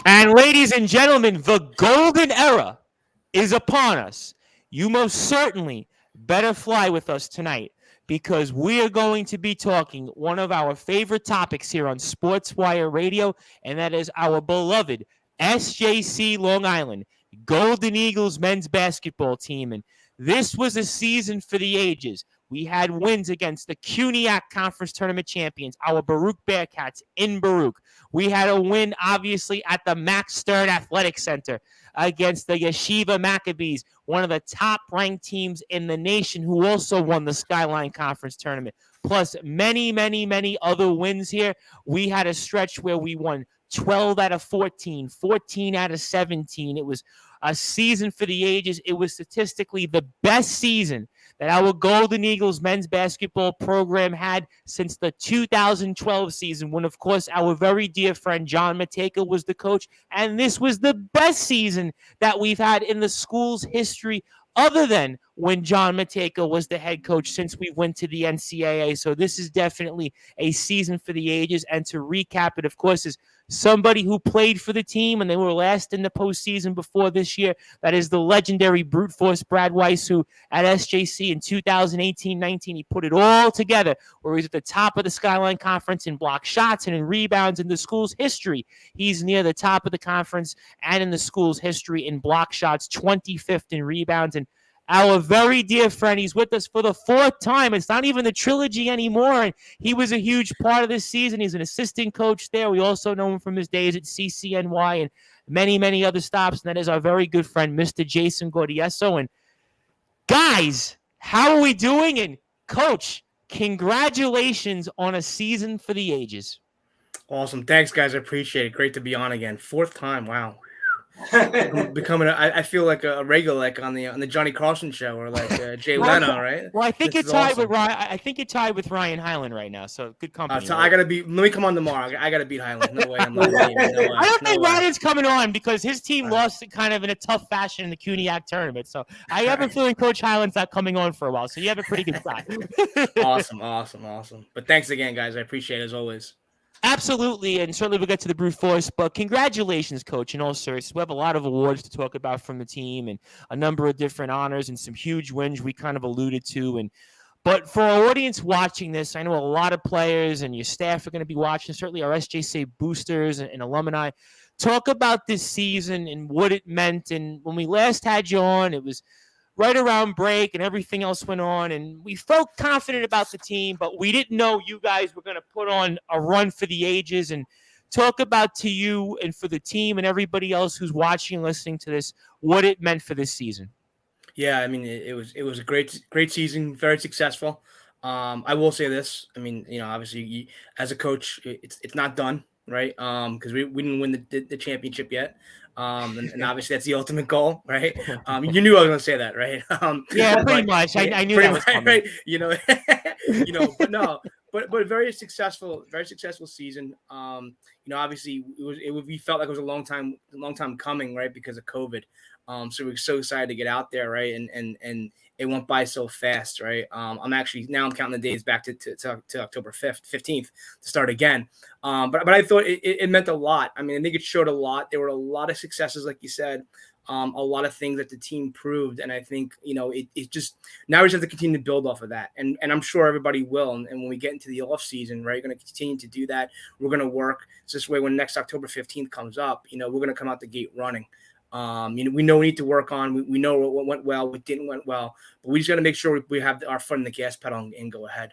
And ladies and gentlemen, the golden era is upon us. You most certainly better fly with us tonight because we are going to be talking one of our favorite topics here on Sportswire Radio, and that is our beloved SJC Long Island Golden Eagles men's basketball team. And this was a season for the ages. We had wins against the CUNYAC Conference Tournament champions, our Baruch Bearcats in Baruch. We had a win, obviously, at the Max Stern Athletic Center against the Yeshiva Maccabees, one of the top-ranked teams in the nation who also won the Skyline Conference Tournament, plus many, many, many other wins here. We had a stretch where we won 12 out of 14, 14 out of 17. It was a season for the ages. It was statistically the best season that our Golden Eagles men's basketball program had since the 2012 season, when, of course, our very dear friend John Matejka was the coach. And this was the best season that we've had in the school's history, other than when John Matejka was the head coach since we went to the NCAA. So this is definitely a season for the ages. And to recap it, of course, is somebody who played for the team and they were last in the postseason before this year. That is the legendary brute force Brad Weiss, who at SJC in 2018-19, he put it all together, where he's at the top of the Skyline Conference in block shots and in rebounds in the school's history. He's near the top of the conference and in the school's history in block shots, 25th in rebounds. And our very dear friend, he's with us for the fourth time. It's not even the trilogy anymore, and he was a huge part of this season. He's an assistant coach there. We also know him from his days at CCNY and many, many other stops, and that is our very good friend, Mr. Jason Gaudioso. And guys, how are we doing? And Coach, congratulations on a season for the ages. Awesome. Thanks, guys. I appreciate it. Great to be on again. Fourth time. Wow. Becoming I feel like a regular, like on the Johnny Carson show, or like Jay Leno, right? Well, I think you're tied with Ryan. I think you're tied with Ryan Hyland right now. So good company. So I gotta be. Let me come on tomorrow. I gotta beat Hyland. No way. I'm not I don't think Ryan's coming on because his team lost kind of in a tough fashion in the CUNYAC tournament. So I have a feeling Coach Hyland's not coming on for a while. So you have a pretty good shot. Awesome. But thanks again, guys. I appreciate it as always. Absolutely, and certainly we'll get to the brute force, but congratulations, Coach, in all seriousness. We have a lot of awards to talk about from the team and a number of different honors and some huge wins we kind of alluded to. But for our audience watching this, I know a lot of players and your staff are going to be watching, certainly our SJC boosters and alumni. Talk about this season and what it meant. And when we last had you on, it was right around break and everything else went on, and we felt confident about the team, but we didn't know you guys were going to put on a run for the ages. And talk about to you and for the team and everybody else who's watching and listening to this, what it meant for this season. Yeah, I mean, it was a great season, very successful. I will say this. I mean, obviously, as a coach, it's not done, right? Because we didn't win the championship yet. And obviously that's the ultimate goal, right? You knew I was going to say that, right? Yeah, pretty much. I knew that was coming. Right? But very successful season. Obviously we felt like it was a long time coming, right? Because of COVID. So we were so excited to get out there, right? And it went by so fast, right? I'm counting the days back to October 15th to start again. But I thought it meant a lot. I mean, I think it showed a lot. There were a lot of successes, like you said, a lot of things that the team proved. And I think, it just, now we just have to continue to build off of that. And I'm sure everybody will. And when we get into the off season, right, we're going to continue to do that. We're going to work. So this way, when next October 15th comes up, we're going to come out the gate running. We know we need to work on. We know what went well, what didn't went well, but we just got to make sure we have our foot in the gas pedal and go ahead.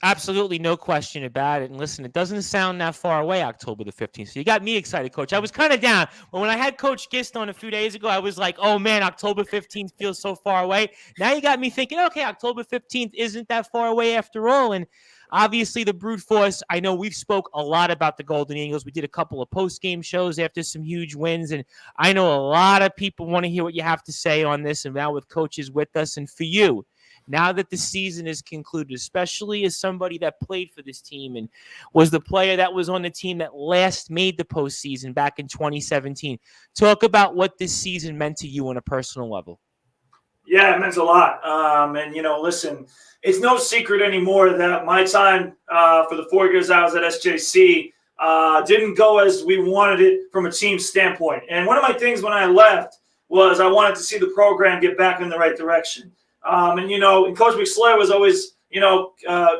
Absolutely, no question about it. And listen, it doesn't sound that far away, October the 15th. So you got me excited, Coach. I was kind of down. But when I had Coach Gist on a few days ago, I was like, oh, man, October 15th feels so far away. Now you got me thinking, okay, October 15th isn't that far away after all. And obviously, the brute force, I know we've spoke a lot about the Golden Eagles. We did a couple of post-game shows after some huge wins, and I know a lot of people want to hear what you have to say on this, and now with coaches with us. And for you, now that the season is concluded, especially as somebody that played for this team and was the player that was on the team that last made the postseason back in 2017, talk about what this season meant to you on a personal level. Yeah, it meant a lot. Listen, it's no secret anymore that my time for the 4 years I was at SJC, didn't go as we wanted it from a team standpoint. And one of my things when I left was I wanted to see the program get back in the right direction. And Coach McSlayer was always,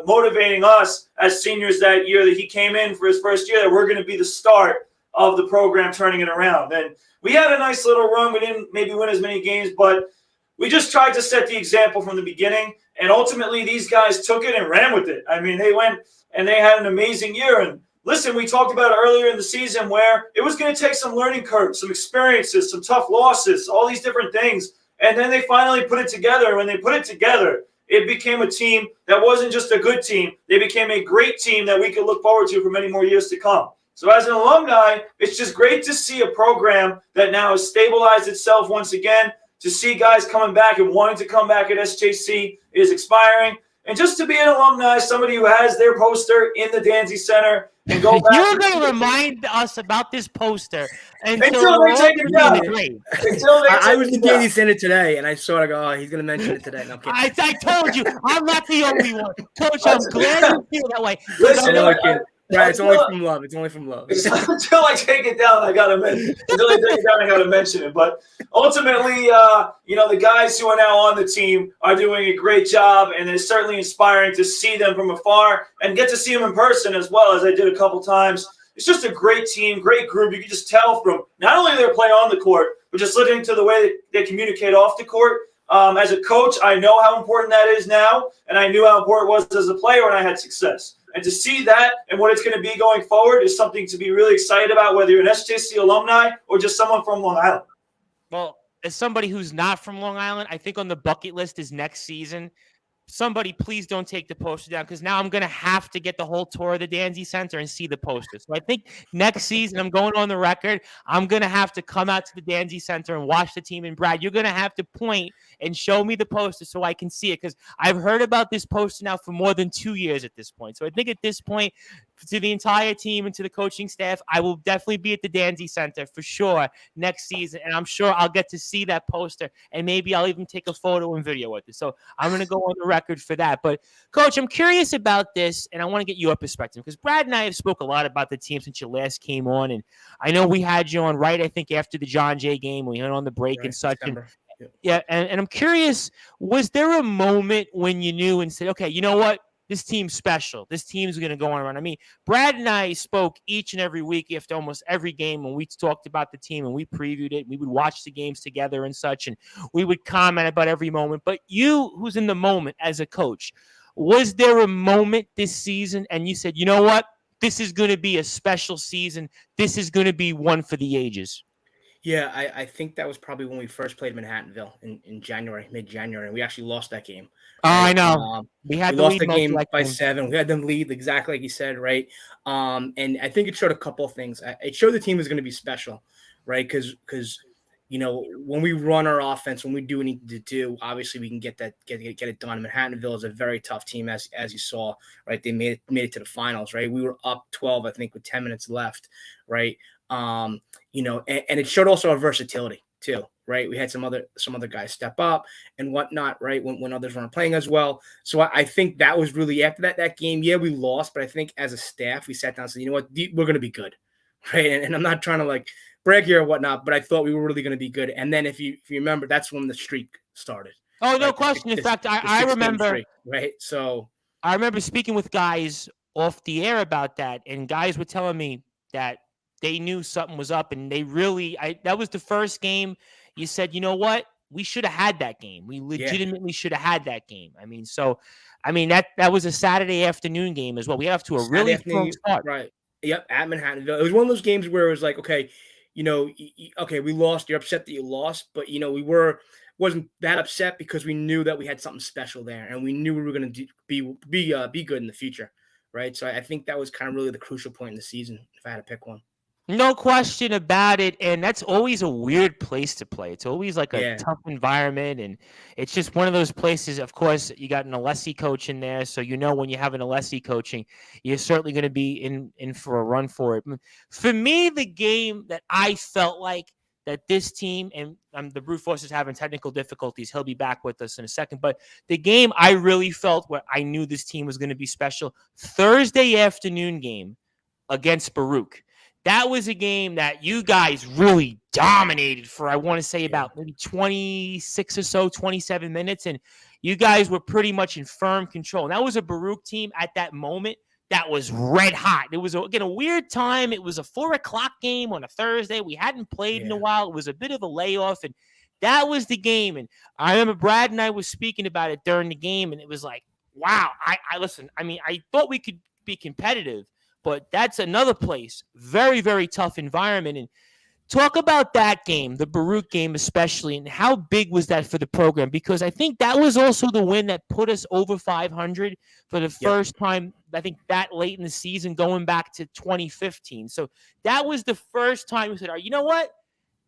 motivating us as seniors that year that he came in for his first year, that we're going to be the start of the program turning it around. And we had a nice little run. We didn't maybe win as many games, but we just tried to set the example from the beginning. And ultimately, these guys took it and ran with it. I mean, they went and they had an amazing year. And listen, we talked about earlier in the season where it was going to take some learning curves, some experiences, some tough losses, all these different things. And then they finally put it together. When they put it together, it became a team that wasn't just a good team. They became a great team that we could look forward to for many more years to come. So as an alumni, it's just great to see a program that now has stabilized itself once again. To see guys coming back and wanting to come back at SJC is expiring. And just to be an alumni, somebody who has their poster in the Danzy Center and go back. You're going to remind us about this poster until they take it down. I was in the Danzy Center today, and I saw it. Oh, he's going to mention it today. No, I told you, I'm not the only one. Coach, I'm glad you feel that way. Listen, right, it's only from love. It's only from love. Until I take it down, I gotta mention it. But ultimately, the guys who are now on the team are doing a great job, and it's certainly inspiring to see them from afar and get to see them in person as well, as I did a couple times. It's just a great team, great group. You can just tell from not only their play on the court, but just listening to the way they communicate off the court. As a coach, I know how important that is now, and I knew how important it was as a player when I had success. And to see that and what it's going to be going forward is something to be really excited about, whether you're an SJC alumni or just someone from Long Island. Well, as somebody who's not from Long Island, I think on the bucket list is next season. Somebody please don't take the poster down, because now I'm going to have to get the whole tour of the Danzy Center and see the poster. So I think next season, I'm going on the record, I'm going to have to come out to the Danzy Center and watch the team. And Brad, you're going to have to point and show me the poster so I can see it, because I've heard about this poster now for more than 2 years at this point. So I think at this point, to the entire team and to the coaching staff, I will definitely be at the Danzy Center for sure next season. And I'm sure I'll get to see that poster, and maybe I'll even take a photo and video with it. So I'm going to go on the record for that. But Coach, I'm curious about this, and I want to get your perspective, because Brad and I have spoke a lot about the team since you last came on. And I know we had you on I think after the John Jay game, we went on the break and such. And I'm curious, was there a moment when you knew and said, okay, you know what? This team's special. This team's going to go on a run. I mean, Brad and I spoke each and every week after almost every game when we talked about the team and we previewed it. We would watch the games together and such, and we would comment about every moment. But you, who's in the moment as a coach, was there a moment this season and you said, you know what? This is going to be a special season. This is going to be one for the ages. Yeah, I think that was probably when we first played Manhattanville in January, mid-January, and we actually lost that game. Oh, I know. We lost the game by 7. We had them lead exactly like you said, right? And I think it showed a couple of things. It showed the team was going to be special, right? Because when we run our offense, when we do what we need to do, obviously we can get it done. Manhattanville is a very tough team, as you saw, right? They made it to the finals, right? We were up 12, I think, with 10 minutes left, right? And it showed also our versatility too, right? We had some other guys step up and whatnot, right? When others weren't playing as well. So I think that was really after that game. Yeah, we lost, but I think as a staff, we sat down and said, you know what, we're going to be good, right? And I'm not trying to brag here or whatnot, but I thought we were really going to be good. And then if you remember, that's when the streak started. Oh, no question. In fact, I remember, streak, right? So I remember speaking with guys off the air about that, and guys were telling me that they knew something was up, and they really that was the first game you said, you know what? We should have had that game. We legitimately should have had that game. I mean, that was a Saturday afternoon game as well. We got off to a really strong start. Right. Yep, at Manhattanville. It was one of those games where it was like, okay, okay, we lost. You're upset that you lost, but we wasn't that upset because we knew that we had something special there, and we knew we were going to be good in the future, right? So I think that was kind of really the crucial point in the season, if I had to pick one. No question about it, and that's always a weird place to play. It's always like a tough environment, and it's just one of those places. Of course, you got an Alessi coach in there, so when you have an Alessi coaching, you're certainly going to be in for a run for it. For me, the game that I felt like that this team, and the Brute Force is having technical difficulties. He'll be back with us in a second, but the game I really felt where I knew this team was going to be special, Thursday afternoon game against Baruch. That was a game that you guys really dominated for, I want to say, about maybe 26 or so, 27 minutes. And you guys were pretty much in firm control. And that was a Baruch team at that moment that was red hot. It was, again, a weird time. It was a 4:00 game on a Thursday. We hadn't played in a while. It was a bit of a layoff. And that was the game. And I remember Brad and I was speaking about it during the game. And it was like, wow, I listen, I mean, I thought we could be competitive. But that's another place, very, very tough environment. And talk about that game, the Baruch game especially, and how big was that for the program? Because I think that was also the win that put us over 500 for the first time, I think, that late in the season, going back to 2015. So that was the first time we said, you know what?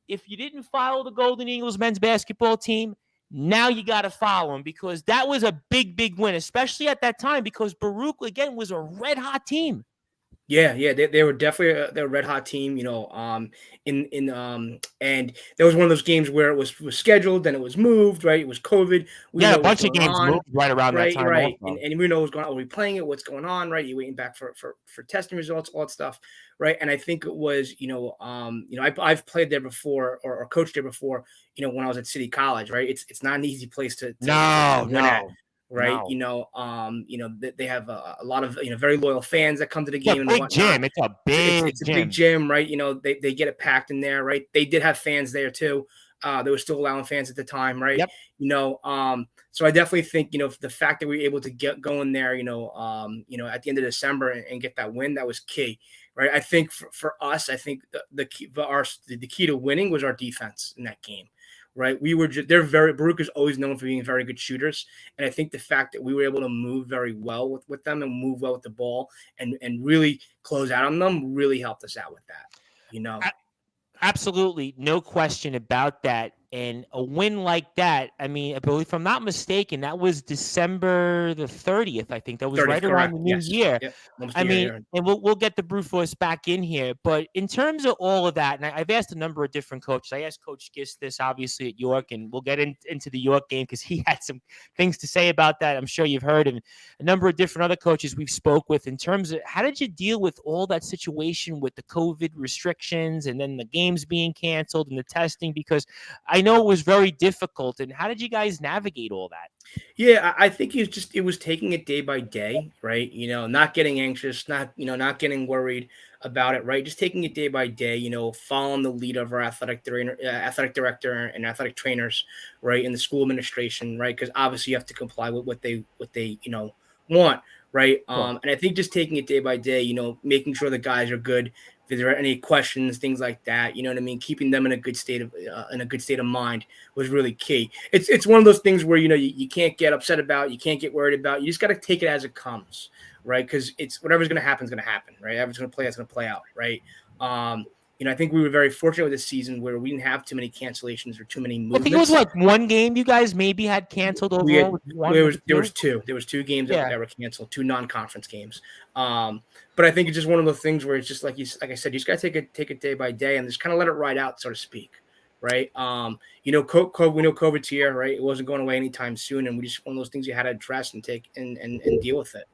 If you didn't follow the Golden Eagles men's basketball team, now you got to follow them, because that was a big, big win, especially at that time, because Baruch, again, was a red-hot team. Yeah, they were definitely they're a red hot team, you know. And there was one of those games where it was scheduled, then it was moved, right? It was COVID. A bunch of games moved right around that time. Right. And we know what's going on. Are we playing it? What's going on? Right? You're waiting back for testing results, all that stuff, right? And I think it was, I've played there before or coached there before, when I was at City College, right? It's not an easy place to win at. Right. No. They have a lot of, very loyal fans that come to the game. It's a big gym. It's a big gym. Big gym, right? They get it packed in there, right? They did have fans there too. They were still allowing fans at the time, right? Yep. So I definitely think, the fact that we were able to get going there, at the end of December and get that win, that was key, right? I think for us, I think the key to winning was our defense in that game. Right. Baruch is always known for being very good shooters. And I think the fact that we were able to move very well with them and move well with the ball and really close out on them really helped us out with that, Absolutely. No question about that. And a win like that, I mean, I believe, if I'm not mistaken, that was December the 30th. I think that was 30th, right around the new year. Yep. I mean, and we'll get the Brute Force back in here. But in terms of all of that, and I've asked a number of different coaches. I asked Coach Gist this, obviously, at York, and we'll get into the York game because he had some things to say about that. I'm sure you've heard. And a number of different other coaches we've spoke with in terms of how did you deal with all that situation with the COVID restrictions and then the games being canceled and the testing? Because I know it was very difficult. And how did you guys navigate all that? Yeah, I think it was taking it day by day, right? Not getting anxious, not getting worried about it, right? Just taking it day by day, following the lead of our athletic director and athletic trainers, right? And the school administration, right? Because obviously you have to comply with what they want, right? And I think just taking it day by day, making sure the guys are good. If there are any questions, things like that, you know what I mean? Keeping them in a good state of mind was really key. It's one of those things where, you can't get upset about, you can't get worried about. You just got to take it as it comes, right? Because it's whatever's going to happen is going to happen, right? Whatever's going to play, it's going to play out, right? I think we were very fortunate with this season where we didn't have too many cancellations or too many movements. I think it was like one game you guys maybe had canceled overall. There was two. There was two games that were canceled, two non-conference games. But I think it's just one of those things where it's just like I said, you just got to take it day by day and just kind of let it ride out, so to speak, right? We know COVID's here, right? It wasn't going away anytime soon, and we just one of those things you had to address and take and deal with it,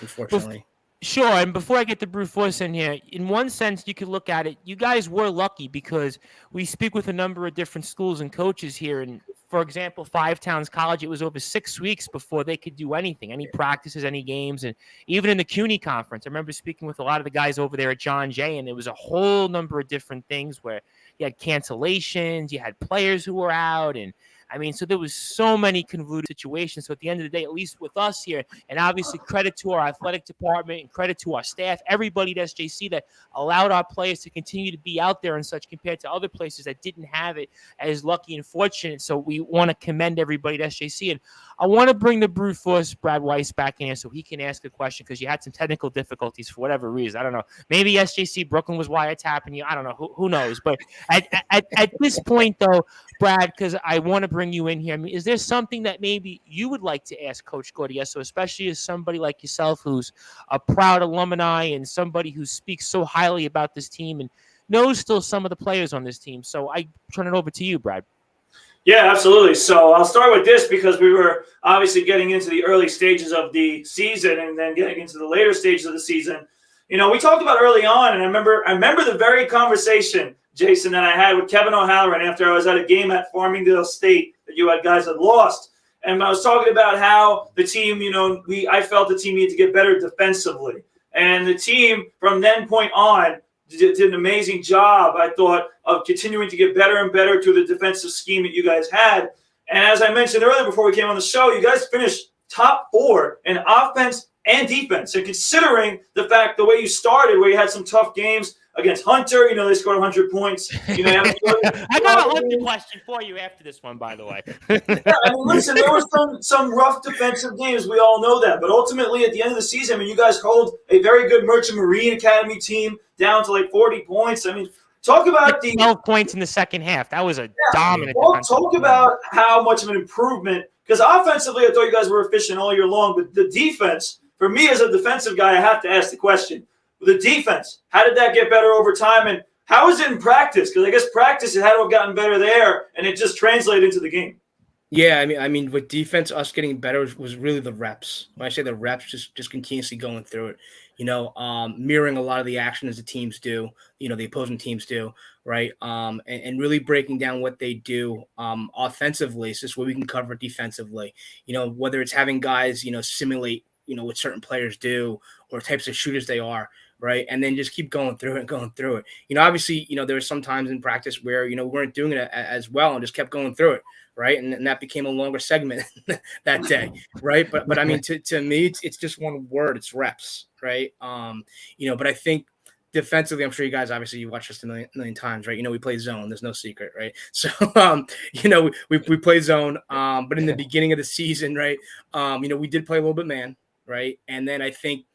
unfortunately. Sure, and before I get the Brute Force in here, in one sense, you could look at it, you guys were lucky because we speak with a number of different schools and coaches here. And, for example, Five Towns College, it was over 6 weeks before they could do anything, any practices, any games. And even in the CUNY conference, I remember speaking with a lot of the guys over there at John Jay, and there was a whole number of different things where you had cancellations, you had players who were out, and I mean, so there was so many convoluted situations. So at the end of the day, at least with us here, and obviously credit to our athletic department and credit to our staff, everybody at SJC that allowed our players to continue to be out there and such compared to other places that didn't have it as lucky and fortunate. So we want to commend everybody at SJC. And I want to bring the Brute Force, Brad Weiss, back in here so he can ask a question because you had some technical difficulties for whatever reason. I don't know. Maybe SJC Brooklyn was wiretapping you. I don't know. Who knows? But at this point, though, Brad, because I want to bring you in here. I mean, is there something that maybe you would like to ask Coach Gaudioso, especially as somebody like yourself who's a proud alumni and somebody who speaks so highly about this team and knows still some of the players on this team? So I turn it over to you, Brad. Yeah, absolutely. So I'll start with this because we were obviously getting into the early stages of the season and then getting into the later stages of the season. we talked about early on, and I remember the very conversation, Jason, that I had with Kevin O'Halloran after I was at a game at Farmingdale State that you guys had lost. And I was talking about how the team, I felt the team needed to get better defensively. And the team from then point on did an amazing job, I thought, of continuing to get better and better to the defensive scheme that you guys had. And as I mentioned earlier before we came on the show, you guys finished top 4 in offense and defense. And considering the way you started, where you had some tough games against Hunter, they scored 100 points. I got a Hunter question for you after this one, by the way. Listen, there were some rough defensive games. We all know that. But ultimately, at the end of the season, you guys hold a very good Merchant Marine Academy team down to 40 points. Talk about 12 points in the second half. That was a dominant. Talk about how much of an improvement. Because offensively, I thought you guys were efficient all year long. But the defense, for me as a defensive guy, I have to ask the question. The defense, how did that get better over time? And how is it in practice? Because I guess practice, it had to have gotten better there, and it just translated into the game. Yeah, I mean, with defense, us getting better was really the reps. When I say the reps, just continuously going through it, mirroring a lot of the action as the teams do, the opposing teams do, right? And really breaking down what they do offensively, so what we can cover defensively. Whether it's having guys, simulate, what certain players do or types of shooters they are, right? And then just keep going through it. Obviously, there were some times in practice where, we weren't doing it as well and just kept going through it. Right. And that became a longer segment that day. Right. But I mean, to me, it's just one word. It's reps. Right. But I think defensively, I'm sure you guys, obviously you watched this a million times, right? We play zone. There's no secret. Right. So, we play zone. But in the beginning of the season, right. We did play a little bit man. Right. And then I think,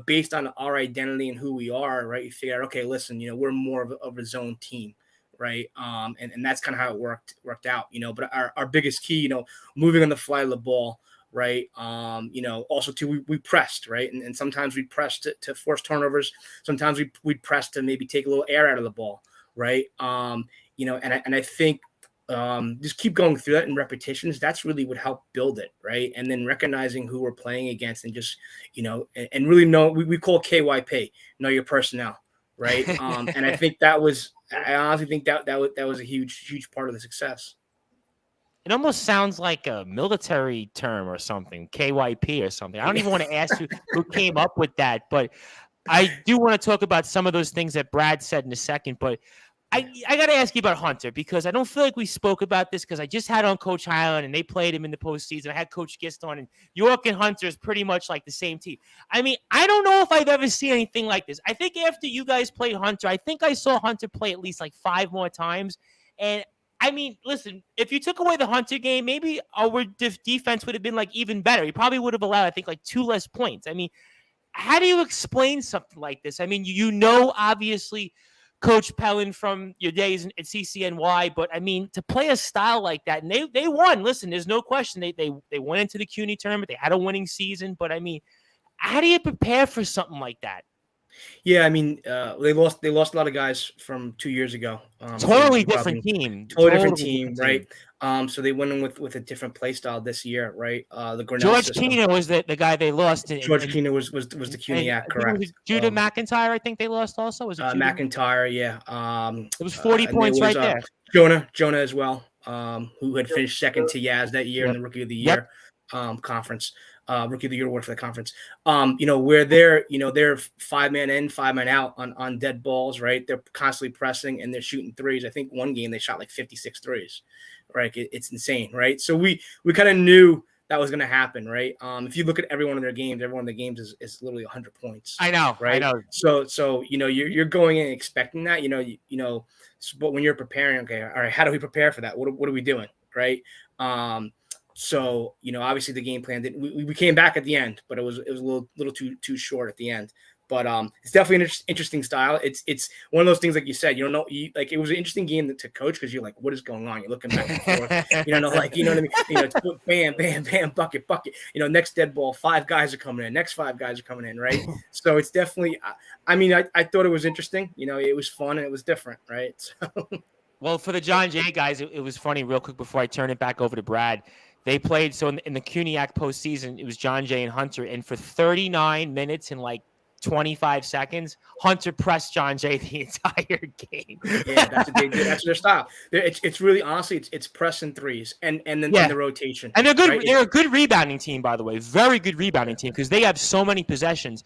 based on our identity and who we are, right, you figure out, okay, listen, we're more of a zone team, right? And that's kind of how it worked out, but our biggest key, moving on the fly of the ball, right? Also too, we pressed, right? And sometimes we pressed to force turnovers. Sometimes we pressed to maybe take a little air out of the ball, right? And I think, just keep going through that in repetitions. That's really what helped build it, right? And then recognizing who we're playing against and just, and really know, we call KYP, know your personnel, right? And I think I honestly think that was a huge part of the success. It almost sounds like a military term or something, KYP or something. I don't even want to ask you who came up with that, but I do want to talk about some of those things that Brad said in a second, but I got to ask you about Hunter, because I don't feel like we spoke about this, because I just had on Coach Highland and they played him in the postseason. I had Coach Gist on, and York and Hunter is pretty much like the same team. I mean, I don't know if I've ever seen anything like this. I think after you guys played Hunter, I think I saw Hunter play at least 5 more times. And I mean, listen, if you took away the Hunter game, maybe our defense would have been even better. He probably would have allowed, I think, 2 less points. I mean, how do you explain something like this? I mean, obviously, Coach Pellin from your days at CCNY, but I mean, to play a style like that, and they won. Listen, there's no question they went into the CUNY tournament. They had a winning season, but I mean, how do you prepare for something like that? Yeah, I mean, they lost a lot of guys from 2 years ago. Totally different team. Totally different team, right? So they went in with a different play style this year, right? The Grinnell George Keener was the guy they lost. George Keener was the CUNYAC, correct? Judah McIntyre, I think they lost also. Was it McIntyre? Yeah. It was 40 points right there. Jonah as well, who had finished second to Yaz that year in the Rookie of the Year conference. Rookie of the Year award for the conference. Where they're 5-man in, 5-man out on dead balls, right? They're constantly pressing and they're shooting threes. I think one game they shot 56 threes, right? It's insane, right? So we kind of knew that was going to happen, right? If you look at every one of the games is literally 100 points. I know, right? I know. So you're going in expecting that, but when you're preparing, okay, all right, how do we prepare for that? What are we doing, right? So, obviously the game plan we came back at the end, but it was a little too short at the end. But it's definitely an interesting style. It's one of those things, like you said, it was an interesting game to coach, because you're like, what is going on? You're looking back and forth, you know what I mean? It's bam, bam, bam, bucket. Next dead ball, 5 guys are coming in. Next 5 guys are coming in, right? So it's definitely, I thought it was interesting. It was fun and it was different, right? So. Well, for the John Jay guys, it was funny. Real quick before I turn it back over to Brad. They played, so in the CUNYAC postseason, it was John Jay and Hunter, and for 39 minutes and 25 seconds. Hunter pressed John Jay the entire game. Yeah, that's what they do. That's their style. It's really honestly it's press and threes and then Yeah. the rotation. And they're good. Right? They're a good rebounding team, by the way. Very good rebounding team because they have so many possessions.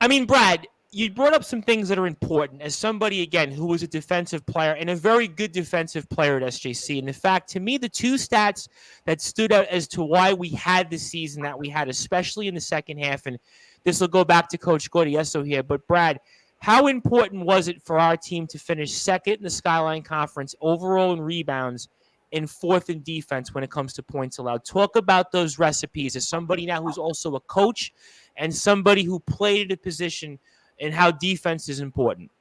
I mean, Brad, you brought up some things that are important as somebody, again, who was a defensive player and a very good defensive player at SJC. And in fact, to me, the two stats that stood out as to why we had the season that we had, especially in the second half, and this will go back to Coach Gaudioso here, but Brad, how important was it for our team to finish second in the Skyline Conference overall in rebounds and fourth in defense when it comes to points allowed? Talk about those recipes as somebody now who's also a coach and somebody who played at a position and how defense is important.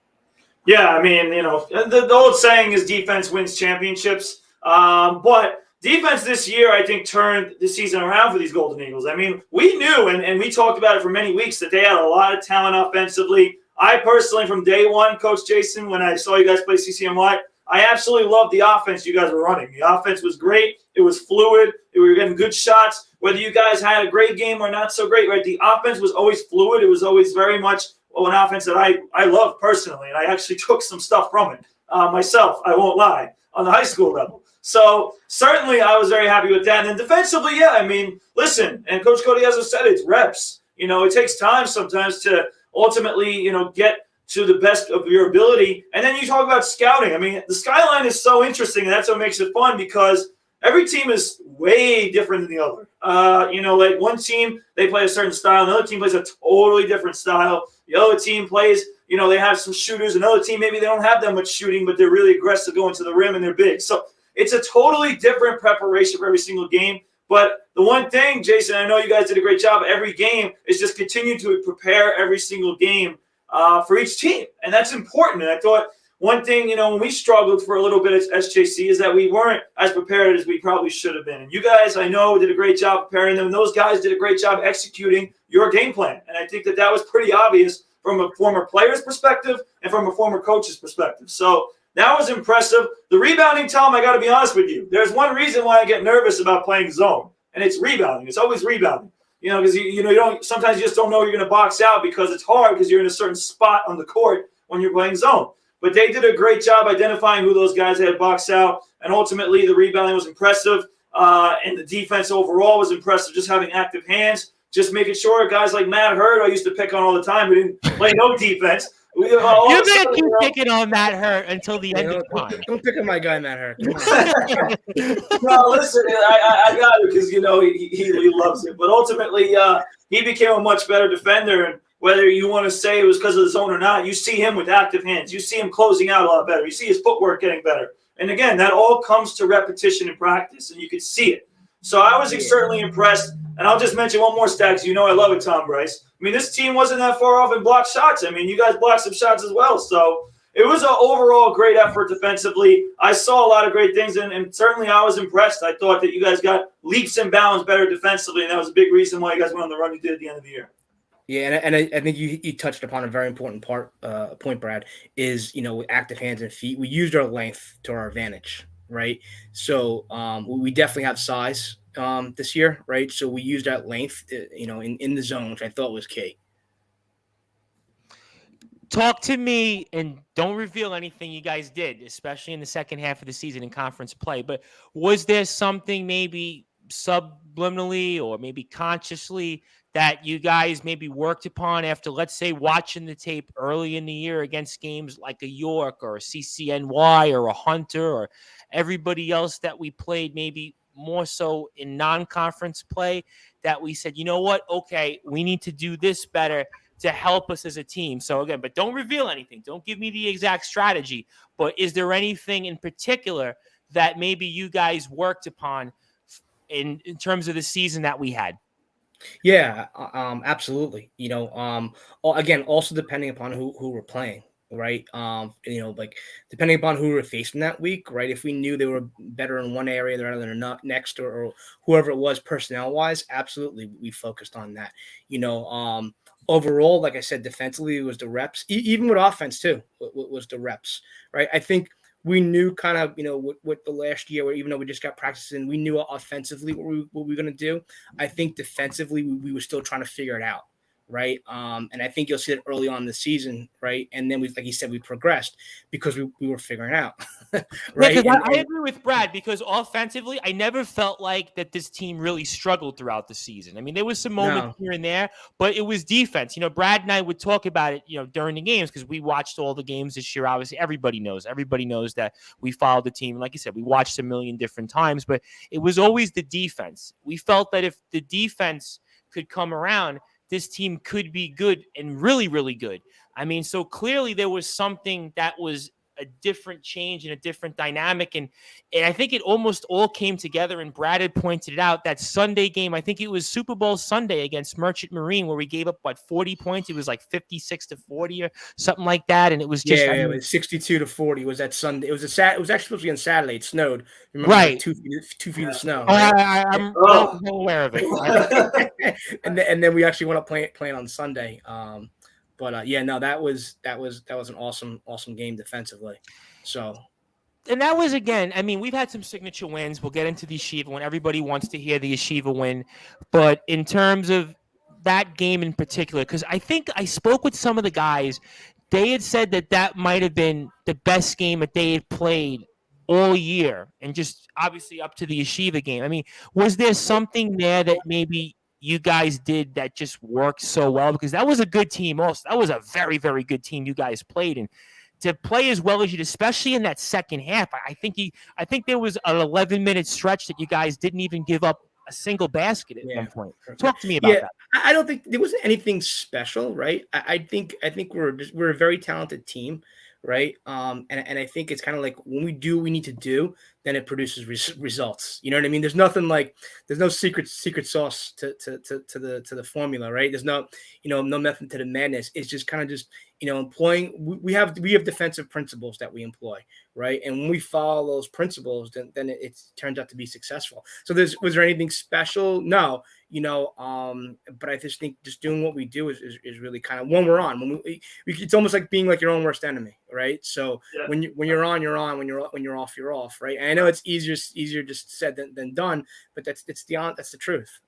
Yeah, I mean, the old saying is defense wins championships. But defense this year, I think, turned the season around for these Golden Eagles. I mean, we knew, and we talked about it for many weeks, that they had a lot of talent offensively. I personally, from day one, Coach Jason, when I saw you guys play CCNY, I absolutely loved the offense you guys were running. The offense was great. It was fluid. We were getting good shots. Whether you guys had a great game or not so great, right? The offense was always fluid. It was always very much an offense that I love personally, and I actually took some stuff from it myself, I won't lie, on the high school level. So certainly I was very happy with that. And then defensively, yeah, I mean, listen, and Coach Gaudioso said it's reps. It takes time sometimes to ultimately, get to the best of your ability. And then you talk about scouting. I mean, the Skyline is so interesting, and that's what makes it fun because every team is way different than the other. Like one team, they play a certain style. Another team plays a totally different style. The other team plays, they have some shooters. Another team, maybe they don't have that much shooting, but they're really aggressive going to the rim and they're big. So it's a totally different preparation for every single game. But the one thing, Jason, I know you guys did a great job every game, is just continue to prepare every single game for each team. And that's important. And I thought one thing, when we struggled for a little bit at SJC is that we weren't as prepared as we probably should have been. And you guys, I know, did a great job preparing them. And those guys did a great job executing your game plan. And I think that was pretty obvious from a former player's perspective and from a former coach's perspective. So that was impressive. The rebounding, Tom, I got to be honest with you. There's one reason why I get nervous about playing zone, and it's rebounding. It's always rebounding. Because you don't. Sometimes you just don't know you're going to box out because it's hard because you're in a certain spot on the court when you're playing zone. But they did a great job identifying who those guys had boxed out, and ultimately the rebounding was impressive, and the defense overall was impressive. Just having active hands, just making sure guys like Matt Hurd, I used to pick on all the time, who didn't play no defense. You're going to keep picking on Matt Hurt until the end of time. Don't pick on my guy, Matt Hurt. No, listen, I got it because, he loves it. But ultimately, he became a much better defender. And whether you want to say it was because of the zone or not, you see him with active hands. You see him closing out a lot better. You see his footwork getting better. And again, that all comes to repetition and practice, and you could see it. So I was certainly impressed. And I'll just mention one more stat because I love it, Tom Bryce. I mean, this team wasn't that far off in blocked shots. I mean, you guys blocked some shots as well. So it was an overall great effort defensively. I saw a lot of great things, and certainly I was impressed. I thought that you guys got leaps and bounds better defensively, and that was a big reason why you guys went on the run you did at the end of the year. Yeah, and I think you touched upon a very important point, Brad, is, with active hands and feet, we used our length to our advantage, right? So we definitely have size this year, right? So we used that length, in the zone, which I thought was key. Talk to me, and don't reveal anything you guys did, especially in the second half of the season in conference play. But was there something maybe subliminally or maybe consciously that you guys maybe worked upon after, let's say, watching the tape early in the year against games like a York or a CCNY or a Hunter or everybody else that we played maybe more so in non-conference play, that we said, you know what, okay, we need to do this better to help us as a team? So again, but don't reveal anything. Don't give me the exact strategy. But is there anything in particular that maybe you guys worked upon in terms of the season that we had? Yeah, absolutely. Again, also depending upon who we're playing, right? Like depending upon who we're facing that week, right? If we knew they were better in one area rather than not next, or whoever it was personnel wise, absolutely, we focused on that. Overall, like I said, defensively it was the reps, even with offense too, was the reps, right? I think we knew kind of, with the last year, where even though we just got practice in, we knew offensively what we were going to do. I think defensively we were still trying to figure it out, right? And I think you'll see it early on in the season, right? And then like you said, we progressed because we were figuring out, right? Yeah, I agree with Brad because offensively, I never felt like that this team really struggled throughout the season. I mean, there was some moments here and there, but it was defense. Brad and I would talk about it, during the games because we watched all the games this year. Obviously, everybody knows that we followed the team. Like you said, we watched a million different times, but it was always the defense. We felt that if the defense could come around, this team could be good and really, really good. I mean, so clearly there was something that was a different change and a different dynamic. And I think it almost all came together. And Brad had pointed it out, that Sunday game, I think it was Super Bowl Sunday against Merchant Marine, where we gave up, 40 points? It was like 56-40 or something like that. And it was just, it was 62-40 was that Sunday. It was actually supposed to be on Saturday. It snowed. Remember, right. Like 2 feet of snow. Right? I'm well aware of it. and then we actually went up playing on Sunday. But that was an awesome game defensively. So, and that was, again, I mean, we've had some signature wins. We'll get into the Yeshiva when everybody wants to hear the Yeshiva win. But in terms of that game in particular, because I think I spoke with some of the guys, they had said that might have been the best game that they had played all year, and just obviously up to the Yeshiva game. I mean, was there something there that maybe you guys did that just worked so well? Because that was a good team also. That was a very, very good team you guys played. And to play as well as you did, especially in that second half, I think there was an 11-minute stretch that you guys didn't even give up a single basket at one point. Talk to me about that. I don't think there was anything special, right? I think we're a very talented team, right? And I think it's kind of like when we do what we need to do, then it produces results. You know what I mean? There's no secret sauce to the formula, right? There's no method to the madness. It's just kind of employing. We have defensive principles that we employ, right? And when we follow those principles, then it turns out to be successful. So was there anything special? No. But I just think just doing what we do is really kind of when we're on. When it's almost like being like your own worst enemy, right? So when you're on, you're on. When you're off, you're off, right? And I know it's easier just said than done, but that's the truth.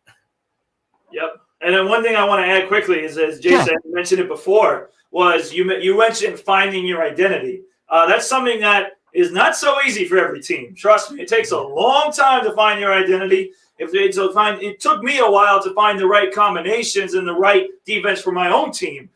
Yep. And then one thing I want to add quickly is, as Jason mentioned it before, was you mentioned finding your identity. That's something that is not so easy for every team. Trust me, it takes a long time to find your identity. It took me a while to find the right combinations and the right defense for my own team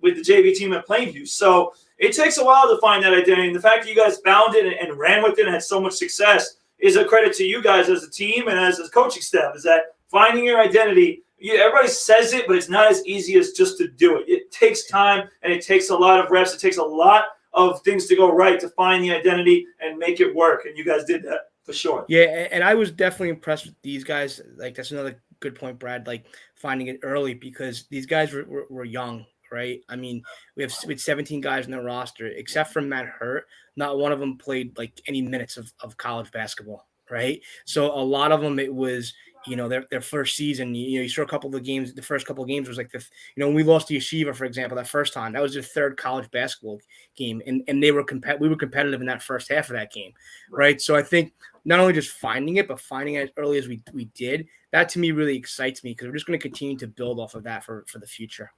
with the JV team at Plainview. So it takes a while to find that identity. And the fact that you guys found it and ran with it and had so much success is a credit to you guys as a team and as a coaching staff, is that finding your identity. Everybody says it, but it's not as easy as just to do it. It takes time, and it takes a lot of reps. It takes a lot of things to go right to find the identity and make it work, and you guys did that for sure. Yeah, and I was definitely impressed with these guys. Like, that's another good point, Brad, like finding it early, because these guys were young, right? I mean, we have 17 guys in the roster, except for Matt Hurt. Not one of them played like any minutes of college basketball, right? So a lot of them, it was – their first season. You saw a couple of the games. The first couple of games was like when we lost to Yeshiva, for example, that first time, that was their third college basketball game, and we were competitive in that first half of that game, right? So I think not only just finding it, but finding it as early as we did, that to me really excites me, because we're just going to continue to build off of that for the future.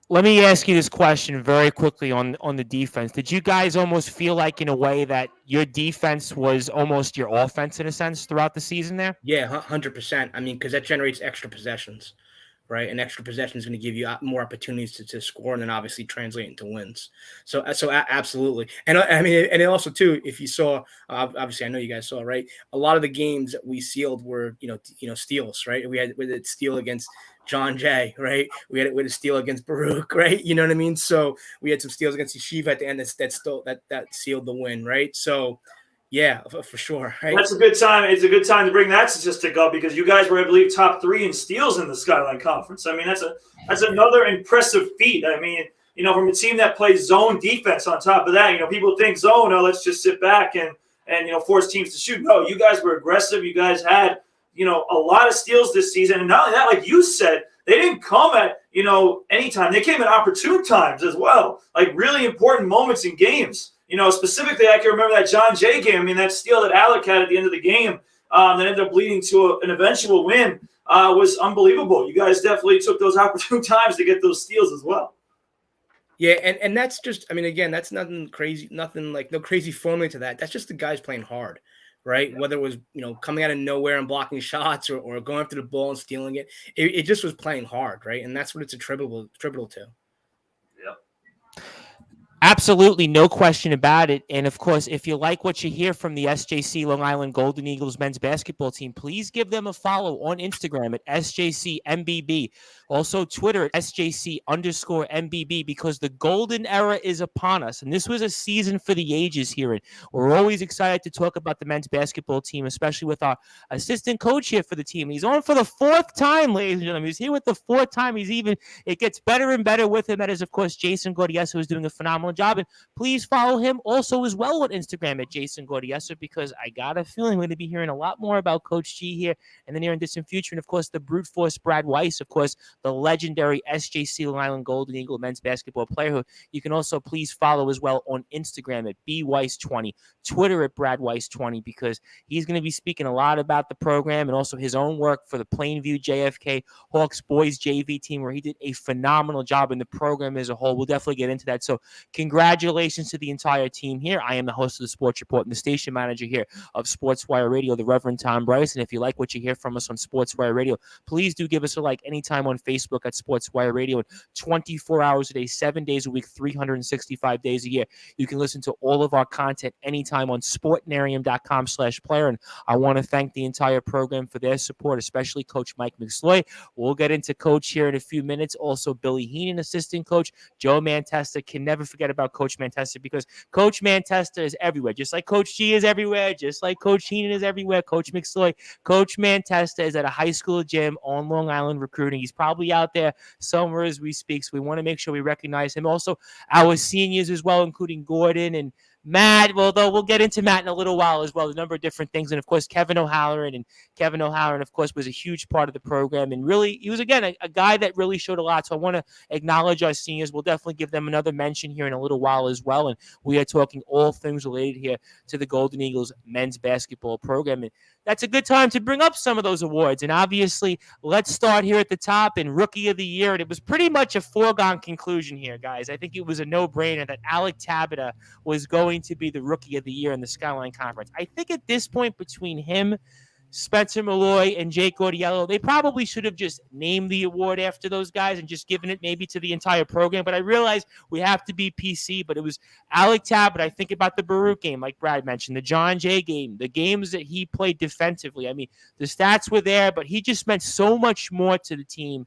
Let me ask you this question very quickly on the defense. Did you guys almost feel like, in a way, that your defense was almost your offense in a sense throughout the season there? Yeah, 100%. I mean, because that generates extra possessions, right? And extra possession is going to give you more opportunities to score, and then obviously translate into wins. So absolutely. And I mean, and also too, if you saw, obviously I know you guys saw, right? A lot of the games that we sealed were, steals, right? We had a steal against John Jay, right? We had a steal against Baruch, right? You know what I mean? So we had some steals against Yeshiva at the end that sealed the win, right? So yeah, for sure. Right? That's a good time. It's a good time to bring that statistic up, because you guys were, I believe, top 3 in steals in the Skyline Conference. I mean, that's another impressive feat. I mean, from a team that plays zone defense on top of that, people think zone, let's just sit back and force teams to shoot. No, you guys were aggressive. You guys had, a lot of steals this season. And not only that, like you said, they didn't come at, anytime. They came at opportune times as well, like really important moments in games. Specifically, I can remember that John Jay game. I mean, that steal that Alec had at the end of the game that ended up leading to an eventual win. was unbelievable. You guys definitely took those opportune times to get those steals as well. Yeah, and that's just, I mean, again, that's nothing crazy, nothing like no crazy formula to that. That's just the guys playing hard, right? Whether it was, coming out of nowhere and blocking shots or going after the ball and stealing it, it just was playing hard, right? And that's what it's attributable to. Absolutely, no question about it. And of course, if you like what you hear from the SJC Long Island Golden Eagles men's basketball team, please give them a follow on Instagram at SJCMBB. Also, Twitter at SJC_MBB, because the golden era is upon us. And this was a season for the ages here. And we're always excited to talk about the men's basketball team, especially with our assistant coach here for the team. He's on for the fourth time, ladies and gentlemen. He's here with the fourth time. It gets better and better with him. That is, of course, Jason Gaudioso, who's doing a phenomenal job. And please follow him also as well on Instagram at Jason Gaudioso, because I got a feeling we're going to be hearing a lot more about Coach G here in the near and distant future. And of course, the brute force Brad Weiss, of course, the legendary SJC Long Island Golden Eagle men's basketball player, who you can also please follow as well on Instagram at BWeiss20, Twitter at Brad Weiss20, because he's going to be speaking a lot about the program and also his own work for the Plainview JFK Hawks boys JV team, where he did a phenomenal job in the program as a whole. We'll definitely get into that. So congratulations to the entire team here. I am the host of the Sports Report and the station manager here of Sportswire Radio, the Reverend Tom Bryce. And if you like what you hear from us on Sportswire Radio, please do give us a like anytime on Facebook at Sportswire Radio. 24 hours a day, 7 days a week, 365 days a year. You can listen to all of our content anytime on sportnarium.com/player. And I want to thank the entire program for their support, especially Coach Mike McSloy. We'll get into Coach here in a few minutes. Also, Billy Heenan, assistant coach. Joe Mantesta. Can never forget about Coach Mantesta, because Coach Mantesta is everywhere. Just like Coach G is everywhere, just like Coach Heenan is everywhere, Coach McSloy. Coach Mantesta is at a high school gym on Long Island recruiting. He's probably out there somewhere as we speak, so we want to make sure we recognize him. Also, our seniors as well, including Gordon and Matt, although we'll get into Matt in a little while as well, a number of different things. And, of course, Kevin O'Halloran. And Kevin O'Halloran, of course, was a huge part of the program. And really, he was, again, a guy that really showed a lot. So I want to acknowledge our seniors. We'll definitely give them another mention here in a little while as well. And we are talking all things related here to the Golden Eagles men's basketball program. And that's a good time to bring up some of those awards. And obviously, let's start here at the top in Rookie of the Year. And it was pretty much a foregone conclusion here, guys. I think it was a no-brainer that Alec Tabata was going to be the Rookie of the Year in the Skyline Conference. I think at this point, between him, Spencer Malloy, and Jake Gaudiello, they probably should have just named the award after those guys and just given it maybe to the entire program. But I realize we have to be PC, but it was Alec Tabata. I think about the Baruch game, like Brad mentioned, the John Jay game, the games that he played defensively. I mean, the stats were there, but he just meant so much more to the team,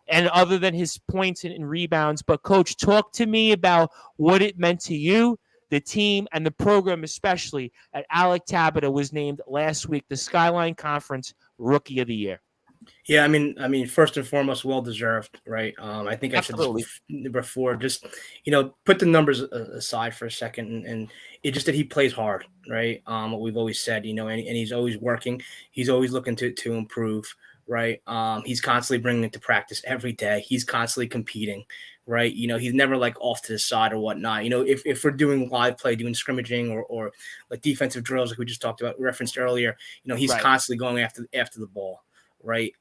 and other than his points and rebounds. But, Coach, talk to me about what it meant to you, the team, and the program, especially, that Alec Tabata was named last week the Skyline Conference Rookie of the Year. Yeah, I mean, first and foremost, well deserved, right? I think I said this before. Just put the numbers aside for a second, and it just that he plays hard, right? What we've always said, and he's always working. He's always looking to improve, right? He's constantly bringing it to practice every day. He's constantly competing, right? He's never like off to the side or whatnot. If we're doing live play, doing scrimmaging or like defensive drills, like we just talked about, referenced earlier, he's constantly going after the ball, right?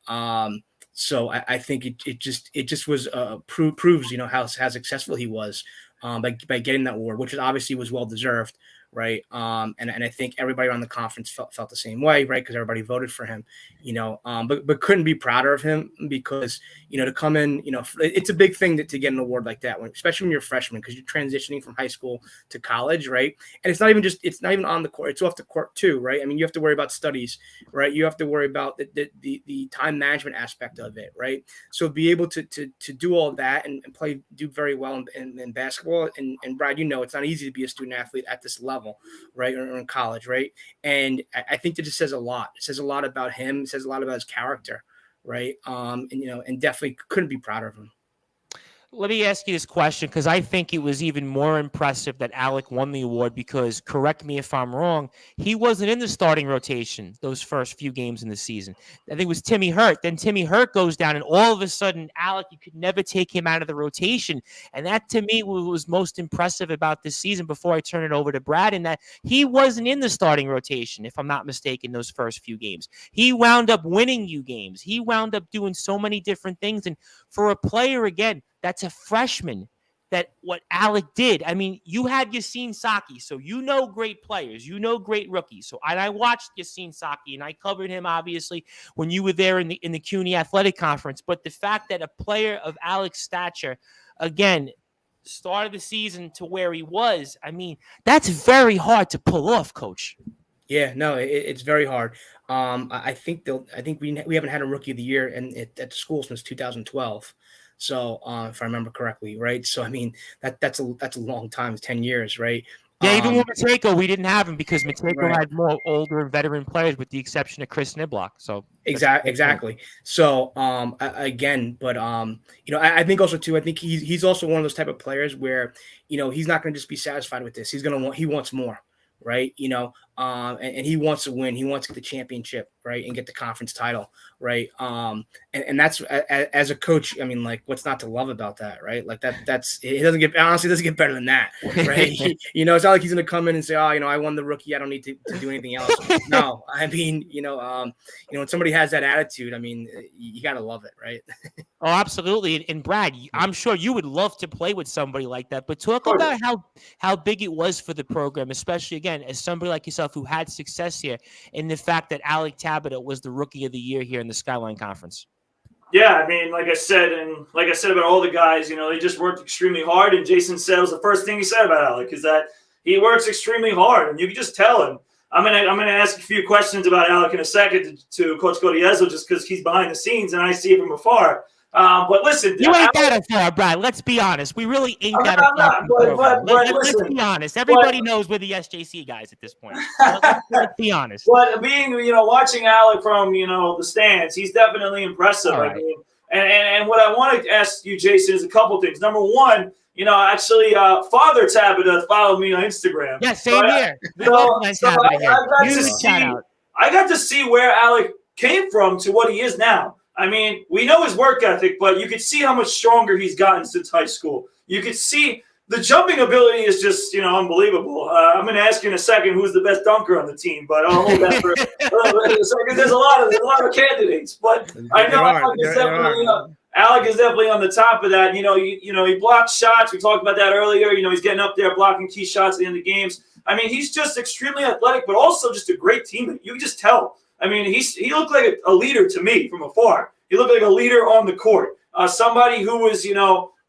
So I think it just was proves how successful he was by getting that award, which obviously was well deserved, right? And I think everybody around the conference felt the same way, right? Because everybody voted for him, but couldn't be prouder of him, because to come in, it's a big thing to get an award like that, especially when you're a freshman, because you're transitioning from high school to college, right? And it's not even on the court, it's off the court too, right? I mean, you have to worry about studies, right? You have to worry about the time management aspect of it, right? So be able to do all that and do very well in basketball, and Brad, it's not easy to be a student athlete at this level, right? Or in college, right? And I think that just says a lot. It says a lot about him. It says a lot about his character, right? And definitely couldn't be prouder of him. Let me ask you this question, because I think it was even more impressive that Alec won the award because, correct me if I'm wrong, he wasn't in the starting rotation those first few games in the season. I think it was Timmy Hurt. Then Timmy Hurt goes down, and all of a sudden, Alec, you could never take him out of the rotation. And that, to me, was most impressive about this season before I turn it over to Brad, in that he wasn't in the starting rotation, if I'm not mistaken, those first few games. He wound up winning you games. He wound up doing so many different things. And for a player, again, that's a freshman, that what Alec did. I mean, you had Yassine Saki, so you know great players, you know great rookies. So I watched Yassine Saki, and I covered him obviously when you were there in the CUNY Athletic Conference. But the fact that a player of Alec's stature, again, started the season to where he was, I mean, that's very hard to pull off, Coach. Yeah, no, it's very hard. I think we haven't had a rookie of the year at the school since 2012. So if I remember correctly, right? So I mean that's a long time, 10 years, right? Yeah, even with Matejko, we didn't have him because Matejko Right. had more older and veteran players, with the exception of Chris Niblock. So exactly. So I think also too, I think he's also one of those type of players where, he's not going to just be satisfied with this. He wants more. Right. And he wants to win. He wants to get the championship, right, and get the conference title, right. And that's, as a coach, I mean, like, what's not to love about that, right? Like it doesn't get better than that, right? It's not like he's going to come in and say, oh, I won the rookie, I don't need to do anything else. No, I mean, when somebody has that attitude, I mean, you got to love it, right? Oh, absolutely. And Brad, I'm sure you would love to play with somebody like that. But talk about how big it was for the program, especially, again, as somebody like yourself who had success here, and the fact that Alec Tabata was the rookie of the year here in the Skyline Conference. Yeah, I mean, like I said about all the guys, they just worked extremely hard. And Jason said, it was the first thing he said about Alec, is that he works extremely hard, and you can just tell him. I'm gonna ask a few questions about Alec in a second to Coach Gaudioso, just because he's behind the scenes and I see it from afar. But listen, you ain't that afar, Brad. Let's be honest. We really ain't that afar. Let's be honest. Everybody knows we're the SJC guys at this point. Let's be honest. But watching Alec from the stands, he's definitely impressive. All right. I mean, and what I want to ask you, Jason, is a couple things. Number one, actually, Father Tabata followed me on Instagram. Yeah, same here. I got to see where Alec came from to what he is now. I mean, we know his work ethic, but you could see how much stronger he's gotten since high school. You could see the jumping ability is just, unbelievable. I'm going to ask you in a second who's the best dunker on the team, but I'll hold that for a second. There's a lot of candidates, but I know Alec is definitely on the top of that. He blocks shots. We talked about that earlier. He's getting up there blocking key shots at the end of games. I mean, he's just extremely athletic, but also just a great teammate. You can just tell. I mean, he looked like a leader to me from afar. He looked like a leader on the court, somebody who was,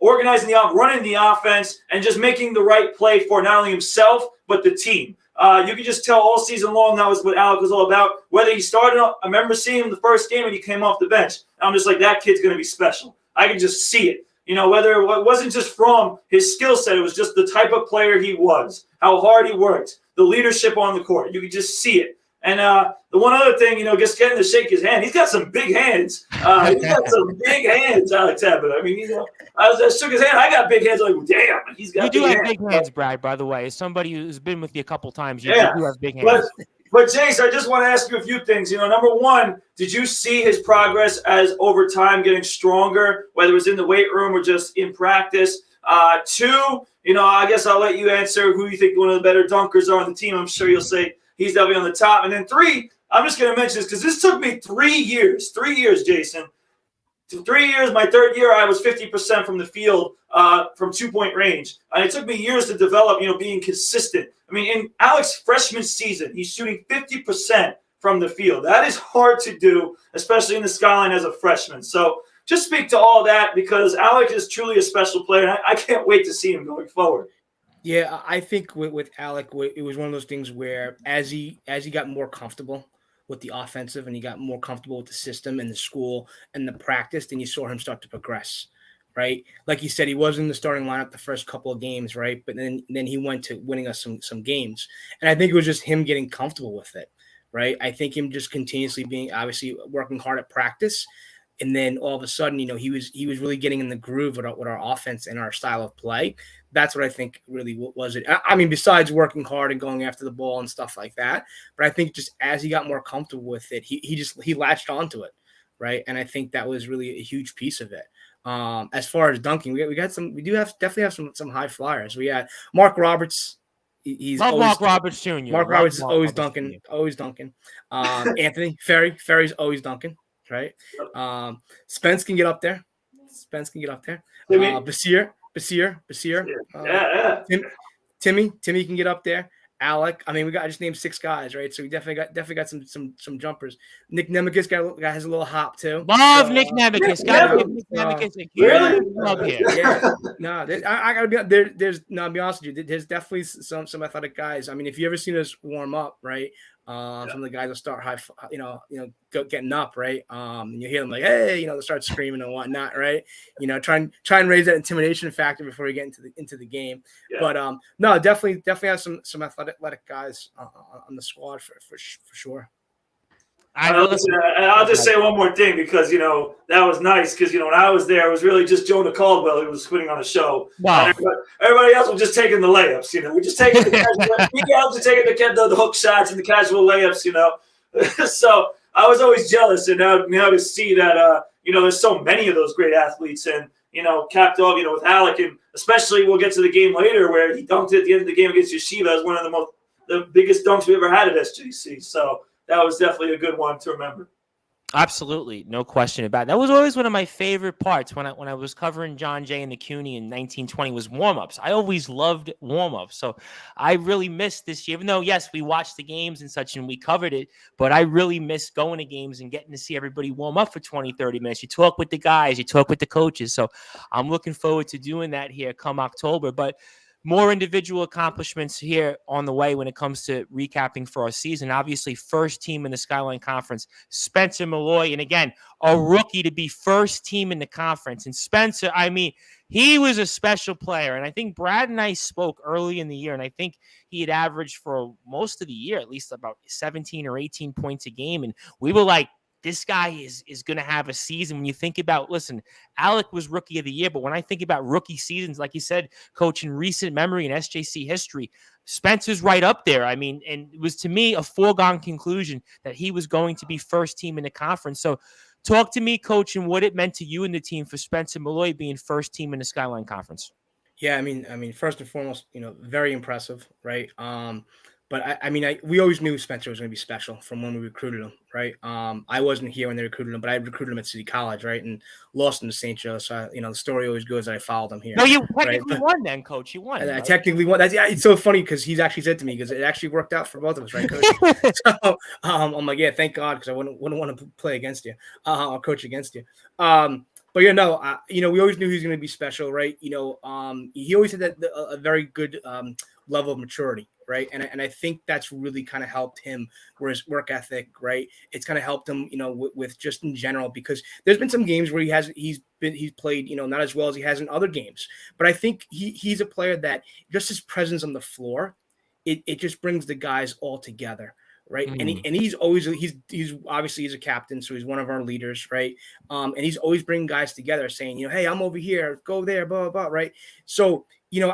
organizing running the offense and just making the right play for not only himself but the team. You could just tell all season long that was what Alec was all about. Whether he started, I remember seeing him the first game and he came off the bench. I'm just like, that kid's going to be special. I can just see it. Whether it wasn't just from his skill set, it was just the type of player he was, how hard he worked, the leadership on the court. You could just see it. And the one other thing, just getting to shake his hand. He's got some big hands. He's got some big hands, Alex Tabata. I mean, I shook his hand. I got big hands. I'm like, damn, he's got big hands. You do have big hands, Brad, by the way. As somebody who's been with you a couple times, you do have big hands. But Jace, I just want to ask you a few things. Number one, did you see his progress as over time getting stronger, whether it was in the weight room or just in practice? Two, I guess I'll let you answer who you think one of the better dunkers are on the team. I'm sure you'll say he's definitely on the top. And then three, I'm just going to mention this because this took me 3 years. 3 years, Jason. 3 years, my third year, I was 50% from the field from 2-point range. And it took me years to develop, being consistent. I mean, in Alec's freshman season, he's shooting 50% from the field. That is hard to do, especially in the Skyline as a freshman. So just speak to all that because Alec is truly a special player. And I can't wait to see him going forward. Yeah, I think with Alec, it was one of those things where as he got more comfortable with the offensive and he got more comfortable with the system and the school and the practice, then you saw him start to progress, right? Like you said, he was in the starting lineup the first couple of games, right? But then he went to winning us some games. And I think it was just him getting comfortable with it, right? I think him just continuously being obviously working hard at practice. And then all of a sudden, he was really getting in the groove with our offense and our style of play. That's what I think really was it. I mean, besides working hard and going after the ball and stuff like that, but I think just as he got more comfortable with it, he latched onto it, right? And I think that was really a huge piece of it. As far as dunking, we definitely have some high flyers. We had Mark Roberts. He's Love always, Mark Roberts Jr. Mark Love Roberts is Mark always Roberts dunking, Jr. always dunking. Anthony Ferry's always dunking, right? Spence can get up there. Basir. Yeah. Timmy can get up there. Alec. I mean, I just named 6 guys, right? So we definitely got some jumpers. Nick Nemekis has a little hop too. Love Nick Nemekis. Gotta give Nick Nemekis a huge love here. Yeah. No, I gotta be there's no. I'll be honest with you. There's definitely some athletic guys. I mean, if you ever seen us warm up, right? Some of the guys will start getting up, right? And you hear them like, hey, they start screaming and whatnot, right? Try and raise that intimidation factor before you get into the game. Yeah. But no, definitely have some athletic guys on the squad for sure. I'll just say one more thing because that was nice because when I was there, it was really just Jonah Caldwell who was putting on a show. Wow. Everybody else was just taking the layups. We just taking the hook shots and the casual layups. So I was always jealous, and now to see that there's so many of those great athletes, and capped off with Alec, and especially we'll get to the game later where he dunked at the end of the game against Yeshiva as one of the biggest dunks we ever had at SJC. So. That was definitely a good one to remember. Absolutely, no question about it. That was always one of my favorite parts when I was covering John Jay and the CUNY in 1920 was warm-ups. I always loved warm-ups, so I really missed this year. Even though, yes, we watched the games and such and we covered it, but I really missed going to games and getting to see everybody warm up for 20, 30 minutes. You talk with the guys, you talk with the coaches, so I'm looking forward to doing that here come October. But more individual accomplishments here on the way when it comes to recapping for our season. Obviously, first team in the Skyline Conference, Spencer Malloy. And again, a rookie to be first team in the conference. And Spencer, I mean, he was a special player. And I think Brad and I spoke early in the year, and I think he had averaged for most of the year, at least about 17 or 18 points a game. And we were like, this guy is going to have a season. When you think about, listen, Alec was rookie of the year, but when I think about rookie seasons, like you said, coach, in recent memory and SJC history, Spencer's right up there. I mean, and it was to me a foregone conclusion that he was going to be first team in the conference. So talk to me, coach, and what it meant to you and the team for Spencer Malloy being first team in the Skyline Conference. Yeah, I mean, first and foremost, very impressive, right? But we always knew Spencer was going to be special from when we recruited him, right? I wasn't here when they recruited him, but I recruited him at City College, right? And lost him to St. Joe. So, the story always goes that I followed him here. No, you technically won then, coach. You won. I technically won. It's so funny because he's actually said to me, because it actually worked out for both of us, right, coach? So I'm like, yeah, thank God, because I wouldn't want to play against you or coach against you. But we always knew he was going to be special, right? He always had a very good level of maturity, right? And I think that's really kind of helped him with his work ethic, right? It's kind of helped him, with just in general, because there's been some games where he's played, not as well as he has in other games. But I think he's a player that just his presence on the floor, it just brings the guys all together. Right. Mm. And he's obviously he's a captain. So he's one of our leaders. Right. And he's always bringing guys together saying, hey, I'm over here, go there, blah, blah, blah. Right. So,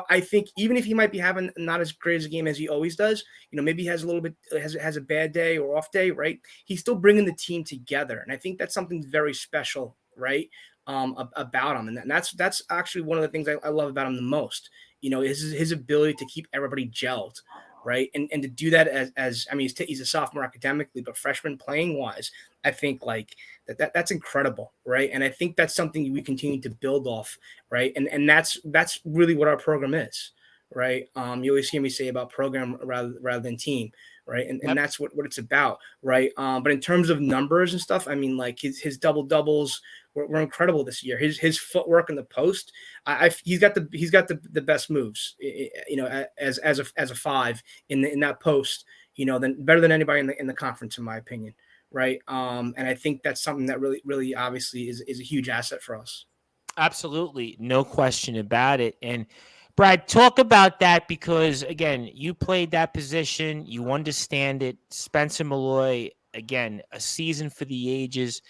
I think even if he might be having not as great as a game as he always does, maybe he has a little bit, has a bad day or off day. Right. He's still bringing the team together. And I think that's something very special. Right. About him. And that's actually one of the things I love about him the most, his ability to keep everybody gelled. Right. And to do that as he's a sophomore academically, but freshman playing wise, I think that's incredible. Right. And I think that's something we continue to build off. Right. And that's really what our program is. Right. You always hear me say about program rather than team. Right. And that's what it's about. Right. But in terms of numbers and stuff, his double doubles were incredible this year. His footwork in the post, he's got the best moves, as a 5 in that post, than better than anybody in the conference, in my opinion. Right. And I think that's something that really, really obviously is a huge asset for us. Absolutely. No question about it. And Brad, talk about that, because again, you played that position, you understand it. Spencer Molloy, again, a season for the ages.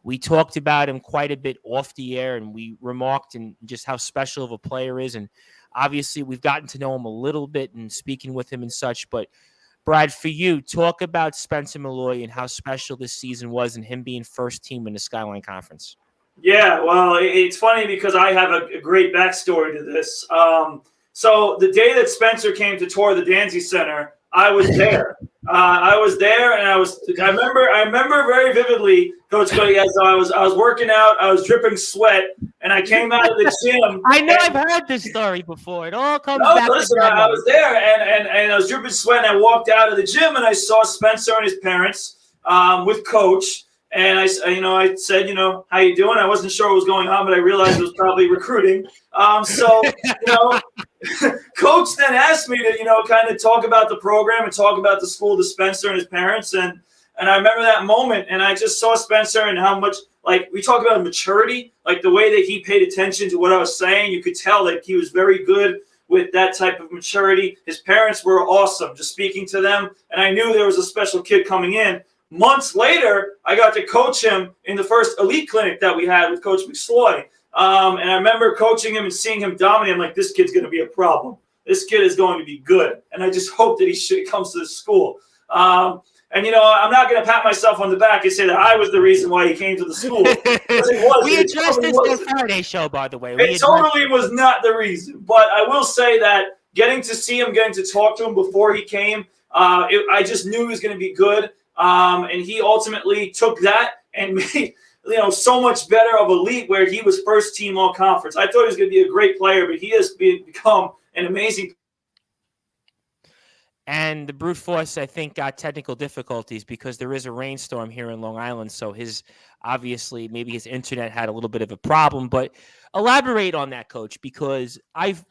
We talked about him quite a bit off the air, and we remarked and just how special of a player is. And obviously, we've gotten to know him a little bit and speaking with him and such. But Brad, for you, talk about Spencer Malloy and how special this season was and him being first team in the Skyline Conference. Yeah, well, it's funny because I have a great backstory to this. So the day that Spencer came to tour the Danzy Center, I was there. I was there, and I remember very vividly, Coach Cody, as I was working out, I was dripping sweat, and I came out of the gym. I know I've heard this story before. It all comes back. Listen, I was there, and I was dripping sweat, and I walked out of the gym, and I saw Spencer and his parents with Coach. And I said, how you doing? I wasn't sure what was going on, but I realized it was probably recruiting. Coach then asked me to, kind of talk about the program and talk about the school to Spencer and his parents. And I remember that moment, and I just saw Spencer and how much, like, we talk about maturity, like the way that he paid attention to what I was saying. You could tell that he was very good with that type of maturity. His parents were awesome, just speaking to them. And I knew there was a special kid coming in. Months later, I got to coach him in the first elite clinic that we had with Coach McSloy. And I remember coaching him and seeing him dominate. I'm like, this kid's going to be a problem. This kid is going to be good. And I just hope that he comes to the school. I'm not going to pat myself on the back and say that I was the reason why he came to the school. We addressed this on Friday's show, by the way. It totally was not the reason. But I will say that getting to see him, getting to talk to him before he came, I just knew he was going to be good. And he ultimately took that and made, so much better of elite where he was first team all conference. I thought he was going to be a great player, but he has become an amazing. And the brute force, I think, got technical difficulties because there is a rainstorm here in Long Island. So maybe his internet had a little bit of a problem, but elaborate on that, Coach, because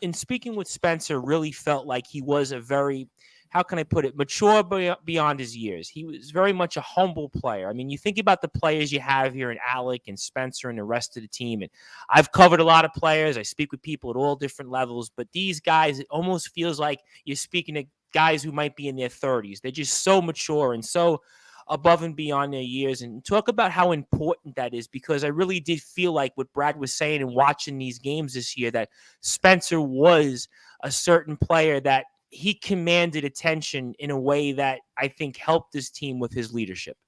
in speaking with Spencer, really felt like he was a very, how can I put it, mature beyond his years. He was very much a humble player. I mean, you think about the players you have here in Alec and Spencer and the rest of the team. And I've covered a lot of players. I speak with people at all different levels. But these guys, it almost feels like you're speaking to guys who might be in their 30s. They're just so mature and so above and beyond their years. And talk about how important that is, because I really did feel like what Brad was saying and watching these games this year, that Spencer was a certain player that he commanded attention in a way that I think helped his team with his leadership.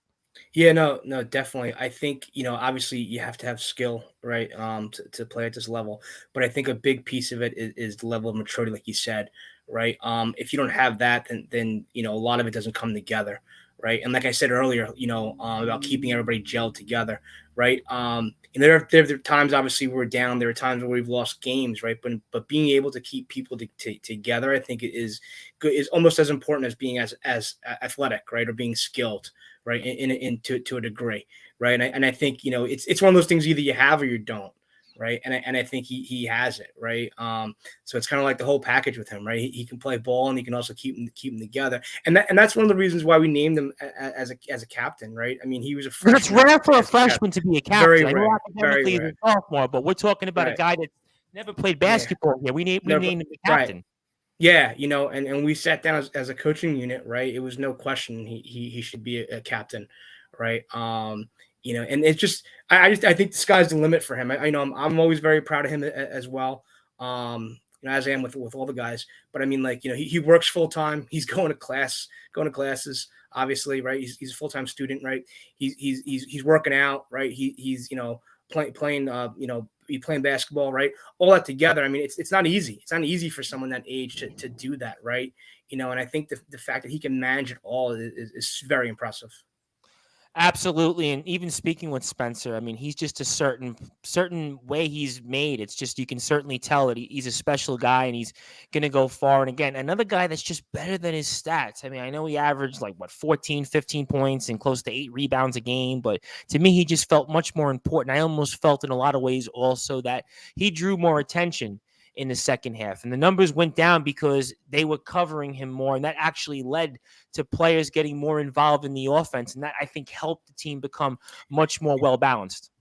Yeah, no, definitely. I think, obviously you have to have skill, right, to play at this level. But I think a big piece of it is the level of maturity, like you said, right? If you don't have that, then a lot of it doesn't come together, right? And like I said earlier, about keeping everybody gelled together, right? And there are times, obviously, we're down. There are times where we've lost games, right? But being able to keep people together, I think it is good, is almost as important as being as athletic, right, or being skilled, right, to a degree, right? And I think it's one of those things, either you have or you don't, right? And I think he has it, right? So it's kind of like the whole package with him, right? He can play ball and he can also keep them together, and that's one of the reasons why we named him as a captain, right? I mean, he was a freshman. It's rare for a freshman to be a captain. Very I know rare. academically he's a sophomore, but we're talking about a guy that never played basketball. Yeah, we named him the captain. Right. Yeah, and we sat down as a coaching unit, right? It was no question he should be a captain, right? And it's just I think the sky's the limit for him. I'm always very proud of him as well. As I am with all the guys. But I mean, he works full time. He's going to classes, obviously, right? He's a full time student, right? He's working out, right? He's playing basketball, right? All that together. I mean, it's not easy. It's not easy for someone that age to do that, right? And I think the fact that he can manage it all is very impressive. Absolutely. And even speaking with Spencer, I mean, he's just a certain way he's made. It's just, you can certainly tell that he's a special guy and he's going to go far. And again, another guy that's just better than his stats. I mean, I know he averaged 14, 15 points and close to 8 rebounds a game, but to me, he just felt much more important. I almost felt in a lot of ways also that he drew more attention in the second half, and the numbers went down because they were covering him more, and that actually led to players getting more involved in the offense, and that I think helped the team become much more well balanced.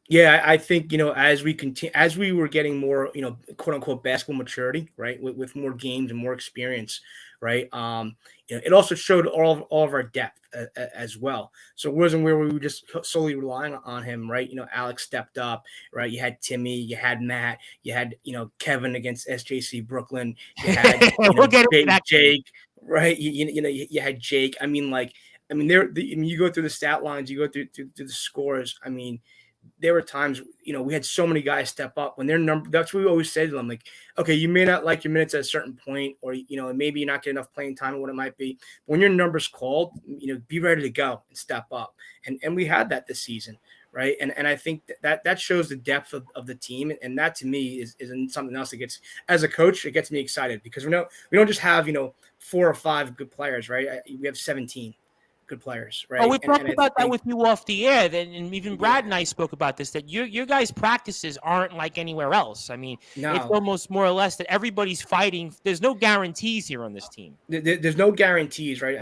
Yeah, I think, as we continue, as we were getting more, quote unquote basketball maturity, right, with more games and more experience, right. It also showed all of our depth as well. So it wasn't where we were just solely relying on him, right. Alex stepped up, right. You had Timmy, you had Matt, you had Kevin against SJC Brooklyn, you had We'll get into that. Jake, right. You had Jake. You go through the stat lines, you go through the scores. There were times, we had so many guys step up when their number. That's what we always say to them. Like, okay, you may not like your minutes at a certain point, or, maybe you're not getting enough playing time or what it might be. But when your number's called, be ready to go and step up. And we had that this season. Right. And I think that shows the depth of the team. And that to me is something else that gets, as a coach, it gets me excited because we don't just have, 4 or 5 good players, right? We have 17 good players, right? Oh, we talked about that with you off the air. And even Brad and I spoke about this, that your guys' practices aren't like anywhere else. It's almost more or less that everybody's fighting. There's no guarantees here on this team. There's no guarantees, right?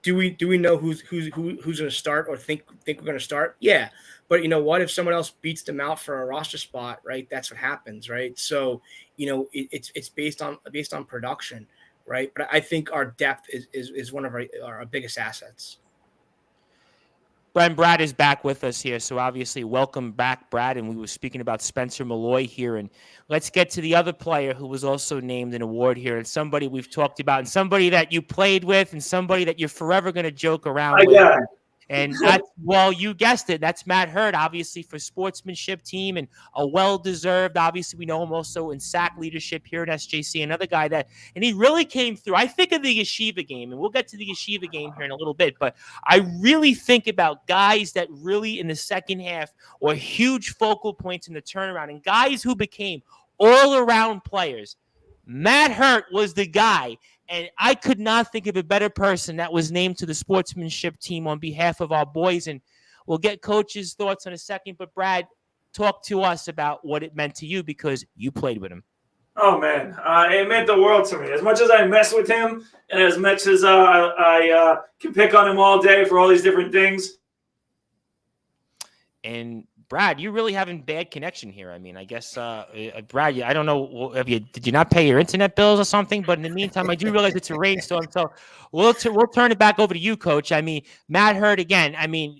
Do we know who's going to start or think we're going to start? Yeah, but you know what? If someone else beats them out for a roster spot, right? That's what happens, right? So it's based on production. Right. But I think our depth is one of our biggest assets. Brad is back with us here. So obviously, welcome back, Brad. And we were speaking about Spencer Malloy here. And let's get to the other player who was also named an award here. And somebody we've talked about, and somebody that you played with, and somebody that you're forever going to joke around with. Yeah. And that's, well, you guessed it. That's Matt Hurt, obviously, for sportsmanship team, and a well-deserved. Obviously, we know him also in sack leadership here at SJC. Another guy and he really came through. I think of the Yeshiva game, and we'll get to the Yeshiva game here in a little bit, but I really think about guys that really in the second half were huge focal points in the turnaround, and guys who became all-around players. Matt Hurt was the guy. And I could not think of a better person that was named to the sportsmanship team on behalf of our boys. And we'll get Coach's thoughts in a second. But, Brad, talk to us about what it meant to you because you played with him. Oh, man. It meant the world to me. As much as I mess with him and as much as I can pick on him all day for all these different things. And, Brad, you really having bad connection here. I guess, Brad, I don't know. Did you not pay your internet bills or something? But in the meantime, I do realize it's a rainstorm. So we'll turn it back over to you, Coach. Matt Hurt again.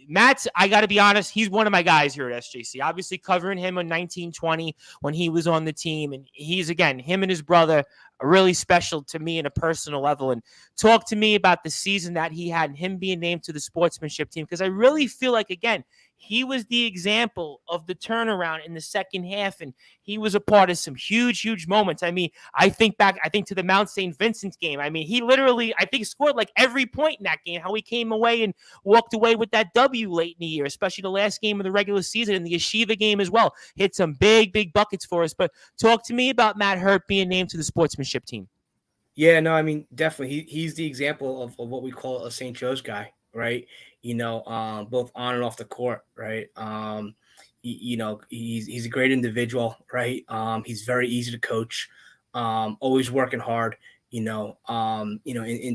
Matt's, I got to be honest, he's one of my guys here at SJC. Obviously covering him in 1920 when he was on the team. And he's, again, him and his brother are really special to me in a personal level. And talk to me about the season that he had and him being named to the sportsmanship team. Because I really feel like, again, he was the example of the turnaround in the second half, and he was a part of some huge, huge moments. I think to the Mount St. Vincent game. He literally, I think, scored like every point in that game, how he came away and walked away with that W late in the year, especially the last game of the regular season and the Yeshiva game as well. Hit some big, big buckets for us. But talk to me about Matt Hurt being named to the sportsmanship team. Yeah, no, definitely. He's the example of what we call a St. Joe's guy, right? Both on and off the court, right? He's a great individual, right? He's very easy to coach, always working hard, in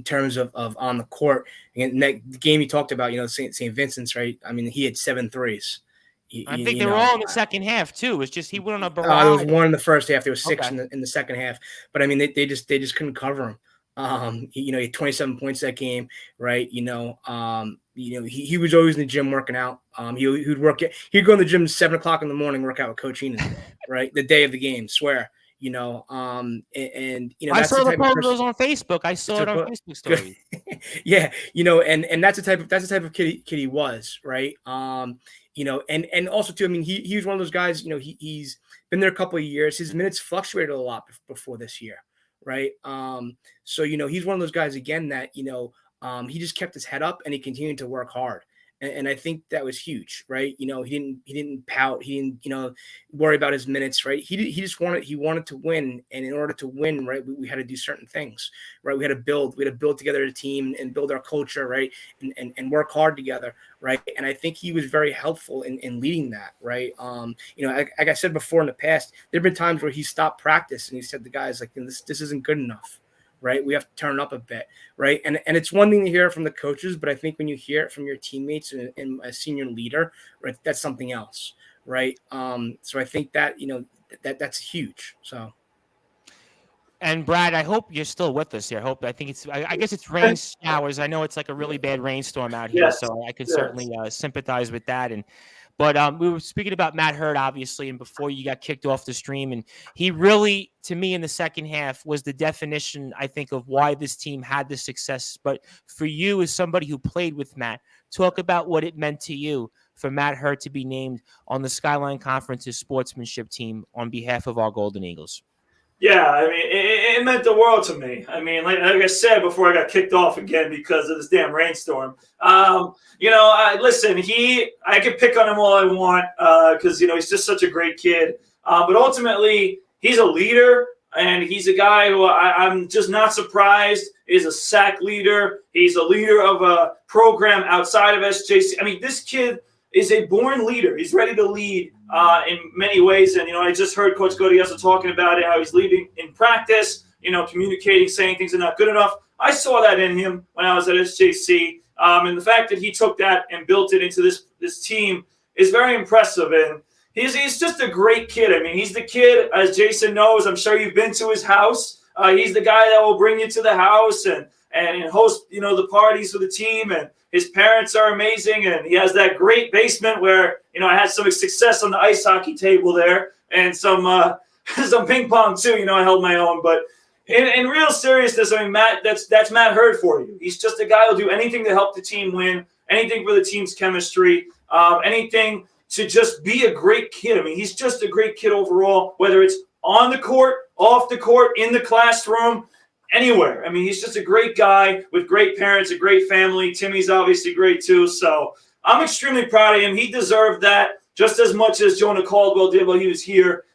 terms of on the court. And the game you talked about, St. Vincent's, right? He had 7 threes. I think they were all in the second half too. It's just he went on a barrage. There was one in the first half. There was 6 in the second half. But they just couldn't cover him. He had 27 points that game, right? He was always in the gym working out. He'd go in the gym at 7:00 in the morning, work out with Coach Heenan, right? The day of the game, swear. I saw the photos on Facebook. I saw it on Facebook stories. Yeah, and that's the type of kid he was, right? And also too, he was one of those guys, he's been there a couple of years. His minutes fluctuated a lot before this year, right? So he's one of those guys again that he just kept his head up and he continued to work hard. And I think that was huge, right? He didn't pout. He didn't, worry about his minutes, right? He wanted to win. And in order to win, right, we had to do certain things, right? We had to build together a team and build our culture, right? And work hard together, right? And I think he was very helpful in leading that, right? Like I said before in the past, there've been times where he stopped practice and he said to guys like, this isn't good enough. Right. We have to turn up a bit. Right. And it's one thing to hear it from the coaches, but I think when you hear it from your teammates and a senior leader, right, that's something else. right? So I think that, that's huge. So. And Brad, I hope you're still with us here. I think I guess it's rain showers. I know it's like a really bad rainstorm out here, Yes. so I could Yes. certainly sympathize with that. But we were speaking about Matt Hurd, obviously, and before you got kicked off the stream, and he really, to me, in the second half, was the definition, I think, of why this team had the success. But for you, as somebody who played with Matt, talk about what it meant to you for Matt Hurd to be named on the Skyline Conference's sportsmanship team on behalf of our Golden Eagles. Yeah, I mean, it meant the world to me. I mean, like I said before I got kicked off again because of this damn rainstorm. Listen, I could pick on him all I want because, he's just such a great kid. But ultimately, he's a leader, and he's a guy who I'm just not surprised is a sack leader. He's a leader of a program outside of SJC. I mean, this kid is a born leader. He's ready to lead in many ways. And, I just heard Coach Gaudioso talking about it, how he's leading in practice, communicating, saying things are not good enough. I saw that in him when I was at SJC. And the fact that he took that and built it into this team is very impressive. And he's just a great kid. I mean, he's the kid, as Jason knows, I'm sure you've been to his house. He's the guy that will bring you to the house and host, the parties for the team. And his parents are amazing, and he has that great basement where, I had some success on the ice hockey table there and some ping pong too. I held my own. But in real seriousness, I mean, Matt, that's Matt Hurd for you. He's just a guy who'll do anything to help the team win, anything for the team's chemistry, anything to just be a great kid. I mean, he's just a great kid overall, whether it's on the court, off the court, in the classroom, anywhere. I mean, he's just a great guy with great parents, a great family. Timmy's obviously great too. So I'm extremely proud of him. He deserved that just as much as Jonah Caldwell did while he was here.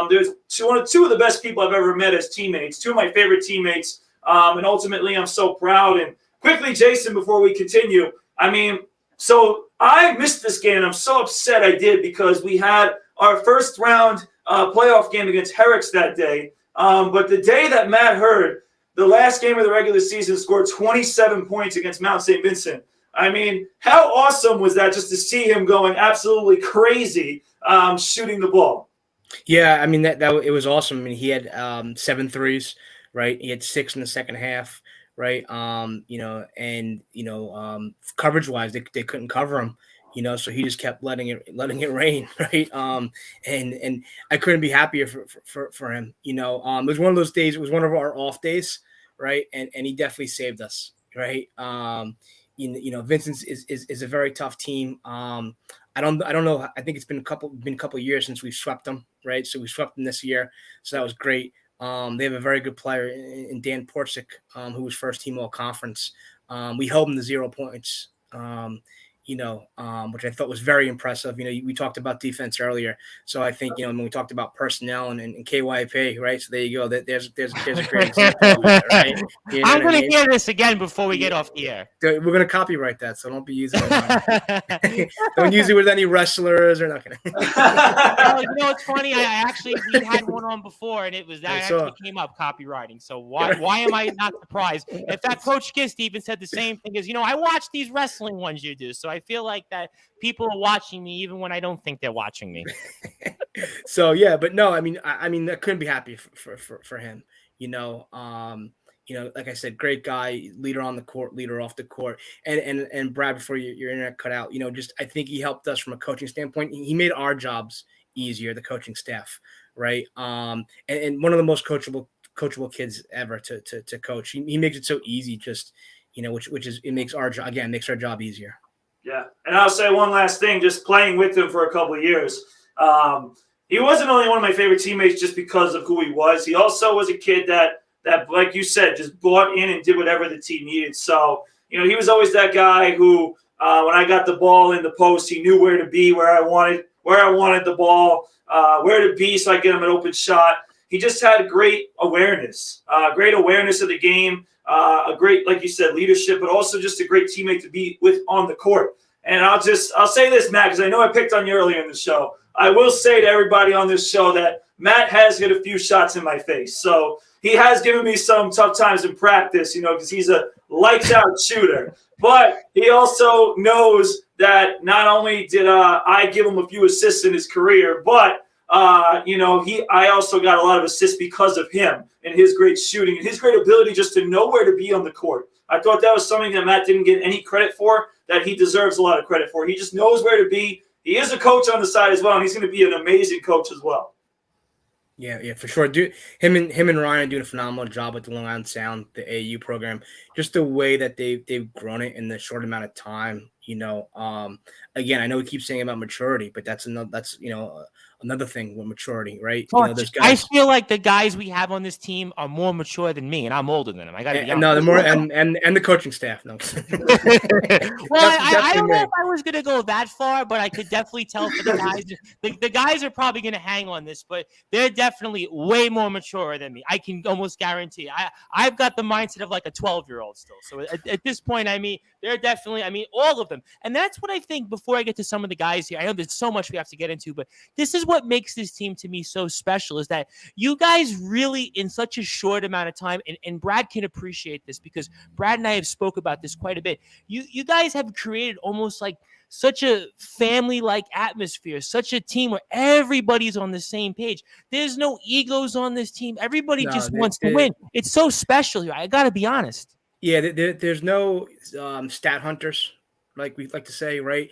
There's two of the best people I've ever met as teammates, two of my favorite teammates. And ultimately, I'm so proud. And quickly, Jason, before we continue, I mean, so I missed this game, and I'm so upset I did because we had our first round playoff game against Herrick's that day. But the day that Matt Hurd, the last game of the regular season, scored 27 points against Mount St. Vincent. I mean, how awesome was that just to see him going absolutely crazy shooting the ball? Yeah, I mean, that it was awesome. I mean, he had 7 threes, right? He had 6 in the second half, right? Coverage-wise, they couldn't cover him. So he just kept letting it rain, right? And I couldn't be happier for him. It was one of those days. It was one of our off days, right? And he definitely saved us, right? Vincent's is a very tough team. I don't know. I think it's been a couple years since we've swept them, right? So we swept them this year, so that was great. They have a very good player in Dan Porczyk, who was first team all conference. We held him to 0 points. Which I thought was very impressive. We talked about defense earlier. So I think, when we talked about personnel and KYP, right? So there you go. There's a great example, right? I'm going to hear this again before we get off the air. We're going to copyright that, so don't be using it. Don't use it with any wrestlers or nothing. It's funny. We had one on before, and it was that actually came up, copywriting. So why am I not surprised? In fact, Coach Gist even said the same thing as, I watch these wrestling ones you do. So I feel like that people are watching me even when I don't think they're watching me. So yeah, but no, I mean, I couldn't be happy for him. Like I said, great guy, leader on the court, leader off the court, and Brad, before your internet cut out, I think he helped us from a coaching standpoint. He made our jobs easier, the coaching staff, right? And one of the most coachable kids ever to coach. He makes it so easy, just which is it makes our job easier. Yeah, and I'll say one last thing, just playing with him for a couple of years. He wasn't only one of my favorite teammates just because of who he was. He also was a kid that, like you said, just bought in and did whatever the team needed. So, he was always that guy who, when I got the ball in the post, he knew where to be, where I wanted the ball, where to be so I get him an open shot. He just had great awareness of the game. A great, like you said, leadership, but also just a great teammate to be with on the court. And I'll say this, Matt, because I know I picked on you earlier in the show. I will say to everybody on this show that Matt has hit a few shots in my face. So he has given me some tough times in practice, because he's a lights out shooter. But he also knows that not only did I give him a few assists in his career, but I also got a lot of assists because of him and his great shooting and his great ability just to know where to be on the court. I thought that was something that Matt didn't get any credit for, that he deserves a lot of credit for. He just knows where to be. He is a coach on the side as well, and he's going to be an amazing coach as well. Yeah, for sure. Dude, him and Ryan are doing a phenomenal job with the Long Island Sound, the AAU program. Just the way that they've grown it in the short amount of time. Again, I know we keep saying about maturity, but that's another thing with maturity, right? Those guys, I feel like the guys we have on this team are more mature than me, and I'm older than them. I got to be honest. No, they're more, and the coaching staff. No. Well, I don't know if I was going to go that far, but I could definitely tell for the guys. The guys are probably going to hang on this, but they're definitely way more mature than me. I can almost guarantee. I've got the mindset of like a 12-year-old still. So at this point, they're definitely, all of them. And that's what I think before I get to some of the guys here. I know there's so much we have to get into, but this is what makes this team to me so special is that you guys really in such a short amount of time, and Brad can appreciate this because Brad and I have spoke about this quite a bit. You guys have created almost like such a family-like atmosphere, such a team where everybody's on the same page. There's no egos on this team. Everybody just wants to win. It's so special here. I got to be honest. Yeah, there's no stat hunters, like we like to say, right?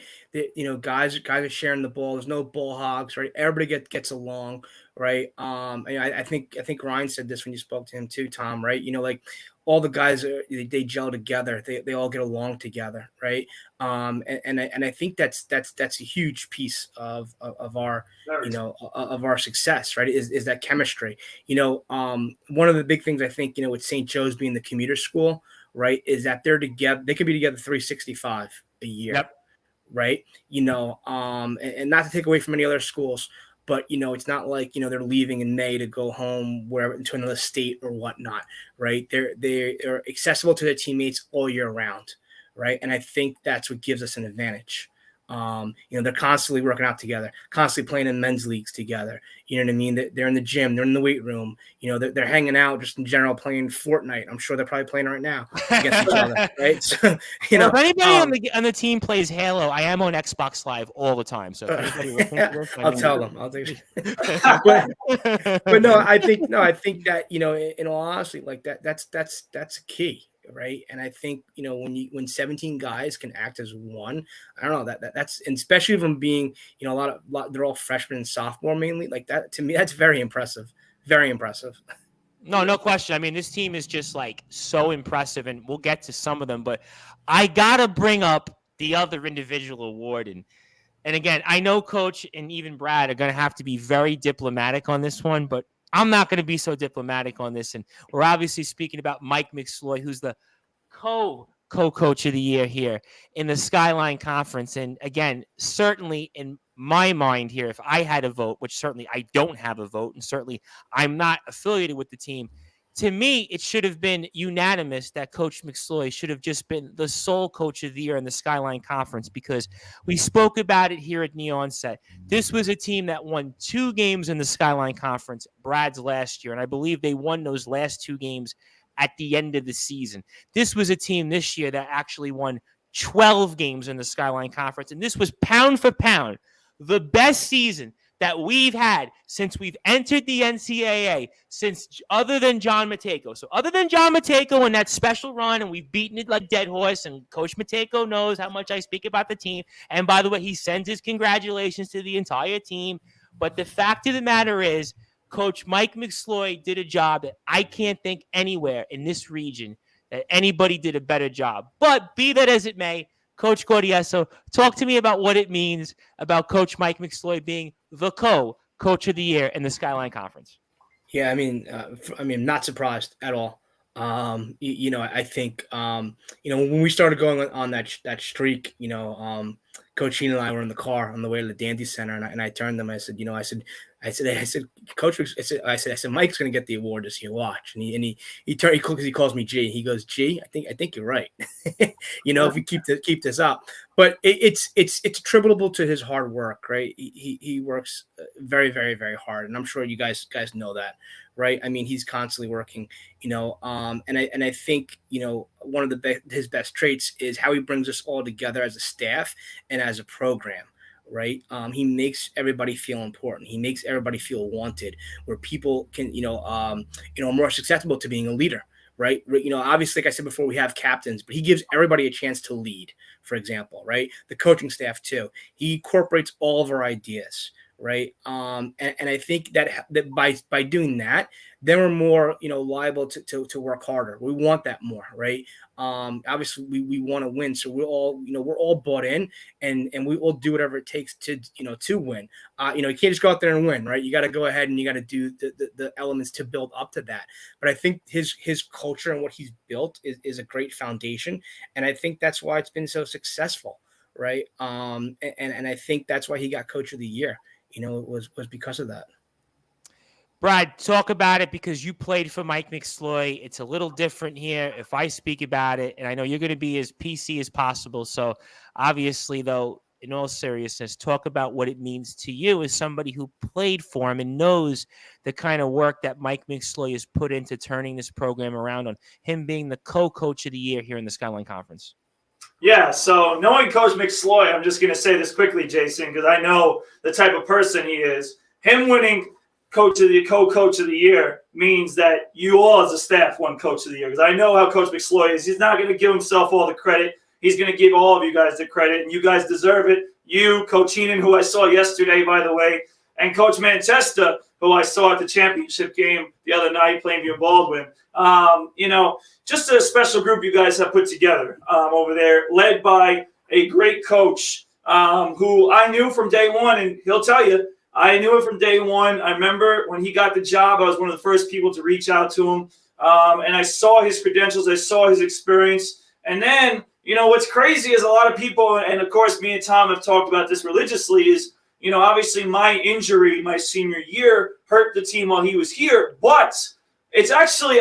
Guys are sharing the ball. There's no ball hogs, right? Everybody gets along, right? I think Ryan said this when you spoke to him too, Tom, right? Like all the guys they gel together. They all get along together, right? And I think that's a huge piece of our of our success, right? Is that chemistry? One of the big things I think with St. Joe's being the commuter school, right, is that they're together. They could be together 365 a year. Yep. Right. And not to take away from any other schools, but, it's not like, they're leaving in May to go home wherever to another state or whatnot. Right. They're accessible to their teammates all year round. Right. And I think that's what gives us an advantage. They're constantly working out together, constantly playing in men's leagues together. You know what I mean? They're in the gym, they're in the weight room. They're hanging out just in general, playing Fortnite. I'm sure they're probably playing right now against each other, right? So, if anybody on the team plays Halo, I am on Xbox Live all the time. So if anybody I'll tell them. I'll take but no, I think that in all honesty, like that's key. Right. And I think, when 17 guys can act as one, I don't know that's, and especially from being, a lot they're all freshmen and sophomore mainly, like that, to me, that's very impressive. Very impressive. No question. This team is just like so impressive, and we'll get to some of them, but I got to bring up the other individual award. And again, I know Coach and even Brad are going to have to be very diplomatic on this one, but I'm not going to be so diplomatic on this. And we're obviously speaking about Mike McSloy, who's the co-coach of the year here in the Skyline Conference. And again, certainly in my mind here, if I had a vote, which certainly I don't have a vote, and certainly I'm not affiliated with the team, to me, it should have been unanimous that Coach McSloy should have just been the sole coach of the year in the Skyline Conference, because we spoke about it here at the onset. This was a team that won 2 games in the Skyline Conference, Brad's last year, and I believe they won those last 2 games at the end of the season. This was a team this year that actually won 12 games in the Skyline Conference, and this was pound for pound the best season that we've had since we've entered the NCAA, other than John Matejko. So other than John Matejko and that special run, and we've beaten it like dead horse, and Coach Matejko knows how much I speak about the team. And by the way, he sends his congratulations to the entire team. But the fact of the matter is, Coach Mike McSloy did a job that I can't think anywhere in this region that anybody did a better job. But be that as it may, Coach Gaudioso, talk to me about what it means about Coach Mike McSloy being the co-coach of the year in the Skyline Conference. Yeah, I'm not surprised at all. I think when we started going on that streak, Coach Sheen and I were in the car on the way to the Dandy Center, and I turned to him. I said, I said, Coach, I said, Mike's going to get the award this year. Watch. And he turned, he calls me G. He goes, G, I think you're right. If we keep this up, but it's attributable to his hard work, right? He works very, very, very hard, and I'm sure you guys know that, right? I mean, he's constantly working, and I think one of his best traits is how he brings us all together as a staff and as a program. Right. He makes everybody feel important. He makes everybody feel wanted, where people can, more susceptible to being a leader. Right. Obviously, like I said before, we have captains, but he gives everybody a chance to lead, for example. Right. The coaching staff, too. He incorporates all of our ideas. Right. And I think that by doing that, then we're more, liable to work harder. We want that more. Right. Obviously we want to win. So we're all bought in and we will do whatever it takes to win. You can't just go out there and win, right? You got to go ahead and you got to do the elements to build up to that. But I think his culture and what he's built is a great foundation. And I think that's why it's been so successful. Right. And I think that's why he got Coach of the Year. It was because of that. Brad, talk about it because you played for Mike McSloy. It's a little different here if I speak about it, and I know you're going to be as PC as possible. So obviously, though, in all seriousness, talk about what it means to you as somebody who played for him and knows the kind of work that Mike McSloy has put into turning this program around, on him being the co-coach of the year here in the Skyline Conference. Yeah, so knowing Coach McSloy, I'm just going to say this quickly, Jason, because I know the type of person he is. Him winning co-coach of the year means that you all as a staff won Coach of the Year, because I know how Coach McSloy is. He's not going to give himself all the credit. He's going to give all of you guys the credit, and you guys deserve it. You, Coach Heenan, who I saw yesterday, by the way, and Coach Manchester, who I saw at the championship game the other night playing you in Baldwin. Just a special group you guys have put together over there, led by a great coach who I knew from day one, and he'll tell you, I knew it from day one. I remember when he got the job, I was one of the first people to reach out to him, and I saw his credentials, I saw his experience, and then, what's crazy is a lot of people, and of course me and Tom have talked about this religiously, is, obviously my injury my senior year hurt the team while he was here, but it's actually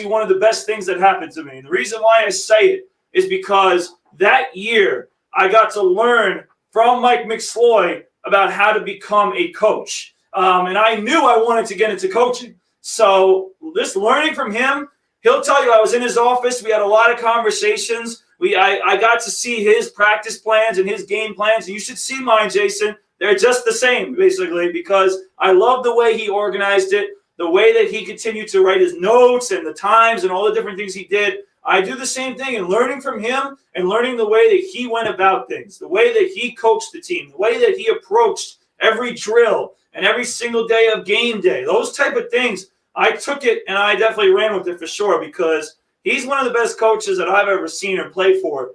one of the best things that happened to me. The reason why I say it is because that year I got to learn from Mike McSloy about how to become a coach. And I knew I wanted to get into coaching. So this learning from him, he'll tell you, I was in his office. We had a lot of conversations. I got to see his practice plans and his game plans. And you should see mine, Jason. They're just the same, basically, because I love the way he organized it, the way that he continued to write his notes and the times and all the different things he did. I do the same thing, and learning from him and learning the way that he went about things, the way that he coached the team, the way that he approached every drill and every single day of game day, those type of things. I took it and I definitely ran with it for sure, because he's one of the best coaches that I've ever seen or played for.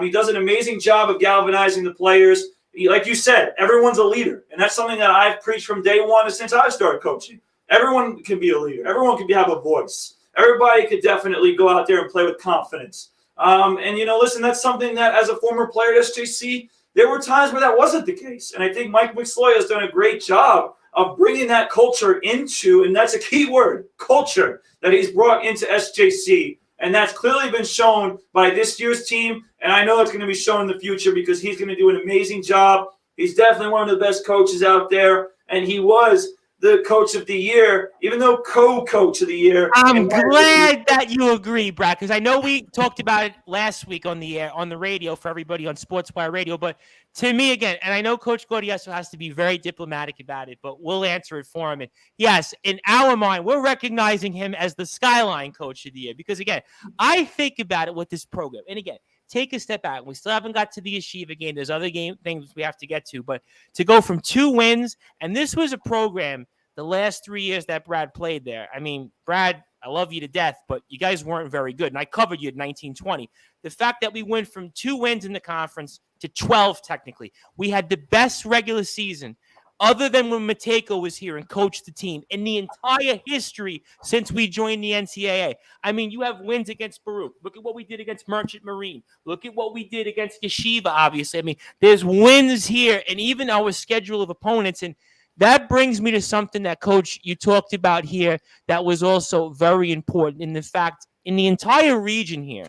He does an amazing job of galvanizing the players. Like you said, everyone's a leader, and that's something that I've preached from day one since I started coaching. Everyone can be a leader. Everyone can have a voice. Everybody could definitely go out there and play with confidence. Listen, that's something that as a former player at SJC, there were times where that wasn't the case. And I think Mike McSloy has done a great job of bringing that culture into, and that's a key word, culture, that he's brought into SJC. And that's clearly been shown by this year's team. And I know it's going to be shown in the future, because he's going to do an amazing job. He's definitely one of the best coaches out there. And he was the coach of the year, even though co-coach of the year. I'm glad that you agree, Brad, because I know we talked about it last week on the air, on the radio for everybody on Sportzwire Radio. But to me, again, and I know Coach Gaudioso has to be very diplomatic about it, but we'll answer it for him. And yes, in our mind, we're recognizing him as the Skyline Coach of the Year, because, again, I think about it with this program. And again, take a step back. We still haven't got to the Yeshiva game. There's other things we have to get to. But to go from 2 wins, and this was a program the last 3 years that Brad played there. I mean, Brad, I love you to death, but you guys weren't very good. And I covered you at 1920. The fact that we went from 2 wins in the conference to 12, technically. We had the best regular season other than when Matejko was here and coached the team, in the entire history since we joined the NCAA. I mean, you have wins against Baruch. Look at what we did against Merchant Marine. Look at what we did against Yeshiva, obviously. I mean, there's wins here and even our schedule of opponents. And that brings me to something that, Coach, you talked about here that was also very important in the fact, in the entire region here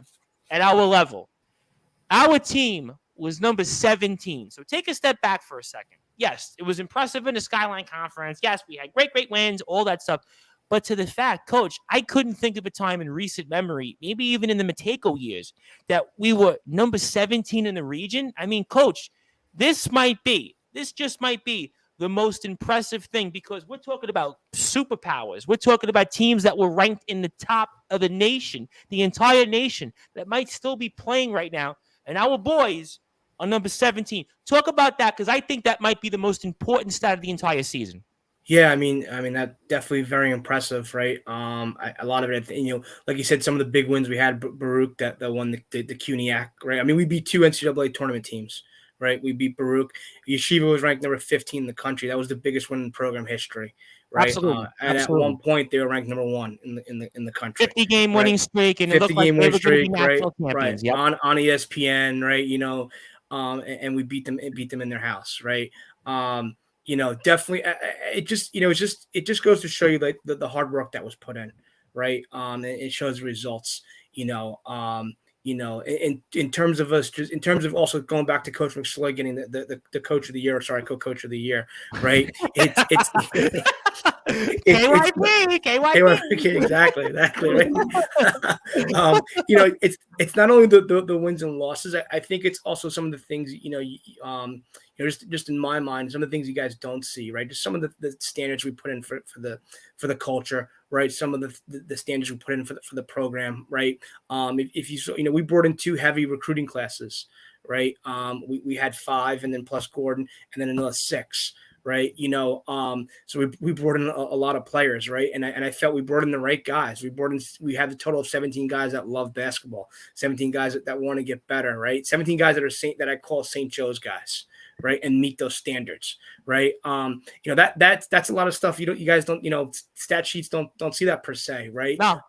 at our level, our team was number 17. So take a step back for a second. Yes, it was impressive in the Skyline Conference. Yes, we had great wins, all that stuff. But to the fact, Coach, I couldn't think of a time in recent memory, maybe even in the Matejko years, that we were number 17 in the region. I mean, Coach, this just might be the most impressive thing, because we're talking about superpowers. We're talking about teams that were ranked in the top of the nation, the entire nation, that might still be playing right now. And our boys are number 17. Talk about that, because I think that might be the most important stat of the entire season. Yeah, I mean that definitely very impressive, right? A lot of it, like you said, some of the big wins we had, Baruch that won the CUNYAC, right? I mean, we beat 2 NCAA tournament teams, right? We beat Baruch. Yeshiva was ranked number 15 in the country. That was the biggest win in program history, right? Absolutely. And Absolutely. at one point, they were ranked number 1 in the country. 50-game winning streak, and 50-game winning streak, right? Right. Yep. On ESPN, right? And we beat them in their house, right? Definitely, it just goes to show you like the hard work that was put in, right? It shows results, in terms of us, just in terms of also going back to Coach McSloy getting the coach of the year, co-coach of the year, right? It's KYP, exactly, right? It's not only the wins and losses. I think it's also some of the things, just in my mind, some of the things you guys don't see, right? Just some of the standards we put in for the culture, right? Some of the standards we put in for the program, right? If you we brought in 2 heavy recruiting classes, right? We had 5, and then plus Gordon, and then another 6. Right. So we brought in a lot of players. Right. And I felt we brought in the right guys. We had a total of 17 guys that love basketball, 17 guys that want to get better. Right. 17 guys that I call St. Joe's guys. Right. And meet those standards. Right. That's a lot of stuff. You guys don't, stat sheets don't see that per se. Right. No.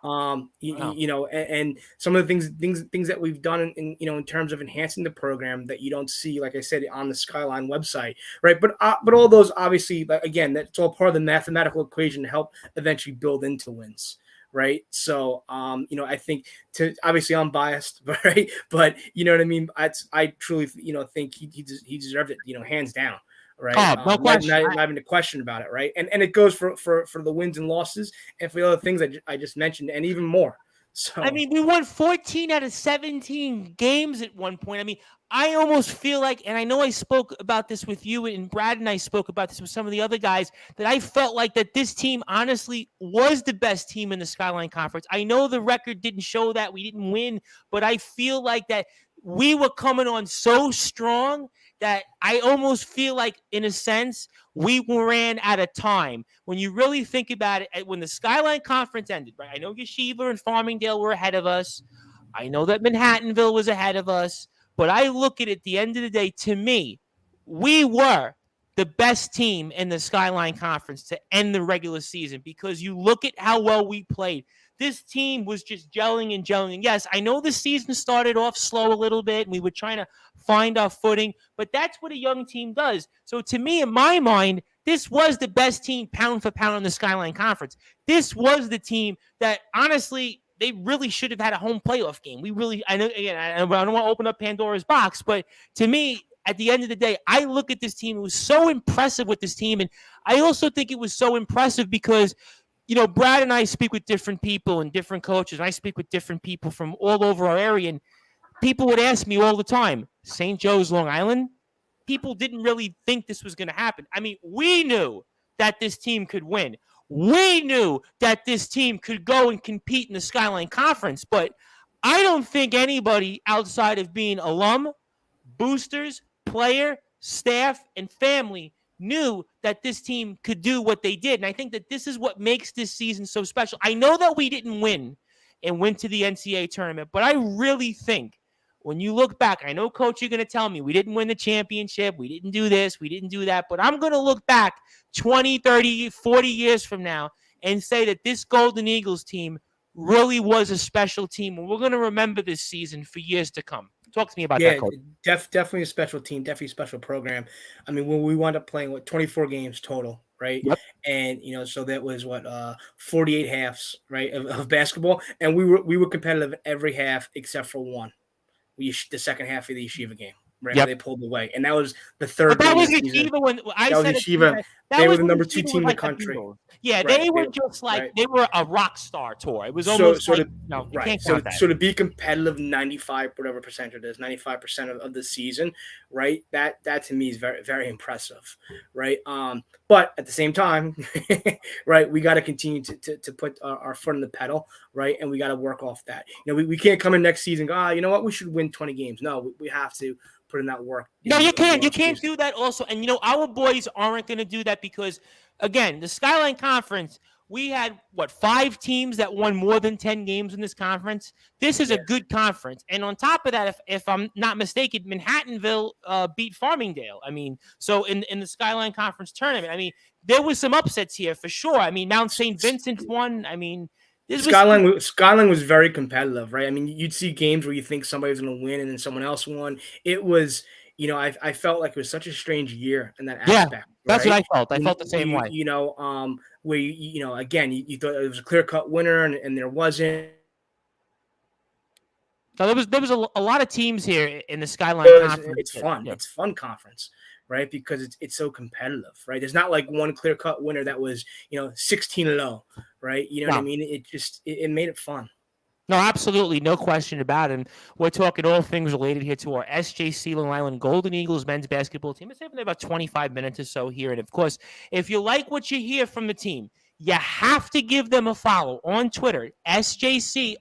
And some of the things that we've done in terms of enhancing the program that you don't see, like I said, on the Skyline website. Right. But all those, obviously, again, that's all part of the mathematical equation to help eventually build into wins. Right. So, I think obviously I'm biased, right? But you know what I mean? I truly, think he deserved it, hands down. Right. No question. Not having a question about it. Right. And it goes for the wins and losses and for the other things that I just mentioned, and even more. So, I mean, we won 14 out of 17 games at one point. I mean, I almost feel like, and I know I spoke about this with you, and Brad and I spoke about this with some of the other guys, that I felt like that this team honestly was the best team in the Skyline Conference. I know the record didn't show that, we didn't win, but I feel like that we were coming on so strong that I almost feel like, in a sense, we ran out of time. When you really think about it, when the Skyline Conference ended, right? I know Yeshiva and Farmingdale were ahead of us. I know that Manhattanville was ahead of us. But I look at the end of the day, to me, we were the best team in the Skyline Conference to end the regular season, because you look at how well we played. This team was just gelling and gelling. And yes, I know the season started off slow a little bit, and we were trying to find our footing, but that's what a young team does. So to me, in my mind, this was the best team pound for pound in the Skyline Conference. This was the team that, honestly, they really should have had a home playoff game. I know, again, I don't want to open up Pandora's box, but to me, at the end of the day, I look at this team. It was so impressive with this team. And I also think it was so impressive because, Brad and I speak with different people and different coaches. And I speak with different people from all over our area. And people would ask me all the time, St. Joe's, Long Island? People didn't really think this was going to happen. I mean, we knew that this team could win. We knew that this team could go and compete in the Skyline Conference, but I don't think anybody outside of being alum, boosters, player, staff, and family knew that this team could do what they did. And I think that this is what makes this season so special. I know that we didn't win and went to the NCAA tournament, but I really think when you look back, I know, Coach, you're going to tell me we didn't win the championship, we didn't do this, we didn't do that, but I'm going to look back 20, 30, 40 years from now and say that this Golden Eagles team really was a special team, and we're going to remember this season for years to come. Talk to me about that, Coach. Definitely a special team, definitely a special program. I mean, when we wound up playing 24 games total, right? Yep. And so that was 48 halves, right, of basketball, and we were competitive every half except for one, the second half of the Yeshiva game. Right, yep. They pulled away, and that was the third. But that was Yeshiva when I said Yeshiva. They were the number 2 team in the country. Yeah, they were just like they were a rock star tour. It was almost you can't count that. So to be competitive, 95 whatever percent it is, 95% of the season, right? That to me is very, very impressive, right? But at the same time, right, we got to continue to put our foot on the pedal, right, and we got to work off that. We can't come in next season and go, you know what, we should win 20 games. No, we have to put in that work. No, you can't. You can't do that also. And, our boys aren't going to do that because, again, the Skyline Conference, we had, 5 teams that won more than 10 games in this conference? This is a good conference. And on top of that, if I'm not mistaken, Manhattanville beat Farmingdale. I mean, so in the Skyline Conference tournament, I mean, there was some upsets here for sure. I mean, Mount St. Vincent won. I mean, Skyline was very competitive, right? I mean, you'd see games where you think somebody was going to win and then someone else won. It was, I felt like it was such a strange year in that aspect. Yeah, that's what I felt. I felt the same way. Where again, you thought it was a clear-cut winner and there wasn't. So there was a lot of teams here in the Skyline Conference. It's fun. Yeah. It's fun conference, right? Because it's so competitive, right? There's not like one clear-cut winner that was 16-0, right? You know what I mean? It made it fun. No, absolutely. No question about it. And we're talking all things related here to our SJC Long Island Golden Eagles men's basketball team. It's having about 25 minutes or so here. And, of course, if you like what you hear from the team, you have to give them a follow on Twitter, SJC_MBB.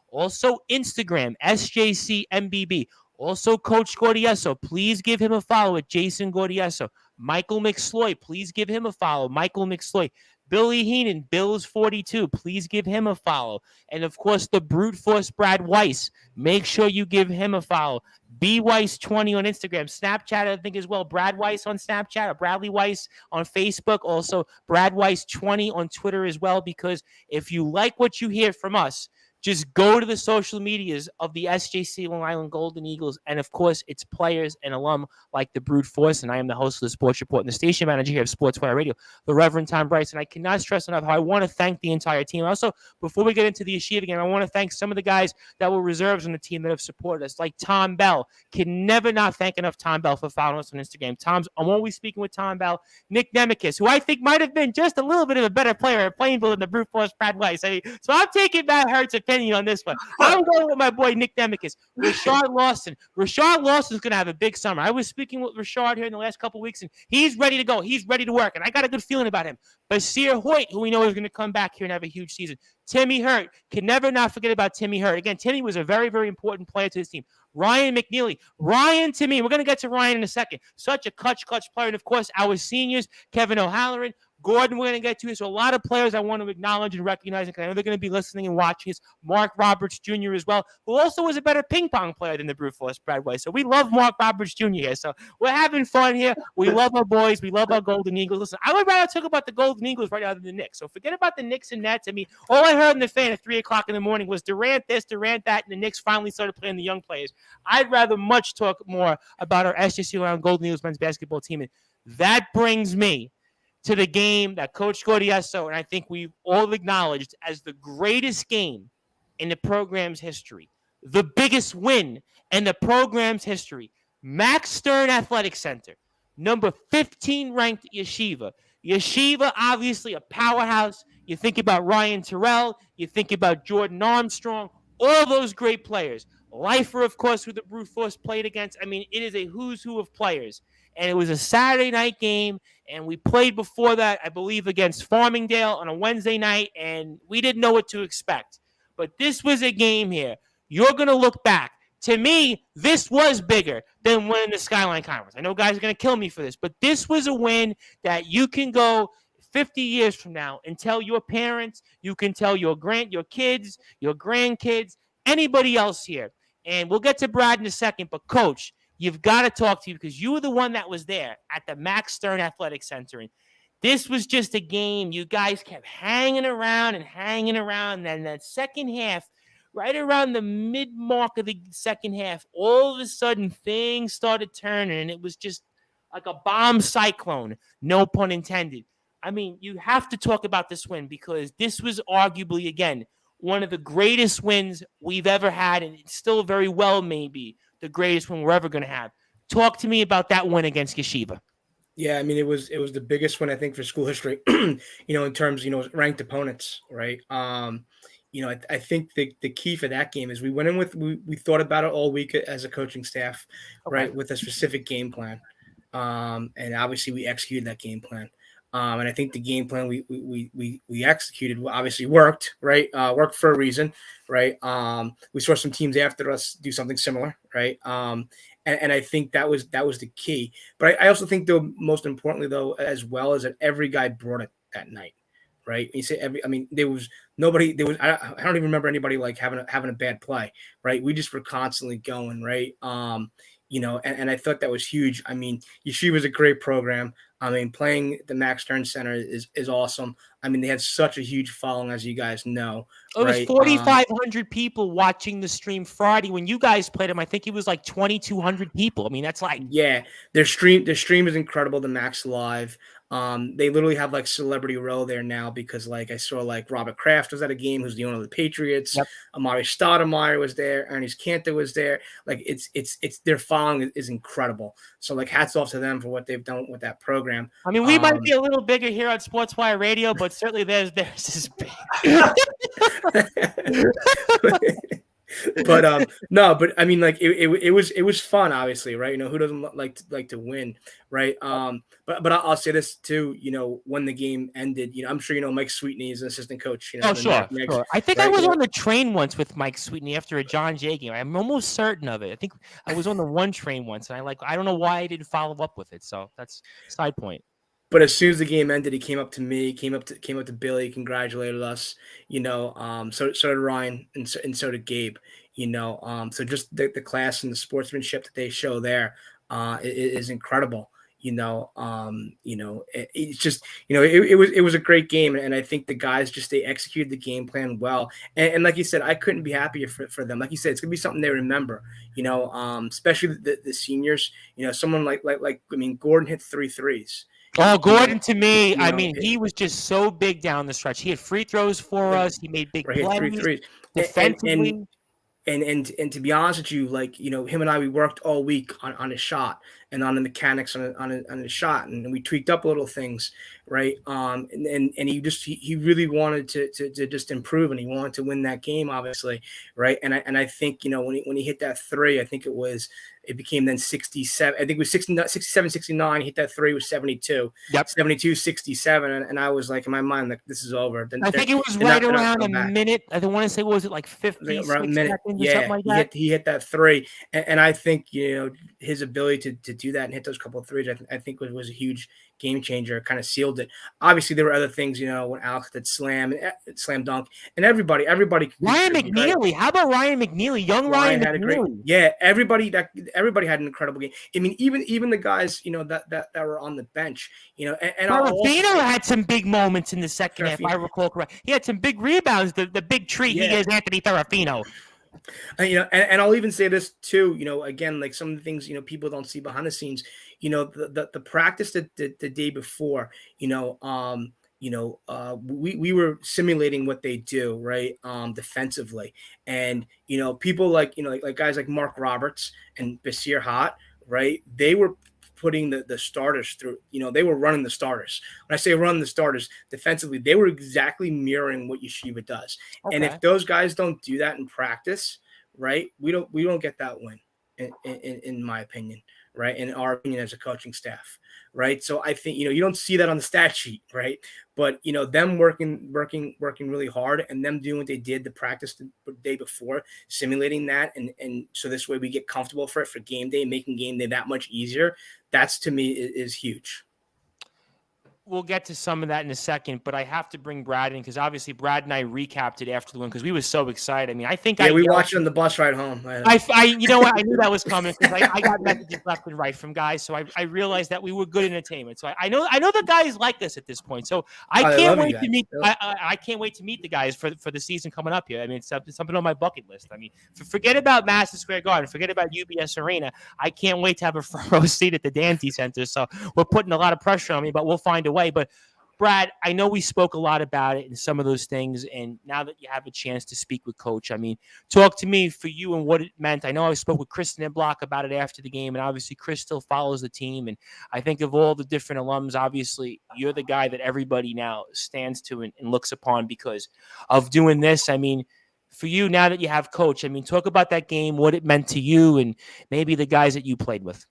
Also, Instagram, SJCMBB. Also, Coach Gaudioso, please give him a follow at Jason Gaudioso. Michael McSloy, please give him a follow. Michael McSloy. Billy Heenan, Bills42, please give him a follow. And, of course, the brute force Brad Weiss, make sure you give him a follow. BWeiss20 on Instagram. Snapchat, I think, as well. Brad Weiss on Snapchat, or Bradley Weiss on Facebook. Also, Brad Weiss20 on Twitter as well, because if you like what you hear from us, just go to the social medias of the SJC Long Island Golden Eagles. And, of course, it's players and alum like the Brute Force. And I am the host of the Sports Report and the station manager here of Sportzwire Radio, the Reverend Tom Bryce. And I cannot stress enough how I want to thank the entire team. Also, before we get into the Yeshiva game, I want to thank some of the guys that were reserves on the team that have supported us, like Tom Bell. Can never not thank enough Tom Bell for following us on Instagram. I'm always speaking with Tom Bell. Nick Nemekis, who I think might have been just a little bit of a better player at Plainville than the Brute Force Brad Weiss. So I'm taking Matt Hurt's opinion on this one. I'm going with my boy Nick Nemekis. Rashard Lawson. Rashard Lawson's going to have a big summer. I was speaking with Rashard here in the last couple of weeks, and he's ready to go. He's ready to work, and I got a good feeling about him. Basir Hoyt, who we know is going to come back here and have a huge season. Timmy Hurt. Can never not forget about Timmy Hurt. Again, Timmy was a very, very important player to this team. Ryan McNeely. Ryan, to me, we're going to get to Ryan in a second. Such a clutch player. And, of course, our seniors, Kevin O'Halloran, Gordon, we're going to get to. So a lot of players I want to acknowledge and recognize, because I know they're going to be listening and watching. Mark Roberts Jr. as well, who also was a better ping pong player than the Brute Force Brad Weiss. So we love Mark Roberts Jr. here. So we're having fun here. We love our boys. We love our Golden Eagles. Listen, I would rather talk about the Golden Eagles right now than the Knicks. So forget about the Knicks and Nets. I mean, all I heard in the fan at 3 o'clock in the morning was Durant this, Durant that, and the Knicks finally started playing the young players. I'd rather much talk more about our SJC around Golden Eagles men's basketball team. And that brings me to the game that Coach Gaudioso and I think we've all acknowledged as the greatest game in the program's history, the biggest win in the program's history. Max Stern Athletic Center, number 15 ranked Yeshiva. Yeshiva, obviously a powerhouse. You think about Ryan Terrell, you think about Jordan Armstrong, all those great players. Lifer, of course, who the Brute Force played against. I mean, it is a who's who of players. And it was a Saturday night game, and we played before that, I believe, against Farmingdale on a Wednesday night, and we didn't know what to expect. But this was a game here. You're going to look back. To me, this was bigger than winning the Skyline Conference. I know guys are going to kill me for this, but this was a win that you can go 50 years from now and tell your parents, you can tell your kids, your grandkids, anybody else here. And we'll get to Brad in a second, but Coach, you've got to talk to you because you were the one that was there at the Max Stern Athletic Center. And this was just a game. You guys kept hanging around. And then that second half, right around the mid-mark of the second half, all of a sudden things started turning, and it was just like a bomb cyclone, no pun intended. I mean, you have to talk about this win because this was arguably, again, one of the greatest wins we've ever had, and it still very well may be the greatest win we're ever going to have. Talk to me about that win against Yeshiva. Yeah, I mean, it was the biggest one, I think, for school history, in terms, ranked opponents, right? I think the key for that game is we went in with, we thought about it all week as a coaching staff, right, with a specific game plan. And obviously we executed that game plan. And I think the game plan we executed obviously worked, right? Worked for a reason, right? We saw some teams after us do something similar, right? And I think that was the key. But I also think, though, most importantly, though, as well, is that every guy brought it that night, right? You say there was nobody. There was I don't even remember anybody like having a bad play, right? We just were constantly going, right? And I thought that was huge. I mean, Yeshiva was a great program. I mean, playing the Max Stern Center is awesome. I mean, they had such a huge following, as you guys know. It was 4,500 people watching the stream Friday. When you guys played them, I think it was like 2,200 people. I mean, that's like... Yeah, their stream is incredible, the Max Live. They literally have like Celebrity Row there now because like I saw like Robert Kraft was at a game, who's the owner of the Patriots. Yep. Amari Stoudemire was there. Ernest Cantor was there. Like it's their following is incredible. So like hats off to them for what they've done with that program. I mean, we might be a little bigger here on Sportswire Radio, but certainly there's this big. But no, but I mean, like it was fun, obviously, right? Who doesn't like to win, right? But I'll say this too, when the game ended, I'm sure Mike Sweetney is an assistant coach. Oh, sure. I think right? I was on the train once with Mike Sweetney after a John Jay game. I'm almost certain of it. I think I was on the one train once, and I don't know why I didn't follow up with it. So that's a side point. But as soon as the game ended, he came up to me, came up to Billy, congratulated us. So did Ryan, and so did Gabe. So just the class and the sportsmanship that they show there is incredible. It's just it was a great game, and I think the guys they executed the game plan well. And like you said, I couldn't be happier for them. Like you said, it's gonna be something they remember. Especially the seniors. Someone like Gordon hit 3 threes. Oh, Gordon, to me, I mean, he was just so big down the stretch. He had free throws for us. He made big plays. 3 threes. Defensively. And to be honest with you, him and I, we worked all week on his shot and on the mechanics on his shot, and we tweaked up little things, right? And he really wanted to just improve, and he wanted to win that game, obviously, right? And I think when he hit that 3, I think it became then 67. I think it was 67, 69. He hit that 3 was 72. Yep. 72, 67. And I was like, in my mind, like, this is over. I think it was right around a minute. I don't want to say, what was it, like 50 around a minute. Seconds or something like that? He hit that 3. And I think, his ability to do that and hit those couple of threes, I think was a huge game changer. Kind of sealed it. Obviously, there were other things, when Alex did slam dunk, and everybody. Ryan McNeely. Right? How about Ryan McNeely? Young Ryan had McNeely. Everybody had an incredible game. I mean, even the guys, that were on the bench, and Ferrafino had some big moments in the second half. I recall correct. He had some big rebounds. The big treat he gives Anthony Ferrafino. And I'll even say this too. Again, like some of the things people don't see behind the scenes. The practice the day before. We were simulating what they do, right? Defensively, and people like guys like Mark Roberts and Basir Hot, right? They were putting the starters through. They were running the starters. When I say run the starters defensively, they were exactly mirroring what Yeshiva does. Okay. And if those guys don't do that in practice, right, we don't get that win, in my opinion. Right. In our opinion, as a coaching staff. Right. So I think, you don't see that on the stat sheet. Right. But, them working really hard and them doing what they did the practice the day before, simulating that. And so this way we get comfortable for game day, making game day that much easier. That's, to me, is huge. we'll get to some of that in a second, but I have to bring Brad in because obviously Brad and I recapped it after the win because we were so excited. I mean, I think we watched it on the bus ride home. You know what? I knew that was coming because I got messages left and right from guys, so I realized that we were good entertainment. So I know the guys like us at this point. So I can't wait to meet. I can't wait to meet the guys for the season coming up here. I mean, it's something on my bucket list. I mean, forget about Madison Square Garden, forget about UBS Arena. I can't wait to have a front row seat at the Dante Center. So we're putting a lot of pressure on me, but we'll find a way. But Brad, I know we spoke a lot about it and some of those things, and now that you have a chance to speak with Coach, I mean, talk to me for you and what it meant. I know I spoke with Chris Niblock about it after the game, and obviously Chris still follows the team, and I think of all the different alums, obviously you're the guy that everybody now stands to and looks upon because of doing this. I mean, for you, now that you have Coach, I mean, talk about that game, what it meant to you, and maybe the guys that you played with.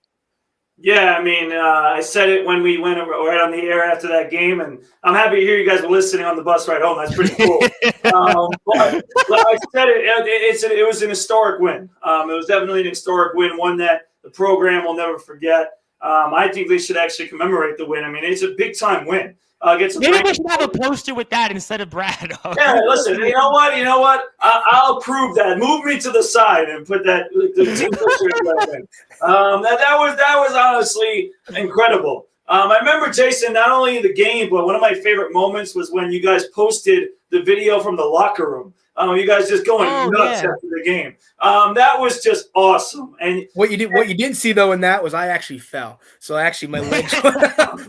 Yeah, I mean, I said it when we went right on the air after that game, and I'm happy to hear you guys were listening on the bus ride home. That's pretty cool. But like I said, it was an historic win. It was definitely an historic win, one that the program will never forget. I think they should actually commemorate the win. I mean, it's a big-time win. Maybe we should have a poster with that instead of Brad. Yeah, listen, you know what? I'll approve that. Move me to the side and put that the team picture. That was honestly incredible. I remember, Jason, not only the game, but one of my favorite moments was when you guys posted the video from the locker room. You guys just going nuts after the game. That was just awesome. And what you didn't see though in that was I actually fell. So actually my legs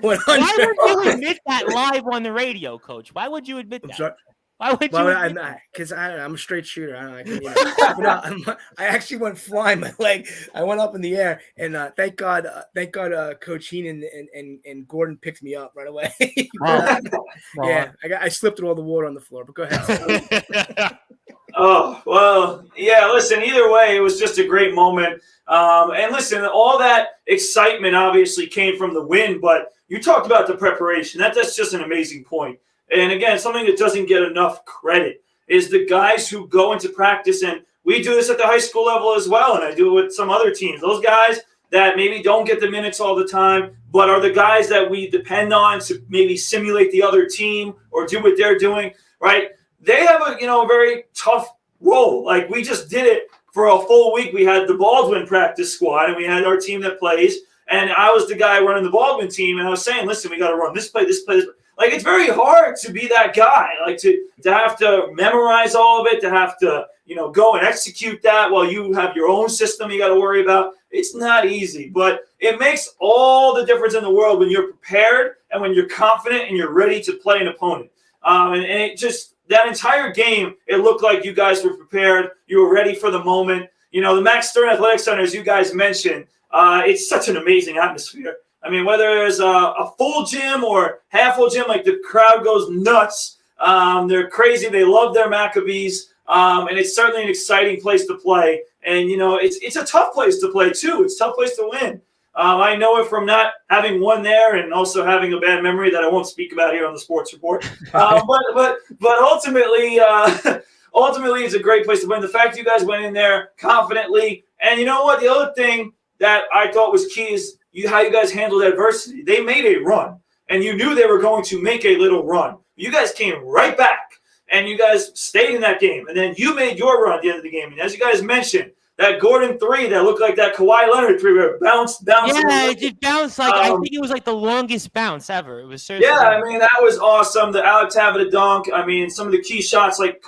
went under. Why would you admit that live on the radio, Coach? Why would you admit that? Why would you? Because I'm a straight shooter. I actually went flying. My leg, I went up in the air, and thank God, Coach Heenan and Gordon picked me up right away. Yeah, I slipped through all the water on the floor. But go ahead. Oh, well, yeah, listen, either way, it was just a great moment. And listen, all that excitement obviously came from the win, but you talked about the preparation. That's just an amazing point. And again, something that doesn't get enough credit is the guys who go into practice, and we do this at the high school level as well, and I do it with some other teams. Those guys that maybe don't get the minutes all the time, but are the guys that we depend on to maybe simulate the other team or do what they're doing, right? They have a very tough role. Like we just did it for a full week. We had the Baldwin practice squad, and we had our team that plays, and I was the guy running the Baldwin team, and I was saying, listen, we got to run this play, this play, this play. Like, it's very hard to be that guy, like to have to memorize all of it, to have to, go and execute that while you have your own system you got to worry about. It's not easy, but it makes all the difference in the world when you're prepared and when you're confident and you're ready to play an opponent. And it just, that entire game, it looked like you guys were prepared. You were ready for the moment. The Max Stern Athletic Center, as you guys mentioned, it's such an amazing atmosphere. I mean, whether there's a full gym or half full gym, like the crowd goes nuts. They're crazy. They love their Maccabees. And it's certainly an exciting place to play. And, it's a tough place to play, too. It's a tough place to win. I know it from not having won there and also having a bad memory that I won't speak about here on the Sports Report. But ultimately, it's a great place to win. The fact you guys went in there confidently. And you know what? The other thing that I thought was key is how you guys handled adversity. They made a run, and you knew they were going to make a little run. You guys came right back, and you guys stayed in that game, and then you made your run at the end of the game. And as you guys mentioned, that Gordon three that looked like that Kawhi Leonard three where it bounced. Yeah, it bounced like I think it was like the longest bounce ever. It was seriously. Yeah, I mean, that was awesome. The Alex Tabata dunk. I mean, some of the key shots like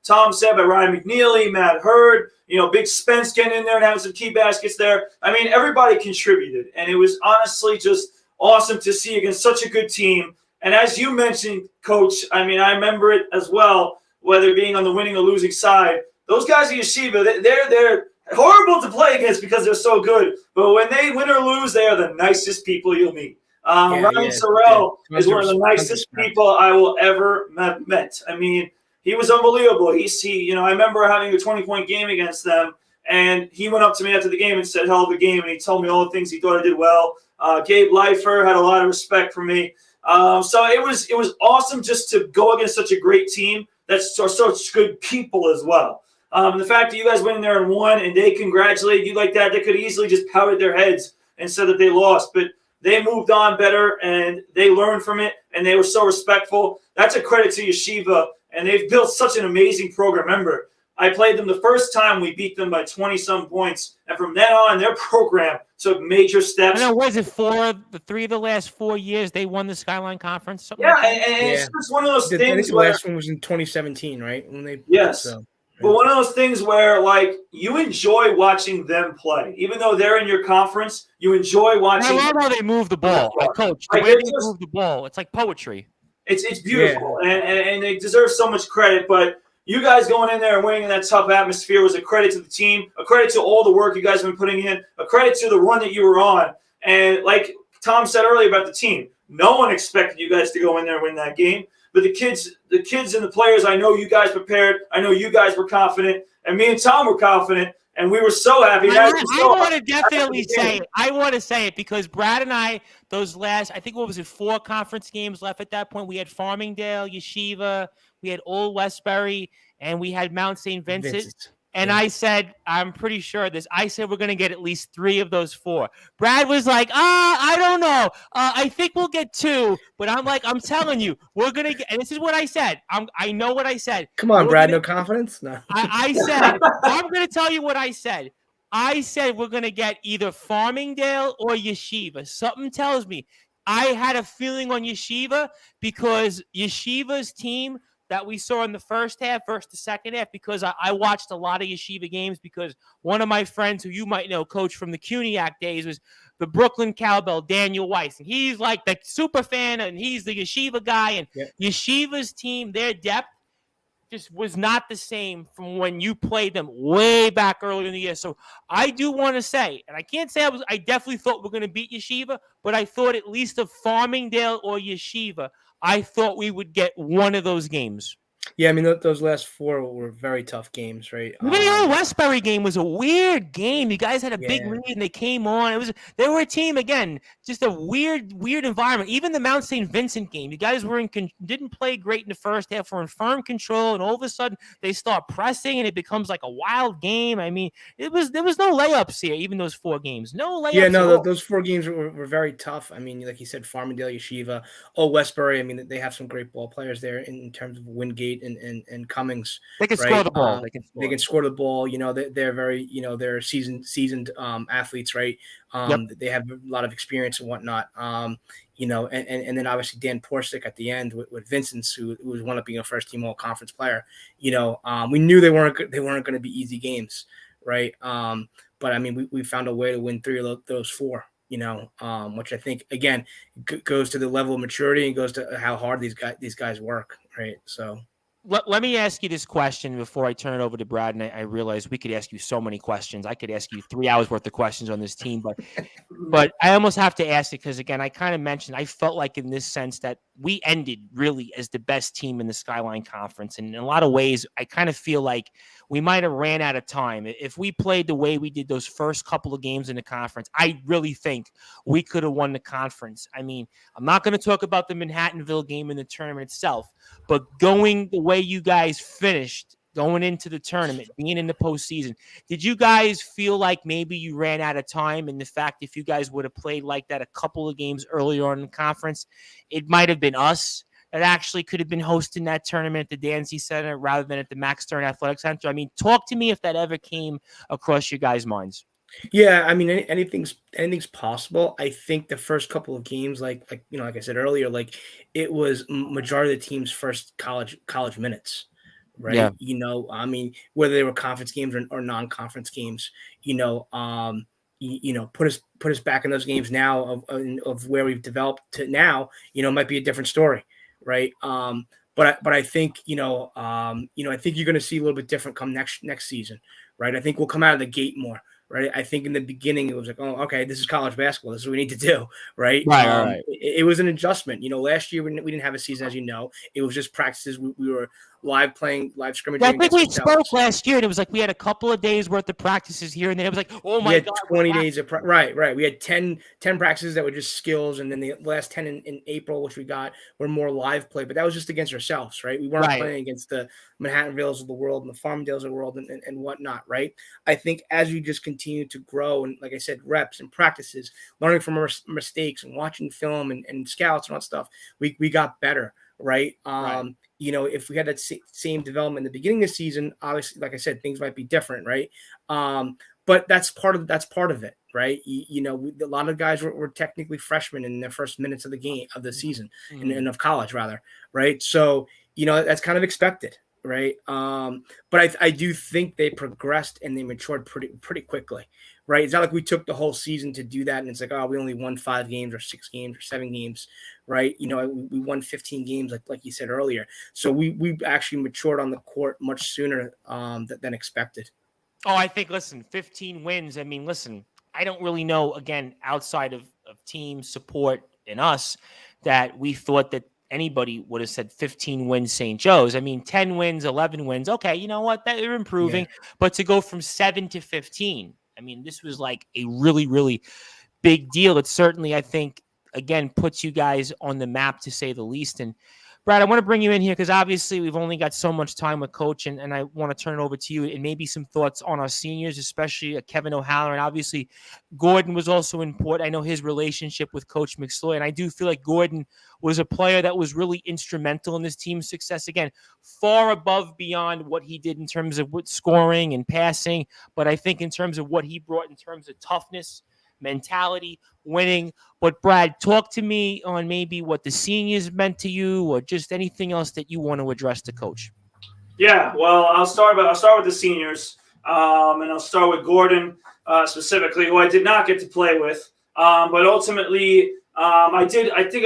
Tom said by Ryan McNeely, Matt Hurd, Big Spence getting in there and having some key baskets there. I mean, everybody contributed, and it was honestly just awesome to see against such a good team. And as you mentioned, Coach, I mean, I remember it as well, whether being on the winning or losing side. Those guys at Yeshiva, they're horrible to play against because they're so good. But when they win or lose, they are the nicest people you'll meet. Ryan Sorrell is one of the nicest people I will ever have met. I mean, he was unbelievable. I remember having a 20-point game against them, and he went up to me after the game and said, hell of a game, and he told me all the things he thought I did well. Gabe Leifer had a lot of respect for me. So it was awesome just to go against such a great team that's such good people as well. The fact that you guys went in there and won and they congratulated you like that, they could easily just pouted their heads and said that they lost. But they moved on better and they learned from it and they were so respectful. That's a credit to Yeshiva, and they've built such an amazing program. Remember, I played them the first time. We beat them by 20-some points. And from then on, their program took major steps. I know, was it three of the last 4 years they won the Skyline Conference? Yeah, and it's just one of those things. I think the where, last one was in 2017, right? When they yes. But one of those things where, like, you enjoy watching them play. Even though they're in your conference, you enjoy watching. I love how they move the ball. I coach. The like, way they move the ball, it's like poetry. It's beautiful, and they deserve so much credit. But you guys going in there and winning in that tough atmosphere was a credit to the team, a credit to all the work you guys have been putting in, a credit to the run that you were on. And like Tom said earlier about the team, no one expected you guys to go in there and win that game. But the kids and the players, I know you guys prepared. I know you guys were confident. And me and Tom were confident. And we were so happy. I want to definitely say it. I want to say it because Brad and I, those last, I think, 4 conference games left at that point. We had Farmingdale, Yeshiva, we had Old Westbury, and we had Mount St. Vincent. And I said, I'm pretty sure of this. I said we're going to get at least 3 of those 4. Brad was like, I don't know. I think we'll get 2. But I'm like, I'm telling you, we're going to get – and this is what I said. I know what I said. Come on, Brad, no confidence? No. I said – I'm going to tell you what I said. I said we're going to get either Farmingdale or Yeshiva. Something tells me. I had a feeling on Yeshiva because Yeshiva's team – that we saw in the first half versus the second half, because I watched a lot of Yeshiva games because one of my friends who you might know, coach from the CUNYAC days, was the Brooklyn Cowbell, Daniel Weiss. And he's like the super fan, and he's the Yeshiva guy. And Yeshiva's team, their depth just was not the same from when you played them way back earlier in the year. So I do want to say, and I can't say I definitely thought we're going to beat Yeshiva, but I thought at least of Farmingdale or Yeshiva, I thought we would get one of those games. Yeah, I mean, those last 4 were very tough games, right? The old Westbury game was a weird game. You guys had a big lead, and they came on. They were a team, again, just a weird environment. Even the Mount St. Vincent game, you guys didn't play great in the first half, were in firm control, and all of a sudden they start pressing, and it becomes like a wild game. I mean, there was no layups here, even those 4 games. No layups. Yeah, no, those 4 games were very tough. I mean, like you said, Farmingdale, Yeshiva, Westbury. I mean, they have some great ball players there in terms of Wingate and Cummings. They can score the ball. They can score the ball. You know, they're very, they're seasoned athletes, right? They have a lot of experience and whatnot. And then obviously Dan Porsick at the end with Vincent's, who was one of being a first team all conference player. We knew they weren't going to be easy games, right? But I mean, we found a way to win 3 of those 4. Which I think again goes to the level of maturity and goes to how hard these guys work, right? So. Let me ask you this question before I turn it over to Brad, and I realize we could ask you so many questions. I could ask you 3 hours worth of questions on this team, but I almost have to ask it because, again, I kind of mentioned I felt like in this sense that we ended really as the best team in the Skyline Conference. And in a lot of ways, I kind of feel like we might have ran out of time. If we played the way we did those first couple of games in the conference, I really think we could have won the conference. I mean, I'm not going to talk about the Manhattanville game in the tournament itself, but going the way you guys finished, going into the tournament, being in the postseason, did you guys feel like maybe you ran out of time? And the fact if you guys would have played like that a couple of games earlier on in the conference, it might have been us that actually could have been hosting that tournament at the Dancy Center rather than at the Max Stern Athletic Center. I mean, talk to me if that ever came across your guys' minds. Yeah, I mean, anything's possible. I think the first couple of games, like I said earlier, like it was majority of the team's first college minutes, right? Yeah. I mean, whether they were conference games or non-conference games, put us back in those games now of where we've developed to now, might be a different story, right? But I think I think you're going to see a little bit different come next season, right? I think we'll come out of the gate more. Right. I think in the beginning it was like, oh, okay, this is college basketball. This is what we need to do. Right. Right. It was an adjustment. Last year we didn't have a season, as you know. It was just practices. We were live scrimmaging. Yeah, I think we against ourselves. spoke last year, and it was like we had a couple of days worth of practices here, and then it was like, oh We my had God. 20 days of right. We had 10 practices that were just skills, and then the last 10 in April, which we got, were more live play. But that was just against ourselves, right? We weren't Right. playing against the Manhattanvilles of the world and the Farmdales of the world and whatnot, right? I think as we just continue to grow and, like I said, reps and practices, learning from our mistakes and watching film and scouts and all that stuff, we got better, right? Right. You know, if we had that same development in the beginning of the season, obviously, like I said, things might be different, right? But that's part of it, right? You know, a lot of guys were technically freshmen in their first minutes of the season, and of college rather, right? So, you know, that's kind of expected, right? But I do think they progressed and they matured pretty quickly, right? It's not like we took the whole season to do that, and it's like, oh, we only won 5 games or 6 games or 7 games, right? You know, we won 15 games, like you said earlier. So we actually matured on the court much sooner than expected. Oh, I think, listen, 15 wins. I mean, listen, I don't really know, again, outside of team support and us, that we thought that anybody would have said 15 wins St. Joe's. I mean, 10 wins, 11 wins. Okay, you know what? They're improving. Yeah. But to go from 7 to 15, I mean, this was like a really, really big deal. It certainly, I think, again, puts you guys on the map, to say the least. And Brad, I want to bring you in here because obviously we've only got so much time with Coach, and I want to turn it over to you and maybe some thoughts on our seniors, especially Kevin O'Halloran. Obviously, Gordon was also important. I know his relationship with Coach McSloy, and I do feel like Gordon was a player that was really instrumental in this team's success. Again, far above beyond what he did in terms of scoring and passing, but I think in terms of what he brought in terms of toughness, mentality, winning. But Brad, talk to me on maybe what the seniors meant to you, or just anything else that you want to address to Coach. Yeah, well, I'll start with the seniors, and I'll start with Gordon specifically, who I did not get to play with, but ultimately I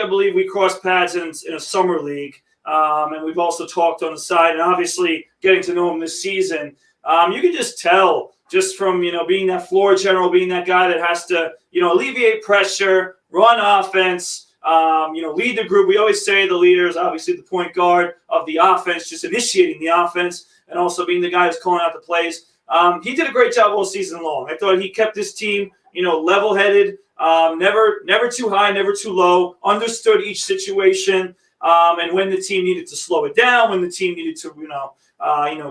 believe we crossed paths in a summer league, and we've also talked on the side, and obviously getting to know him this season, you can just tell. Just from, being that floor general, being that guy that has to, alleviate pressure, run offense, lead the group. We always say the leader is obviously the point guard of the offense, just initiating the offense and also being the guy who's calling out the plays. He did a great job all season long. I thought he kept his team, level-headed, never too high, never too low, understood each situation, and when the team needed to slow it down, when the team needed to,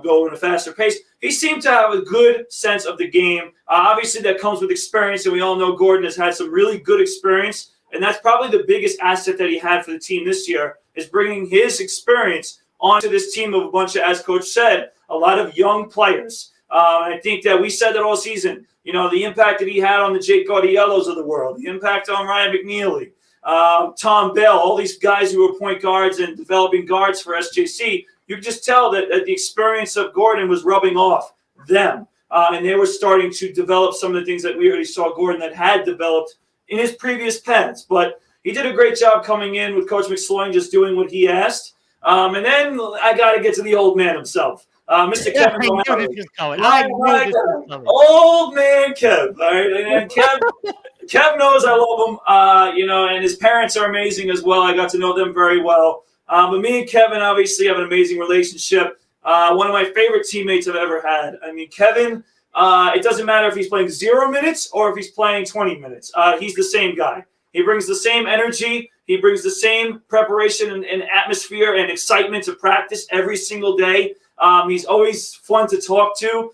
go in a faster pace. He seemed to have a good sense of the game. Obviously, that comes with experience, and we all know Gordon has had some really good experience, and that's probably the biggest asset that he had for the team this year, is bringing his experience onto this team of a bunch of, as Coach said, a lot of young players. And I think that we said that all season, the impact that he had on the Jake Gaudiosos of the world, the impact on Ryan McNeely, Tom Bell, all these guys who were point guards and developing guards for SJC. You could just tell that the experience of Gordon was rubbing off them. And they were starting to develop some of the things that we already saw Gordon that had developed in his previous pens. But he did a great job coming in with Coach McSloy and just doing what he asked. And then I got to get to the old man himself, Mr. Kevin O'Halloran. Old man Kev. All right? And Kev knows I love him, and his parents are amazing as well. I got to know them very well. But me and Kevin obviously have an amazing relationship. One of my favorite teammates I've ever had. I mean, Kevin, it doesn't matter if he's playing 0 minutes or if he's playing 20 minutes. He's the same guy. He brings the same energy. He brings the same preparation and atmosphere and excitement to practice every single day. He's always fun to talk to.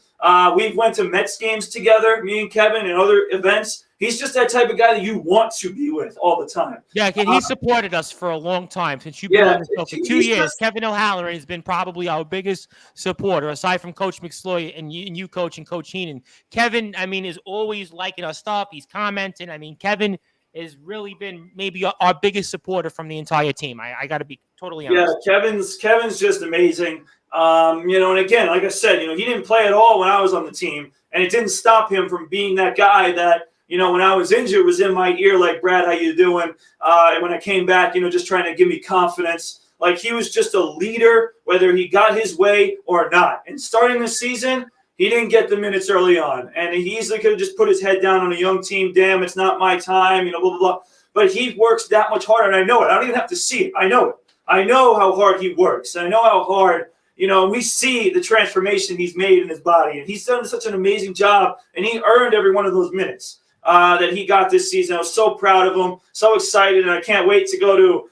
We went to Mets games together, me and Kevin, and other events. He's just that type of guy that you want to be with all the time. Yeah, he supported us for a long time. Since you've been on the show for 2 years, Kevin O'Halloran has been probably our biggest supporter, aside from Coach McSloy and you Coach, and Coach Heenan. Kevin, I mean, is always liking our stuff. He's commenting. I mean, Kevin has really been maybe our biggest supporter from the entire team. I got to be totally honest. Yeah, Kevin's just amazing. And again, like I said, he didn't play at all when I was on the team, and it didn't stop him from being that guy that, when I was injured, was in my ear like, Brad, how you doing? And when I came back, just trying to give me confidence. Like, he was just a leader, whether he got his way or not. And starting this season, he didn't get the minutes early on. And he easily could have just put his head down on a young team. Damn, it's not my time, blah, blah, blah. But he works that much harder, and I know it. I don't even have to see it. I know it. I know how hard he works. I know how hard we see the transformation he's made in his body, and he's done such an amazing job, and he earned every one of those minutes that he got this season. I was so proud of him, so excited, and I can't wait to go to,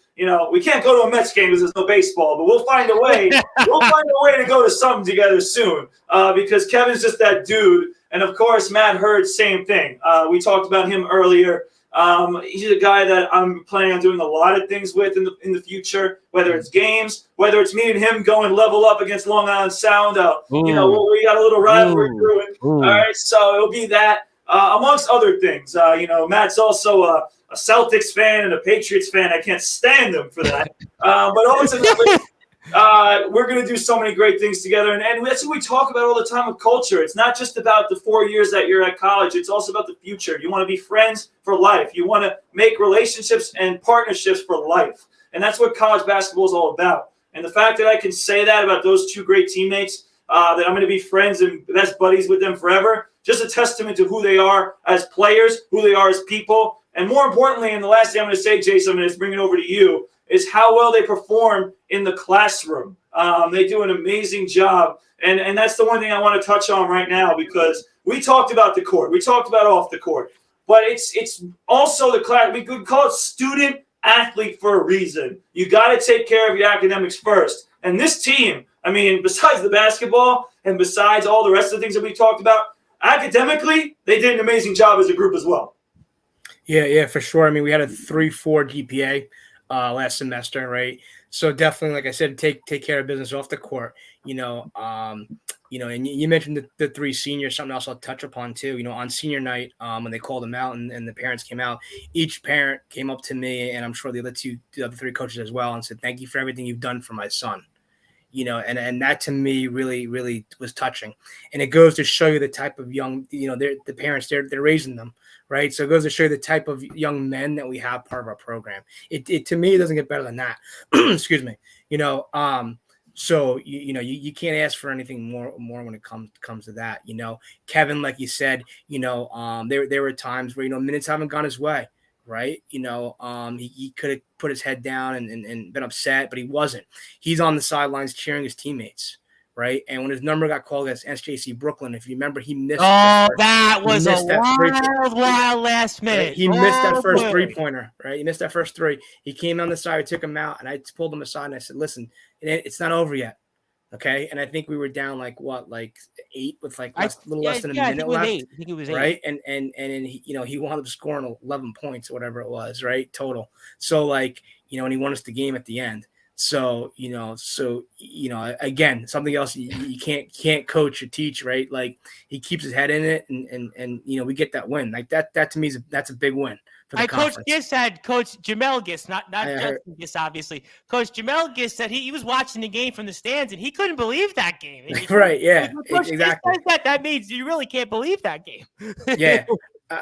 we can't go to a Mets game because there's no baseball, but we'll find a way. We'll find a way to go to something together soon because Kevin's just that dude. And, of course, Matt Hurd, same thing. We talked about him earlier. He's a guy that I'm planning on doing a lot of things with in the future, whether it's games, whether it's me and him going level up against Long Island Sound. We got a little rivalry brewing. All right, so it'll be that, amongst other things. Matt's also a Celtics fan and a Patriots fan. I can't stand them for that. But ultimately, we're going to do so many great things together. And that's what we talk about all the time with culture. It's not just about the 4 years that you're at college. It's also about the future. You want to be friends for life. You want to make relationships and partnerships for life. And that's what college basketball is all about. And the fact that I can say that about those two great teammates, that I'm going to be friends and best buddies with them forever, just a testament to who they are as players, who they are as people. And more importantly, and the last thing I'm going to say, Jason, I'm going to bring it over to you, is how well they perform in the classroom. They do an amazing job. And that's the one thing I want to touch on right now, because we talked about the court. We talked about off the court. But it's also the class. We could call it student athlete for a reason. You got to take care of your academics first. And this team, besides the basketball and besides all the rest of the things that we talked about, academically, they did an amazing job as a group as well. Yeah, for sure. We had a 3.4 GPA last semester, right? So definitely, like I said, take care of business off the court. And you mentioned the three seniors. Something else I'll touch upon too. On senior night, when they called them out and the parents came out, each parent came up to me, and I'm sure the other three coaches as well, and said, "Thank you for everything you've done for my son." And that to me really, really was touching. And it goes to show you the type of young, the parents, they're raising them, right? So it goes to show you the type of young men that we have part of our program. It to me, it doesn't get better than that. Excuse me. So you can't ask for anything more when it comes to that. Kevin, like you said, there were times where minutes haven't gone his way. Right. He could have put his head down and been upset, but he wasn't. He's on the sidelines cheering his teammates. Right. And when his number got called against SJC Brooklyn, if you remember, he missed. That was a wild last minute. Right? He missed that first 3-pointer. Right. He missed that first three. He came on the side, we took him out, and I pulled him aside and I said, "Listen, it's not over yet." Okay. And I think we were down 8 with a little less than a minute left. I think it was 8. Right. And he wound up scoring 11 points or whatever it was, right? Total. So and he won us the game at the end. So, again, something else you can't coach or teach, right? He keeps his head in it and we get that win. That to me that's a big win. Coach Giss had Coach Jamel Giss, not Justin Giss, obviously. Coach Jamel Giss said he was watching the game from the stands and he couldn't believe that game. Right? Yeah, exactly. That means you really can't believe that game. Yeah,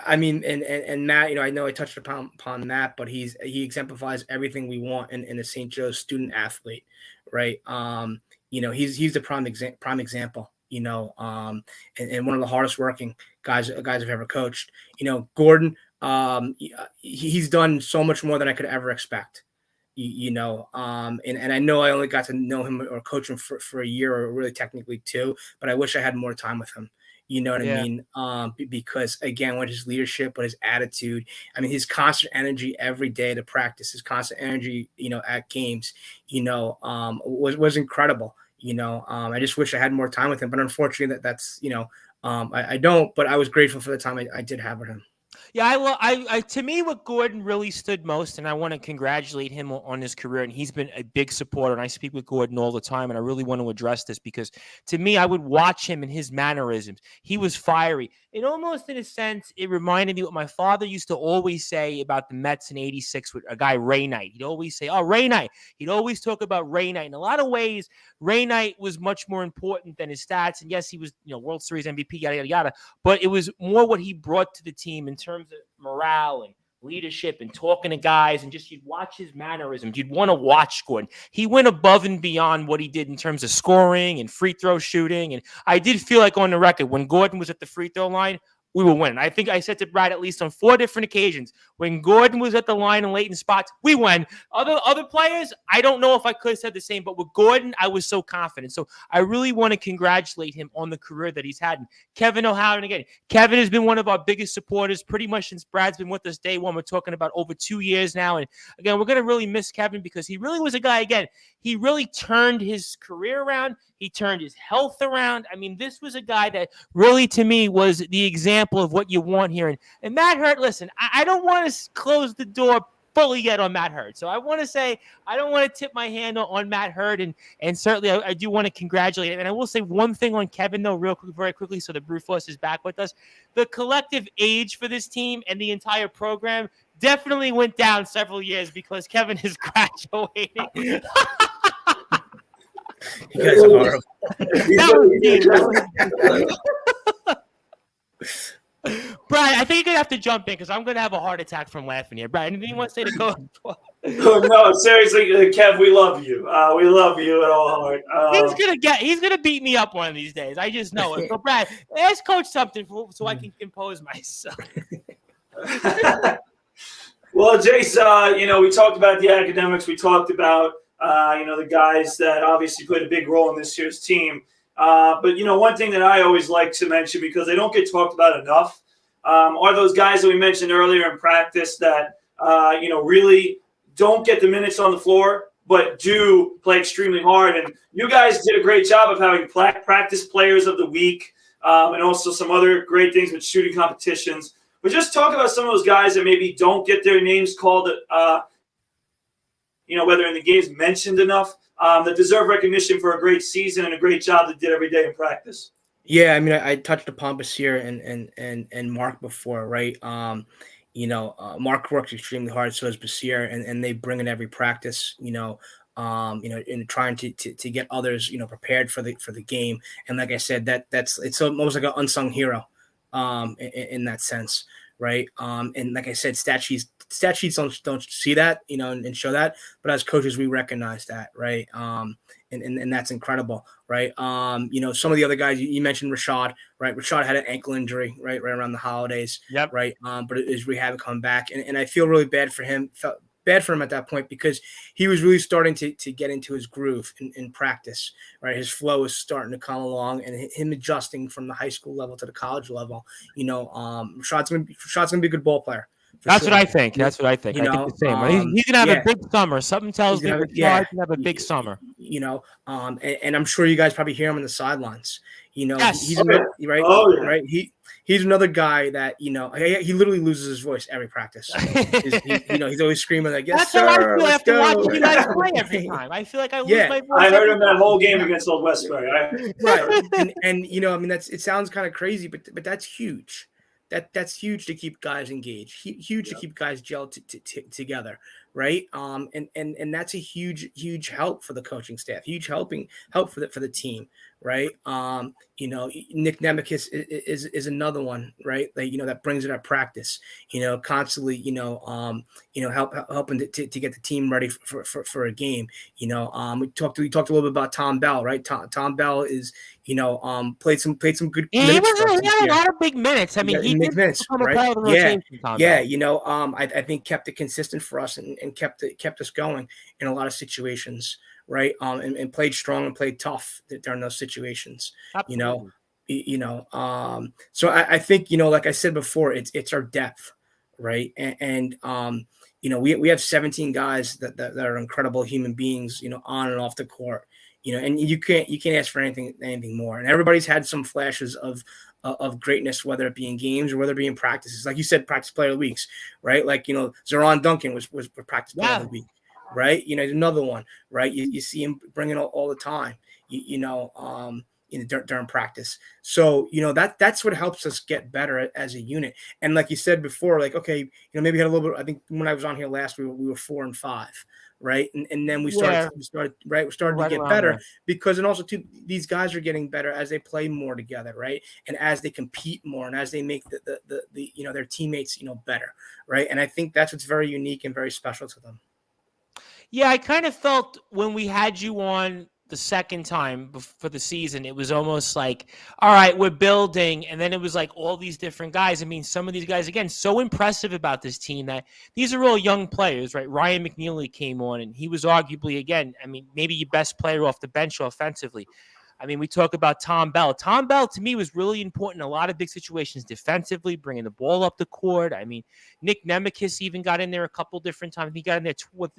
and Matt, I know I touched upon Matt, but he exemplifies everything we want in a St. Joe's student athlete, right? He's the prime example. And one of the hardest working guys I've ever coached. Gordon. He's done so much more than I could ever expect, and I know I only got to know him or coach him for a year or really technically 2, but I wish I had more time with him. You know what I mean? Because again, with his leadership, with his attitude, his constant energy every day to practice, his constant energy, at games, was incredible. I just wish I had more time with him, but unfortunately that's, I don't, but I was grateful for the time I did have with him. Yeah, I to me, what Gordon really stood most, and I want to congratulate him on his career, and he's been a big supporter, and I speak with Gordon all the time, and I really want to address this because to me, I would watch him and his mannerisms. He was fiery. It almost, in a sense, it reminded me what my father used to always say about the Mets in '86 with a guy, Ray Knight. He'd always say, "Oh, Ray Knight." He'd always talk about Ray Knight. In a lot of ways, Ray Knight was much more important than his stats, and yes, he was, World Series MVP, yada, yada, yada, but it was more what he brought to the team in terms of morale and leadership and talking to guys, and just you'd watch his mannerisms. You'd want to watch Gordon. He went above and beyond what he did in terms of scoring and free throw shooting. And I did feel like on the record, when Gordon was at the free throw line, we will win. I think I said to Brad at least on 4 different occasions when Gordon was at the line and late in spots, we win. Other players, I don't know if I could have said the same, but with Gordon, I was so confident. So I really want to congratulate him on the career that he's had. And Kevin O'Halloran, again, Kevin has been one of our biggest supporters pretty much since Brad's been with us day one. We're talking about over 2 years now. And again, we're going to really miss Kevin because he really was a guy, again, he really turned his career around. He turned his health around. I mean, this was a guy that really, to me, was the example of what you want here. And Matt Hurt, listen, I don't want to close the door fully yet on Matt Hurt. So I want to say I don't want to tip my hand on Matt Hurt. And certainly I do want to congratulate him. And I will say one thing on Kevin, though, very quickly, so the Brute Force is back with us. The collective age for this team and the entire program definitely went down several years because Kevin is graduating. You guys are horrible. Brian, I think you're going to have to jump in because I'm going to have a heart attack from laughing here. Brian, anything you want to say to go? No, seriously, Kev, we love you. We love you at all heart. He's gonna beat me up one of these days. I just know it. So, Brad, ask Coach something so I can compose myself. Well, Jace, we talked about the academics. We talked about the guys that obviously played a big role in this year's team. But one thing that I always like to mention because they don't get talked about enough are those guys that we mentioned earlier in practice that really don't get the minutes on the floor, but do play extremely hard. And you guys did a great job of having practice players of the week and also some other great things with shooting competitions. But just talk about some of those guys that maybe don't get their names called, whether in the games mentioned enough, that deserve recognition for a great season and a great job they did every day in practice. Yeah, I mean, I touched upon Basir and Mark before, right? Mark works extremely hard, so does Basir, and they bring in every practice, in trying to get others, prepared for the game. And like I said, it's almost like an unsung hero, in that sense, right? And like I said, stat sheets don't see that, and show that, but as coaches, we recognize that, right? And that's incredible, right? Some of the other guys you mentioned, Rashad, right? Rashad had an ankle injury, right around the holidays, yep. Right? But his rehab come back, and I feel really bad for him. Felt bad for him at that point because he was really starting to get into his groove in practice, right? His flow was starting to come along, and him adjusting from the high school level to the college level. Rashad's gonna be a good ball player. That's what I think. I think the same. He's gonna have a big summer. Something tells me he's gonna have a big summer. And I'm sure you guys probably hear him on the sidelines. Yes. He's right. He's another guy that he literally loses his voice every practice. He's always screaming like, "Yes, sir, that's how I feel after go." watching you guys play every time. I feel like I lose my voice. I heard him that whole game against Old Westbury. Right, and it sounds kind of crazy, but that's huge. That's huge to keep guys engaged, huge to keep guys gelled together, right? And that's a huge help for the coaching staff, huge help for the team, right? Nick Nemekis is another one, right? That brings it up practice, constantly, helping to get the team ready for a game. We talked a little bit about Tom Bell, right? Tom Bell is, played some good minutes. He had a lot of big minutes. I mean, he did minutes, right? I think kept it consistent for us and kept us going in a lot of situations, right? And played strong and played tough during those situations. Absolutely. So I think, like I said before, it's our depth, right? And we have 17 guys that are incredible human beings, on and off the court, and you can't ask for anything more. And everybody's had some flashes of greatness, whether it be in games or whether it be in practices. Like you said, practice player of the weeks, right? Like, Zeron Duncan was practice player of the week, right? Another one, right? You see him bringing all the time, during practice. So, that's what helps us get better as a unit. And like you said before, like, okay, maybe had a little bit, I think when I was on here last, we were 4 and 5. Right. And then we started to get better because, and also too, these guys are getting better as they play more together. Right. And as they compete more and as they make the their teammates, better. Right. And I think that's what's very unique and very special to them. Yeah. I kind of felt when we had you on the second time for the season, it was almost like, all right, we're building. And then it was like all these different guys. I mean, some of these guys, again, so impressive about this team that these are all young players, right? Ryan McNeely came on, and he was arguably, again, I mean, maybe your best player off the bench offensively. I mean, we talk about Tom Bell. Tom Bell, to me, was really important in a lot of big situations defensively, bringing the ball up the court. I mean, Nick Nemekis even got in there a couple different times. He got in there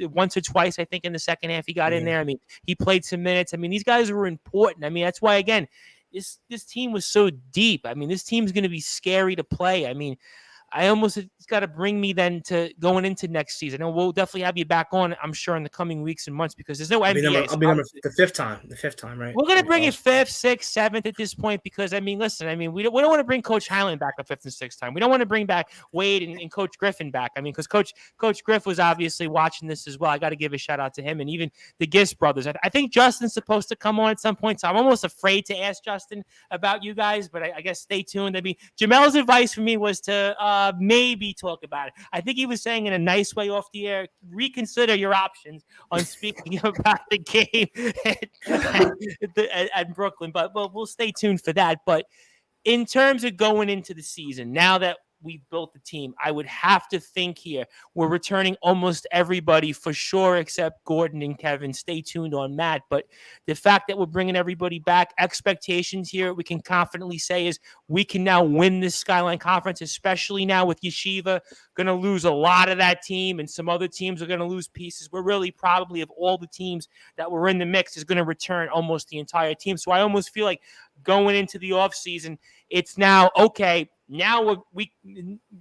once or twice, I think, in the second half. He got in there. I mean, he played some minutes. I mean, these guys were important. I mean, that's why, again, this team was so deep. I mean, this team's going to be scary to play. I mean, it's got to bring me then to going into next season. And we'll definitely have you back on, I'm sure, in the coming weeks and months because there's no NBA. I'll be the fifth time, right? We're going to bring you fifth, sixth, seventh at this point because, I mean, listen, I mean, we don't want to bring Coach Highland back a fifth and sixth time. We don't want to bring back Wade and Coach Griffin back. I mean, because Coach Griff was obviously watching this as well. I got to give a shout out to him and even the Gist brothers. I think Justin's supposed to come on at some point, so I'm almost afraid to ask Justin about you guys, but I guess stay tuned. I mean, Jamel's advice for me was to maybe talk about it. I think he was saying in a nice way off the air, reconsider your options on speaking about the game at Brooklyn. But we'll stay tuned for that. But in terms of going into the season, now that we've built the team, I would have to think here we're returning almost everybody for sure except Gordon and Kevin. Stay tuned on Matt. But the fact that we're bringing everybody back, expectations here, we can confidently say is we can now win this Skyline Conference, especially now with Yeshiva going to lose a lot of that team and some other teams are going to lose pieces. We're really probably of all the teams that were in the mix is going to return almost the entire team. So I almost feel like going into the offseason, it's now, okay, now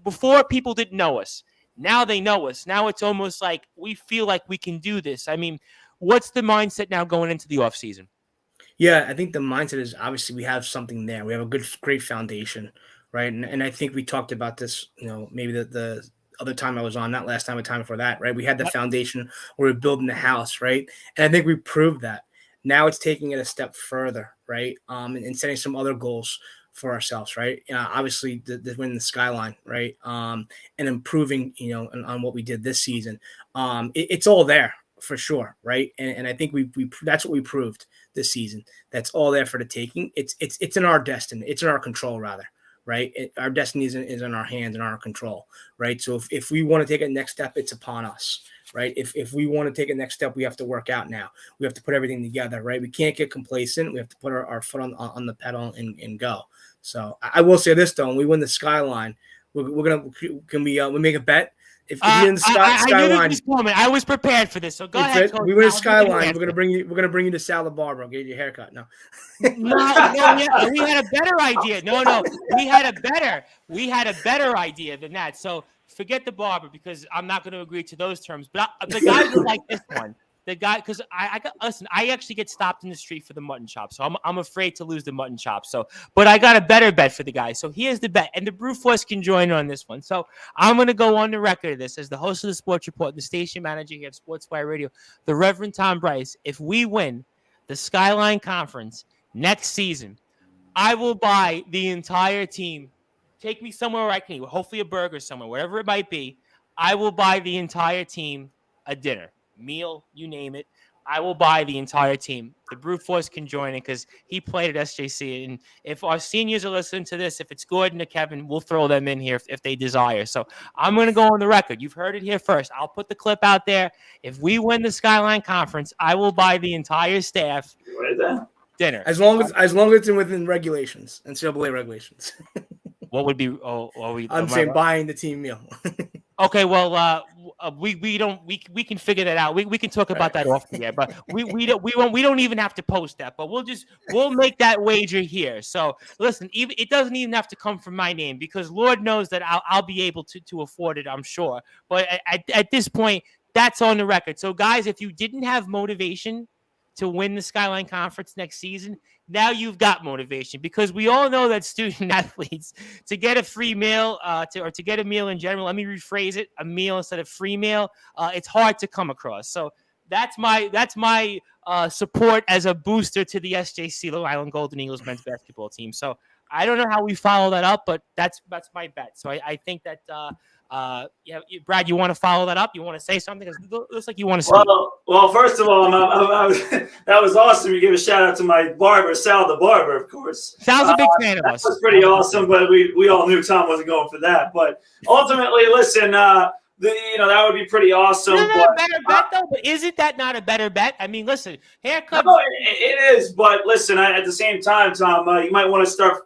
before people didn't know us. Now they know us. Now it's almost like we feel like we can do this. I mean, what's the mindset now going into the offseason? Yeah, I think the mindset is obviously we have something there. We have a great foundation, right? And I think we talked about this, maybe the other time I was on, not last time, but time before that, right? We had the foundation where we're building the house, right? And I think we proved that. Now it's taking it a step further, right? And setting some other goals for ourselves, right? Obviously the win the Skyline, right? And improving, on what we did this season. It's all there for sure, right? And I think we that's what we proved this season. That's all there for the taking. It's in our destiny. It's in our control, rather, right? Our destiny is in our hands and our control, right? So if we want to take a next step, it's upon us, right? If we want to take a next step, we have to work out now. We have to put everything together, right? We can't get complacent. We have to put our foot on the pedal and go. So I will say this though: when we win the Skyline, can we make a bet? If we win the Skyline, I was prepared for this. So go ahead. Coach. We win the Skyline. We're gonna bring you to Salad Barber. I'll get you a haircut. No, yeah, we had a better idea. No, we had a better idea than that. So forget the barber because I'm not going to agree to those terms. But the guys are like this one. The guy, because I actually get stopped in the street for the mutton chop, so I'm afraid to lose the mutton chop. So, but I got a better bet for the guy. So here's the bet, and the Brew Force can join on this one. So I'm going to go on the record of this as the host of the Sports Report, the station manager here at Sportswire Radio, the Reverend Tom Bryce. If we win the Skyline Conference next season, I will buy the entire team. Take me somewhere where I can eat, hopefully a burger somewhere, wherever it might be. I will buy the entire team a dinner. Meal, you name it. I will buy the entire team. The Brew Force can join it because he played at SJC. And if our seniors are listening to this, if it's Gordon or Kevin, we'll throw them in here if they desire. So I'm going to go on the record. You've heard it here first. I'll put the clip out there. If we win the Skyline Conference, I will buy the entire staff dinner. As long as it's within regulations, NCAA regulations. What would be? I'm saying buying the team meal. Okay, well, we can figure that out. We can talk about that off the air, but we don't even have to post that. But we'll make that wager here. So listen, it doesn't even have to come from my name because Lord knows that I'll be able to afford it. I'm sure. But at this point, that's on the record. So guys, if you didn't have motivation to win the Skyline Conference next season, now you've got motivation because we all know that student athletes to get a free meal or to get a meal in general, let me rephrase it, a meal instead of free meal, it's hard to come across. So that's my support as a booster to the SJC Long Island Golden Eagles men's basketball team. So I don't know how we follow that up, but that's my bet. So I think that Yeah, Brad, you want to follow that up? You want to say something? It looks like you want to speak. Well, first of all, that was awesome. You give a shout out to my barber, Sal the barber, of course. Sal's a big fan of that us. That was pretty awesome, but we all knew Tom wasn't going for that. But ultimately, listen, that would be pretty awesome. Isn't that a better bet, though? But isn't that not a better bet? I mean, listen, haircut. No, it is. But listen, at the same time, Tom, you might want to start,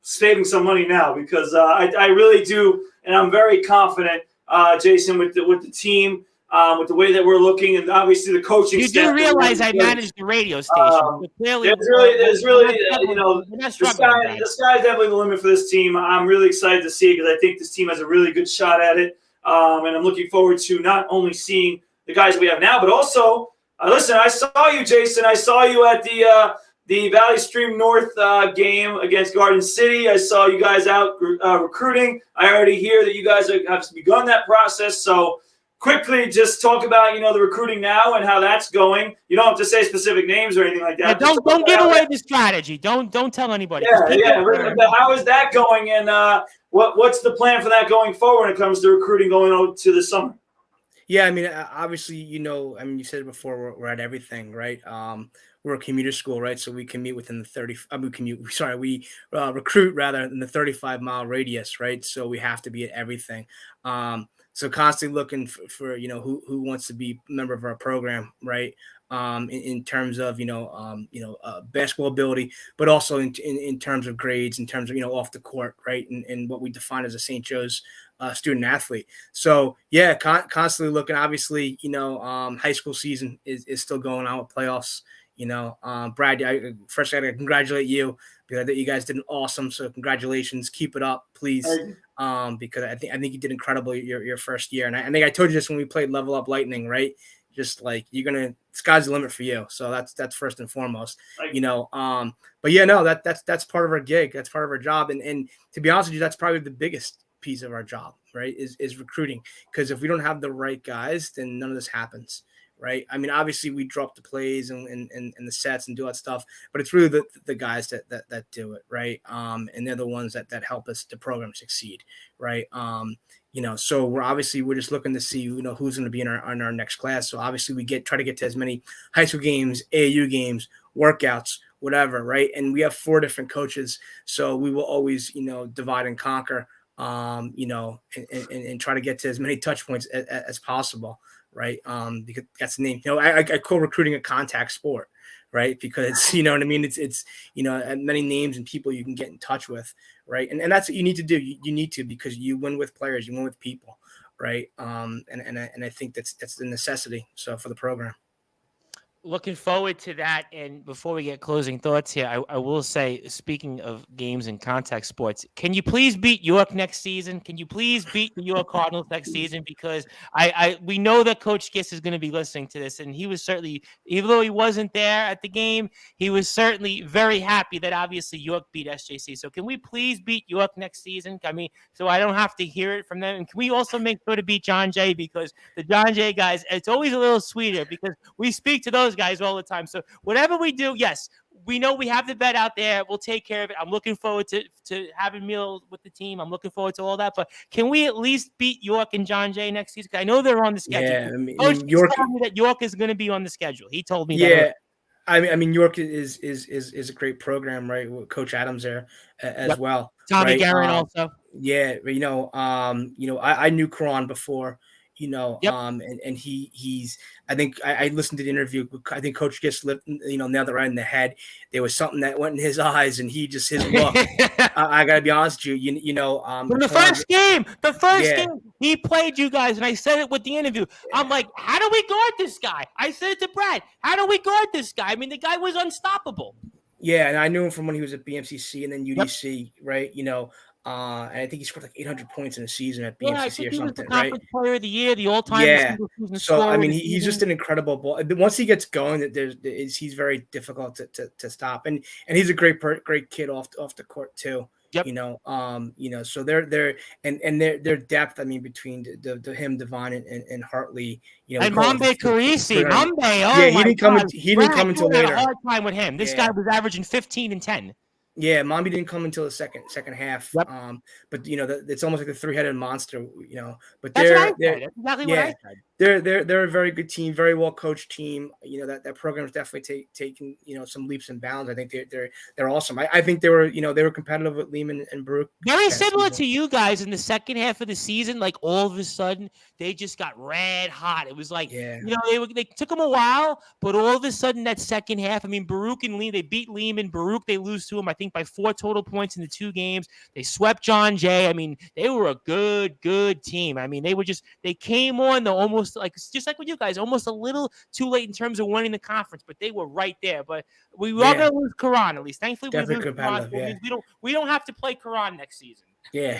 saving some money now because I really do, and I'm very confident, Jason, with the team, with the way that we're looking, and obviously the coaching. You do realize I manage the radio station. So clearly, there's really, the sky's definitely the limit for this team. I'm really excited to see it because I think this team has a really good shot at it. And I'm looking forward to not only seeing the guys we have now, but also, listen, I saw you, Jason. I saw you at the Valley Stream North game against Garden City. I saw you guys out recruiting. I already hear that you guys have begun that process. So quickly, just talk about, the recruiting now and how that's going. You don't have to say specific names or anything like that. Yeah, don't give away the strategy. Don't tell anybody. Yeah. How is that going, and what's the plan for that going forward when it comes to recruiting going on to the summer? Yeah, I mean, obviously, you said it before, we're at everything, right? We're a commuter school, right? So we commute within the we recruit rather in the 35-mile radius, right? So we have to be at everything. So constantly looking for who wants to be a member of our program, right? In terms of basketball ability, but also in terms of grades, in terms of off the court, right? And what we define as a St. Joe's student athlete. So yeah, constantly looking. Obviously, high school season is still going on with playoffs. Brad, first I got to congratulate you because I think you guys did awesome. So congratulations, keep it up, please. Because I think you did incredible your first year, and I think I told you this when we played Level Up Lightning, right? Just like sky's the limit for you. So that's first and foremost, But yeah, no, that's part of our gig. That's part of our job, and to be honest with you, that's probably the biggest piece of our job, right? Is recruiting, because if we don't have the right guys, then none of this happens. Right. I mean, obviously we drop the plays and the sets and do that stuff, but it's really the guys that do it. Right. And they're the ones that help us, the program, succeed. Right. So we're just looking to see, who's going to be in our next class. So obviously we try to get to as many high school games, AAU games, workouts, whatever. Right. And we have 4 different coaches. So we will always, divide and conquer, and try to get to as many touch points as possible. Right. Because that's the name, I call recruiting a contact sport, right? Because it's, what I mean? It's many names and people you can get in touch with. Right. And that's what you need to do. You need to, because you win with players, you win with people. Right. And I think that's the necessity. So for the program. Looking forward to that. And before we get closing thoughts here, I will say, speaking of games and contact sports, can you please beat York next season? Can you please beat the York Cardinals next season? Because we know that Coach Giss is going to be listening to this, and he was certainly, even though he wasn't there at the game, he was certainly very happy that obviously York beat SJC. So can we please beat York next season? I mean, so I don't have to hear it from them. And can we also make sure to beat John Jay? Because the John Jay guys, it's always a little sweeter because we speak to those guys all the time. So whatever we do, yes, we know we have the bet out there. We'll take care of it. I'm looking forward to having meals with the team. I'm looking forward to all that. But can we at least beat York and John Jay next season? I know they're on the schedule. Yeah, I mean, York told me that York is going to be on the schedule. He told me that. Yeah. I mean, York is a great program, right? With Coach Adams there as well. Tommy right? Guerin also. Yeah, I knew Karan before. And he's. I think I listened to the interview. I think Coach Giss lived, nailed it right in the head. There was something that went in his eyes, and his look. I gotta be honest with you. From the first game, game he played you guys, and I said it with the interview. I'm like, how do we guard this guy? I said it to Brad. How do we guard this guy? I mean, the guy was unstoppable. Yeah, and I knew him from when he was at BMCC and then UDC, right? And I think he scored like 800 points in a season at BMCC or something, he was the right? Conference Player of the Year, the all-time. Yeah. So I mean, he's just an incredible ball. Once he gets going, he's very difficult to stop, and he's a great kid off the court too. Yep. So they're and their depth. I mean, between him, Devon, and Hartley. And Mambe Carisi, he didn't come until later. Had a hard time with him. This guy was averaging 15 and 10. Yeah, Mommy didn't come until the second half. Yep. But it's almost like a three-headed monster. But That's what I they're said. That's exactly what I yeah, said. they're a very good team, very well coached team. That program is definitely taking some leaps and bounds. I think they're awesome. I think they were competitive with Lehman and Baruch. Very past similar season. to you guys in the second half of the season. Like all of a sudden, they just got red hot. It was like, Yeah. they took them a while, but all of a sudden that second half, I mean, Baruch and Lee, they beat Lehman. Baruch, they lose to him, I think, by 4 total points in the 2 games. They swept John Jay. I mean, they were a good team. I mean, they came on almost like, just like with you guys, almost a little too late in terms of winning the conference, but they were right there. But we are going to lose Quran, at least. Thankfully, Definitely we lose Quran. competitive, yeah. We don't have to play Quran next season. Yeah,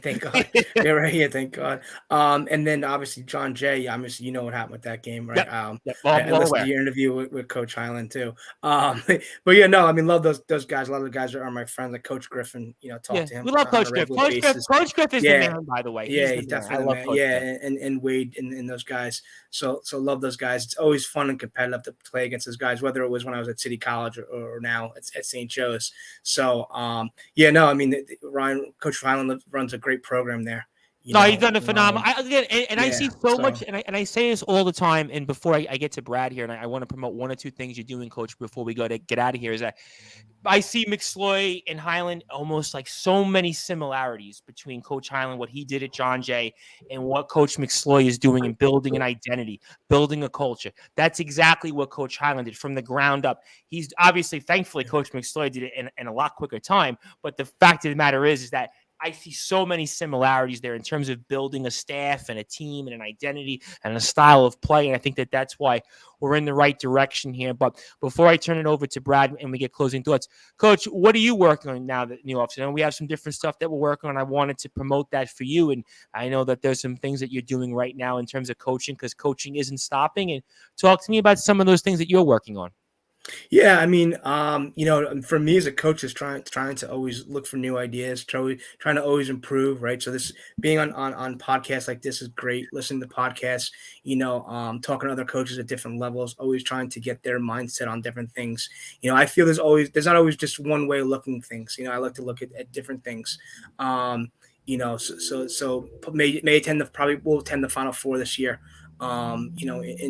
thank God. Yeah, right. Yeah, thank God. And then obviously John Jay. Obviously, you know what happened with that game, right? Yep. I listened to your interview with Coach Highland too. But yeah, no, I mean, love those guys. A lot of the guys are my friends, like Coach Griffin. Talk to him. We love Coach Griff. Coach Griff is the man, by the way. He's definitely the man. Yeah, and Wade and those guys. So love those guys. It's always fun and competitive to play against those guys, whether it was when I was at City College or now at St. Joe's. So yeah, no, I mean, Coach Highland runs a great program there. He's done a phenomenal. I see so much, and I say this all the time. And before I get to Brad here, and I want to promote 1 or 2 things you're doing, Coach, before we go to get out of here, is that I see McSloy and Highland almost like so many similarities between Coach Highland, what he did at John Jay, and what Coach McSloy is doing in building an identity, building a culture. That's exactly what Coach Highland did from the ground up. He's obviously, thankfully, Coach McSloy did it in a lot quicker time. But the fact of the matter is that I see so many similarities there in terms of building a staff and a team and an identity and a style of play. And I think that's why we're in the right direction here. But before I turn it over to Brad and we get closing thoughts, Coach, what are you working on now that new offseason? And we have some different stuff that we're working on. I wanted to promote that for you. And I know that there's some things that you're doing right now in terms of coaching, because coaching isn't stopping. And talk to me about some of those things that you're working on. Yeah, I mean, for me as a coach is trying to always look for new ideas, trying to always improve, right? So this being on podcasts like this is great. Listening to podcasts, talking to other coaches at different levels, always trying to get their mindset on different things. I feel there's not always just one way of looking at things. I like to look at different things. So may attend we'll attend the Final Four this year. In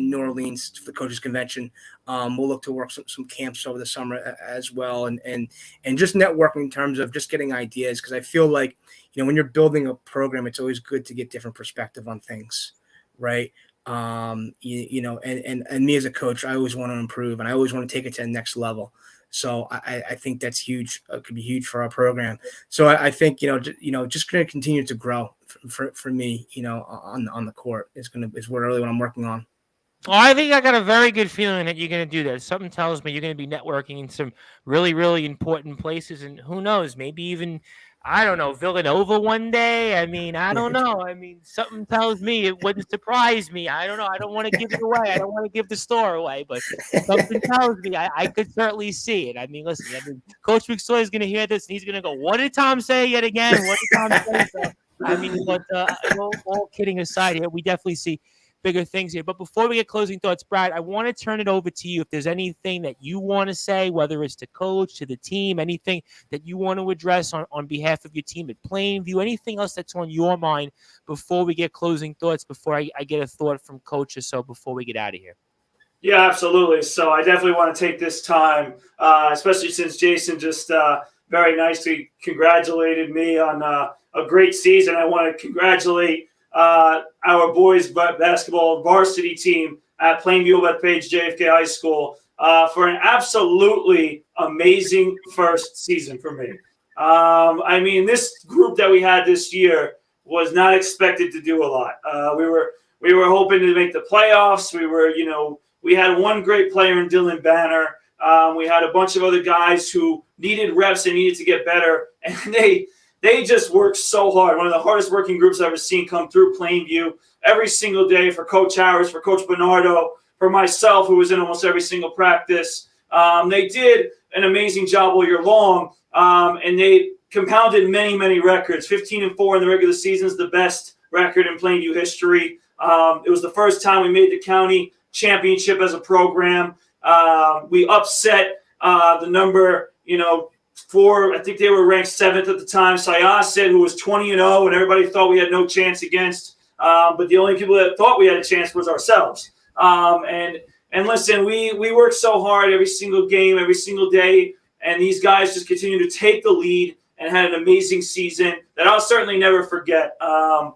New Orleans for the coaches convention. We'll look to work some camps over the summer as well, and just networking in terms of just getting ideas, because I feel like when you're building a program, it's always good to get different perspective on things, right? And me as a coach, I always want to improve and I always want to take it to the next level. So I think that's huge. Could be huge for our program. So I think just going to continue to grow for me. On the court is really what I'm working on. Well, I think I got a very good feeling that you're going to do that. Something tells me you're going to be networking in some really, really important places, and who knows, maybe even, I don't know, Villanova one day. I mean, I don't know. I mean, something tells me it wouldn't surprise me. I don't know. I don't want to give it away. I don't want to give the store away, but something tells me I could certainly see it. I mean, listen, Coach McSloy is going to hear this, and he's going to go, "What did Tom say yet again? What did Tom say?" So, I mean, but all kidding aside here, we definitely see bigger things here. But before we get closing thoughts, Brad, I want to turn it over to you. If there's anything that you want to say, whether it's to coach, to the team, anything that you want to address on behalf of your team at Plainview, anything else that's on your mind before we get closing thoughts, before I get a thought from Coach or so before we get out of here. Yeah, absolutely. So I definitely want to take this time, especially since Jason just very nicely congratulated me on a great season. I want to congratulate our boys basketball varsity team at Plainview Bethpage JFK High School for an absolutely amazing first season for me. I mean, this group that we had this year was not expected to do a lot. We were hoping to make the playoffs. We had one great player in Dylan Banner. We had a bunch of other guys who needed reps and needed to get better, and they just worked so hard. One of the hardest working groups I've ever seen come through Plainview every single day, for Coach Harris, for Coach Bernardo, for myself, who was in almost every single practice. They did an amazing job all year long, and they compounded many, many records. 15-4 in the regular season is the best record in Plainview history. It was the first time we made the county championship as a program. We upset the number, I think they were ranked 7th at the time. Syosset, who was 20-0, and everybody thought we had no chance against. But the only people that thought we had a chance was ourselves. And listen, we worked so hard every single game, every single day, and these guys just continue to take the lead and had an amazing season that I'll certainly never forget. And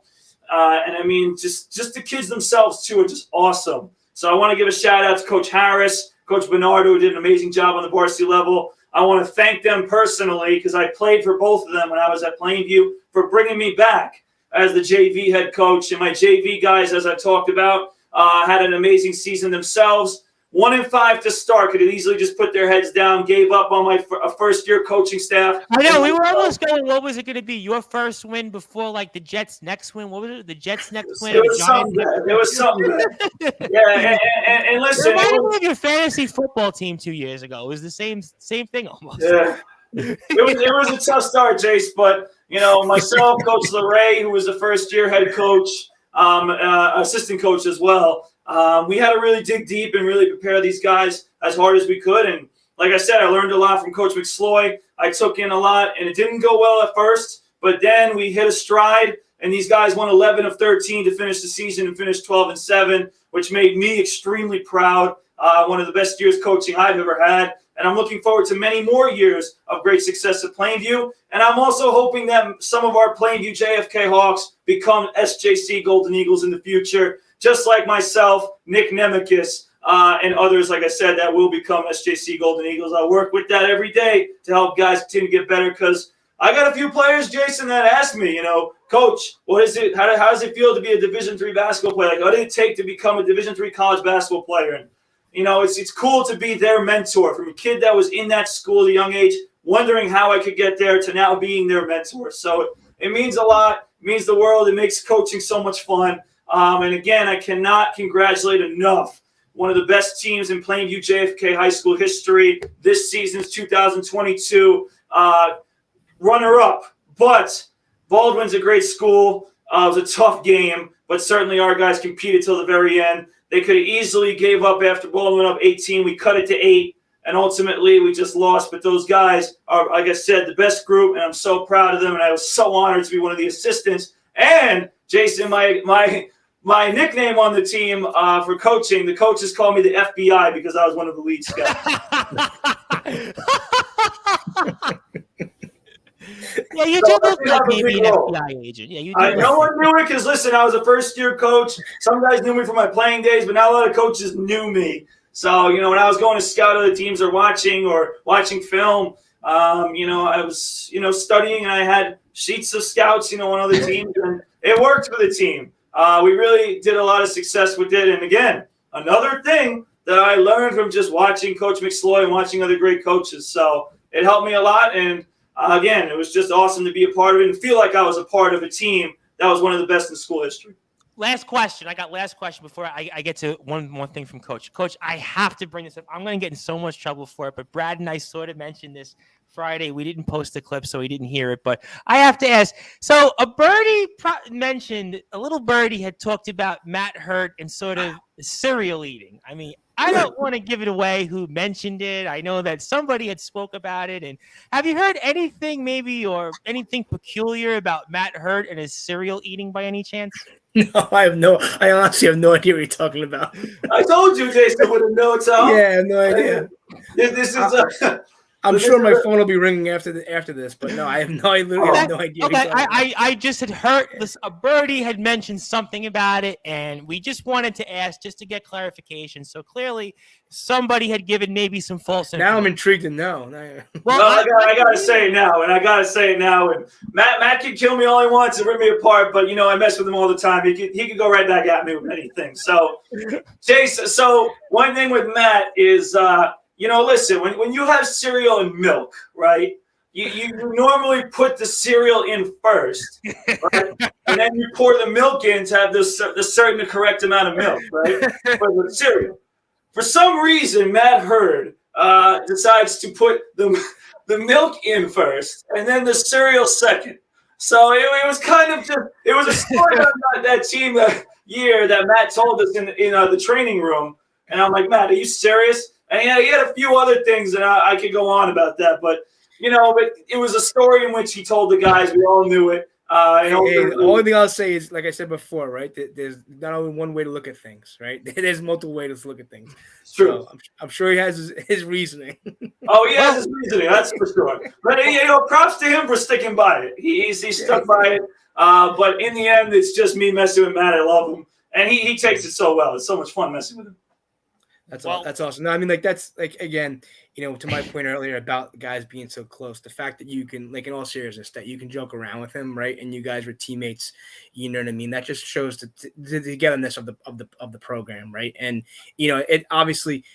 I mean, just the kids themselves too are just awesome. So I want to give a shout out to Coach Harris, Coach Bernardo, who did an amazing job on the varsity level. I want to thank them personally because I played for both of them when I was at Plainview for bringing me back as the JV head coach. And my JV guys, as I talked about, had an amazing season themselves. 1-5 to start. Could have easily just put their heads down, gave up on my first-year coaching staff. I know, we were almost going, what was it going to be? Your first win before, like, the Jets' next win? What was it? The Jets' next win? There was something there. Yeah, and listen. It reminded me of your fantasy football team 2 years ago. It was the same thing almost. Yeah. It was a tough start, Jace, but, myself, Coach LeRae, who was the first-year head coach, assistant coach as well, we had to really dig deep and really prepare these guys as hard as we could. And like I said, I learned a lot from Coach McSloy. I took in a lot, and it didn't go well at first, but then we hit a stride, and these guys won 11 of 13 to finish the season and finish 12-7, which made me extremely proud. One of the best years coaching I've ever had. And I'm looking forward to many more years of great success at Plainview. And I'm also hoping that some of our Plainview JFK Hawks become SJC Golden Eagles in the future, just like myself, Nick Nemekis, and others, like I said, that will become SJC Golden Eagles. I work with that every day to help guys continue to get better because I got a few players, Jason, that ask me, Coach, what is it? How does it feel to be a Division III basketball player? Like, what did it take to become a Division III college basketball player? And it's cool to be their mentor from a kid that was in that school at a young age, wondering how I could get there to now being their mentor. So it means a lot. It means the world. It makes coaching so much fun. And again, I cannot congratulate enough one of the best teams in Plainview JFK high school history. This season's 2022 runner-up. But Baldwin's a great school. It was a tough game, but certainly our guys competed till the very end. They could have easily gave up after Baldwin went up 18. We cut it to 8, and ultimately we just lost. But those guys are, like I said, the best group, and I'm so proud of them, and I was so honored to be one of the assistants. And, Jason, my nickname on the team for coaching, the coaches call me the FBI because I was one of the lead scouts. Yeah, you do look like maybe an FBI agent. Yeah, you do. No one knew it because, listen, I was a first-year coach. Some guys knew me from my playing days, but not a lot of coaches knew me. So, when I was going to scout other teams or watching film, I was, studying, and I had sheets of scouts, on other teams, and it worked for the team. We really did a lot of success with it. And, again, another thing that I learned from just watching Coach McSloy and watching other great coaches. So it helped me a lot, and again, it was just awesome to be a part of it and feel like I was a part of a team that was one of the best in school history. Last question. I got last question before I get to one more thing from Coach. Coach, I have to bring this up. I'm going to get in so much trouble for it, but Brad and I sort of mentioned this Friday. We didn't post the clip, so he didn't hear it, but I have to ask. So a little birdie had talked about Matt Hurt and sort of cereal eating. I mean, I don't want to give it away who mentioned it. I know that somebody had spoke about it. And have you heard anything maybe or anything peculiar about Matt Hurt and his cereal eating by any chance? No, I honestly have no idea what you're talking about. I told you, Jason, with a note. Yeah, I have no idea. This is I'm sure my phone will be ringing after this, but no, I literally have no idea. Okay, I just had heard this. A birdie had mentioned something about it, and we just wanted to ask just to get clarification. So clearly, somebody had given maybe some false information. Now I'm intrigued to know. Well, I gotta say it now, And Matt can kill me all he wants and rip me apart, but I mess with him all the time. He could go right back at me with anything. So, Jason. So one thing with Matt is. Listen, when you have cereal and milk, right, you normally put the cereal in first, right? And then you pour the milk in to have the certain correct amount of milk, right, for the cereal. For some reason, Matt Hurd decides to put the milk in first and then the cereal second. So it was kind of it was a story on that team year that Matt told us in the training room. And I'm like, Matt, are you serious? And he had a few other things that I could go on about that. But, but it was a story in which he told the guys. We all knew it. The only thing I'll say is, like I said before, right? There's not only one way to look at things, right? There's multiple ways to look at things. It's true. So I'm sure he has his reasoning. Oh, he has his reasoning, that's for sure. But props to him for sticking by it. He's stuck by it. But in the end, it's just me messing with Matt. I love him, and he takes it so well. It's so much fun messing with him. That's awesome. No, I mean, like, that's like, again, to my point earlier about guys being so close, the fact that you can, like, in all seriousness, that you can joke around with him, right? And you guys were teammates, you know what I mean? That just shows the togetherness of the program, right? And it obviously,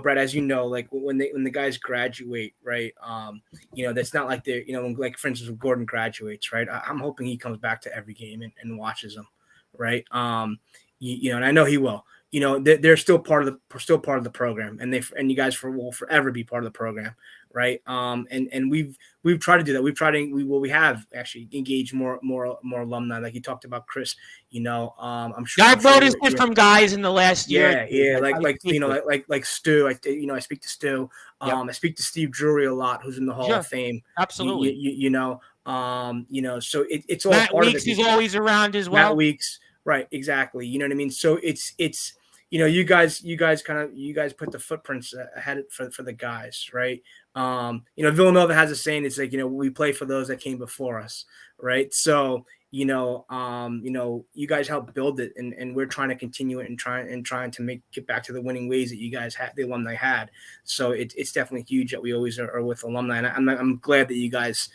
Brad, as you know, like when the guys graduate, right? That's not like they're, like for instance, when Gordon graduates, right? I'm hoping he comes back to every game and watches them, right? And I know he will. They're still part of the program, and you guys will forever be part of the program, right? And we've tried to do that. We have actually engaged more alumni, like you talked about, Chris. I'm sure I've noticed it from guys in the last year. Yeah, like Stu. I speak to Stu. Yep. I speak to Steve Drury a lot, who's in the Hall of Fame. Absolutely. So it's all Matt part Weeks of it. is always around as well. Matt Weeks, right? Exactly. You know what I mean? So it's. You guys put the footprints ahead for the guys, right? Villanova has a saying. It's like, we play for those that came before us, right? So, you guys helped build it, and we're trying to continue it and trying to get back to the winning ways that you guys had, the alumni had. So it's definitely huge that we always are with alumni, and I'm glad that you guys,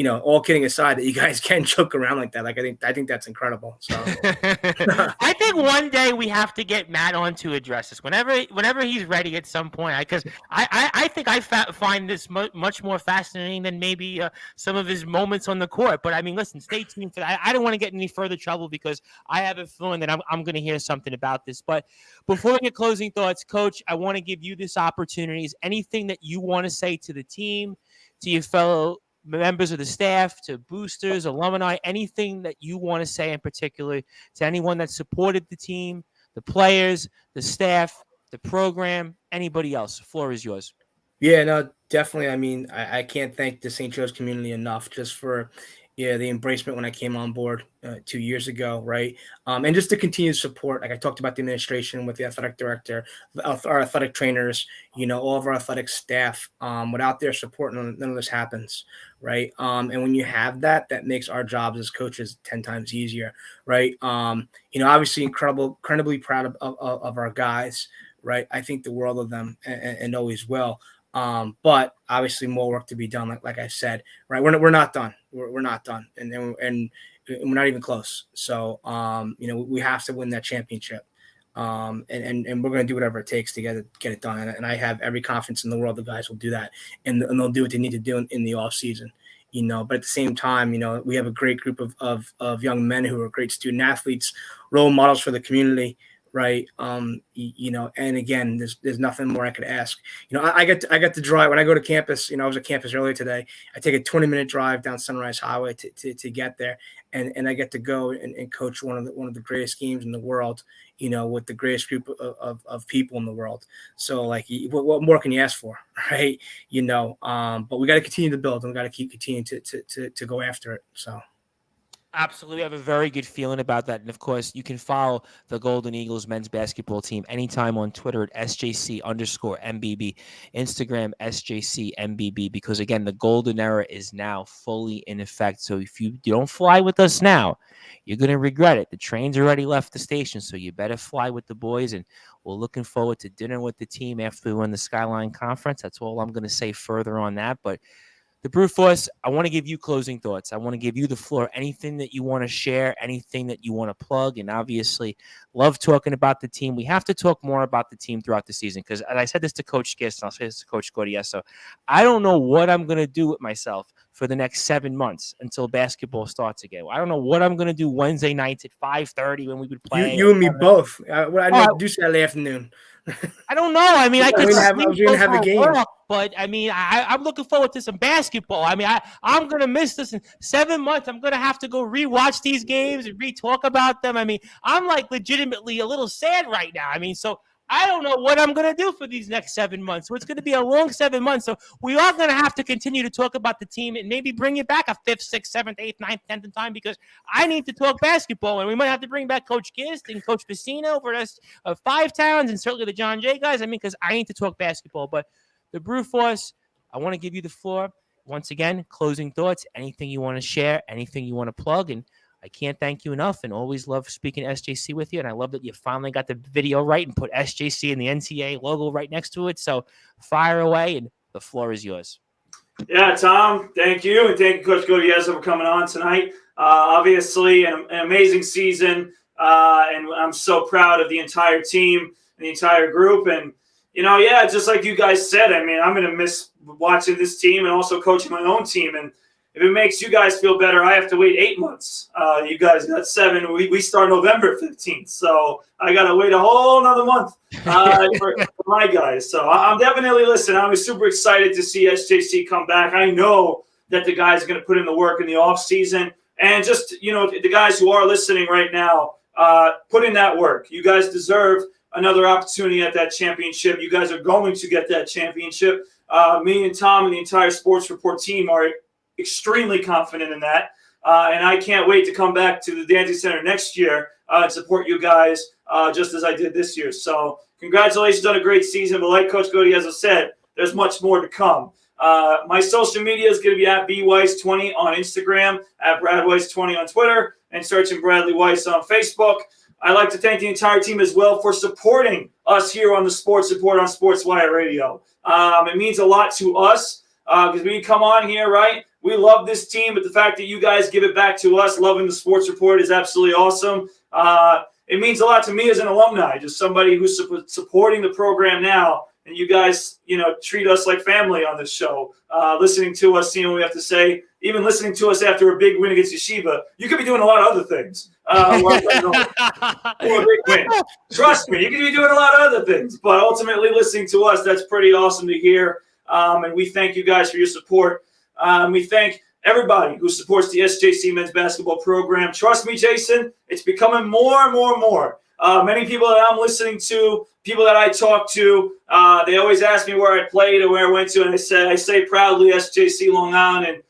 all kidding aside, that you guys can joke around like that. Like, I think that's incredible. So I think one day we have to get Matt on to address this whenever he's ready at some point. Because I think I find this much more fascinating than maybe some of his moments on the court. But I mean, listen, stay tuned for that. I don't want to get in any further trouble because I have a feeling that I'm going to hear something about this. But before we get closing thoughts, Coach, I want to give you this opportunity. Is anything that you want to say to the team, to your fellow members of the staff, to boosters, alumni, anything that you want to say in particular to anyone that supported the team, the players, the staff, the program, anybody else? The floor is yours. Yeah, no, definitely. I mean, I can't thank the St. Joe's community enough just for the embracement when I came on board 2 years ago, right? And just the continued support. Like I talked about the administration with the athletic director, our athletic trainers, all of our athletic staff. Without their support, none of this happens, right? And when you have that makes our jobs as coaches 10 times easier, right? Obviously incredibly proud of our guys, right? I think the world of them and always will. But obviously more work to be done. Like I said, right. We're not done. We're not done. And we're not even close. So, we have to win that championship. And we're going to do whatever it takes to get it done. And I have every confidence in the world the guys will do that, and they'll do what they need to do in the off season, but at the same time, we have a great group of young men who are great student athletes, role models for the community. Right. And again, there's nothing more I could ask. I get to drive when I go to campus. I was at campus earlier today. I take a 20-minute drive down Sunrise Highway to get there. And I get to go and coach one of the greatest games in the world, with the greatest group of people in the world. So like, what more can you ask for? Right. But we got to continue to build, and we got to keep continuing to go after it. So. Absolutely. I have a very good feeling about that. And of course, you can follow the Golden Eagles men's basketball team anytime on Twitter at SJC_MBB, Instagram SJCMBB, because again, the golden era is now fully in effect. So if you don't fly with us now, you're going to regret it. The train's already left the station, so you better fly with the boys. And we're looking forward to dinner with the team after we win the Skyline Conference. That's all I'm going to say further on that. But the Brute Force, I want to give you closing thoughts. I want to give you the floor. Anything that you want to share, anything that you want to plug, and obviously love talking about the team. We have to talk more about the team throughout the season because, and I said this to Coach Gist, and I'll say this to Coach Gaudioso, I don't know what I'm going to do with myself for the next 7 months until basketball starts again. I don't know what I'm going to do Wednesday nights at 5:30 when we would play. You and me both. I do Saturday afternoon. I don't know. I mean, I could have a game. But I mean, I'm looking forward to some basketball. I mean, I'm gonna miss this in 7 months. I'm gonna have to go rewatch these games and re-talk about them. I mean, I'm like legitimately a little sad right now. I mean, so I don't know what I'm going to do for these next 7 months. So it's going to be a long 7 months. So we are going to have to continue to talk about the team and maybe bring it back a 5th, 6th, 7th, 8th, 9th, 10th time because I need to talk basketball. And we might have to bring back Coach Gist and Coach Pacino for us of Five Towns and certainly the John Jay guys. I mean, because I need to talk basketball. But the Brew Force, I want to give you the floor. Once again, closing thoughts, anything you want to share, anything you want to plug. And I can't thank you enough and always love speaking SJC with you. And I love that you finally got the video right and put SJC and the NCAA logo right next to it. So fire away and the floor is yours. Yeah, Tom, thank you. And thank you, Coach Gaudioso, for coming on tonight. Obviously, an amazing season. And I'm so proud of the entire team and the entire group. And, just like you guys said, I mean, I'm going to miss watching this team and also coaching my own team. And if it makes you guys feel better, I have to wait 8 months. You guys got 7. We start November 15th. So I got to wait a whole another month for my guys. So I'm definitely listening. I'm super excited to see SJC come back. I know that the guys are going to put in the work in the offseason. And just, the guys who are listening right now, put in that work. You guys deserve another opportunity at that championship. You guys are going to get that championship. Me and Tom and the entire Sports Report team are extremely confident in that. And I can't wait to come back to the Dancy Center next year and support you guys just as I did this year. So congratulations on a great season. But like Coach Gaudioso said, there's much more to come. My social media is going to be at bweiss20 on Instagram, at bradweiss20 on Twitter, and searching Bradley Weiss on Facebook. I'd like to thank the entire team as well for supporting us here on the Sports Report on Sportzwire Radio. It means a lot to us because we come on here, right? We love this team, but the fact that you guys give it back to us, loving the Sports Report, is absolutely awesome. It means a lot to me as an alumni, just somebody who's supporting the program now. And you guys, treat us like family on this show, listening to us, seeing what we have to say, even listening to us after a big win against Yeshiva. You could be doing a lot of other things. Or a big win. Trust me, you could be doing a lot of other things. But ultimately, listening to us, that's pretty awesome to hear. And we thank you guys for your support. We thank everybody who supports the SJC men's basketball program. Trust me, Jason, it's becoming more and more and more. Many people that I'm listening to, people that I talk to, they always ask me where I played or where I went to, and I say proudly SJC Long Island. And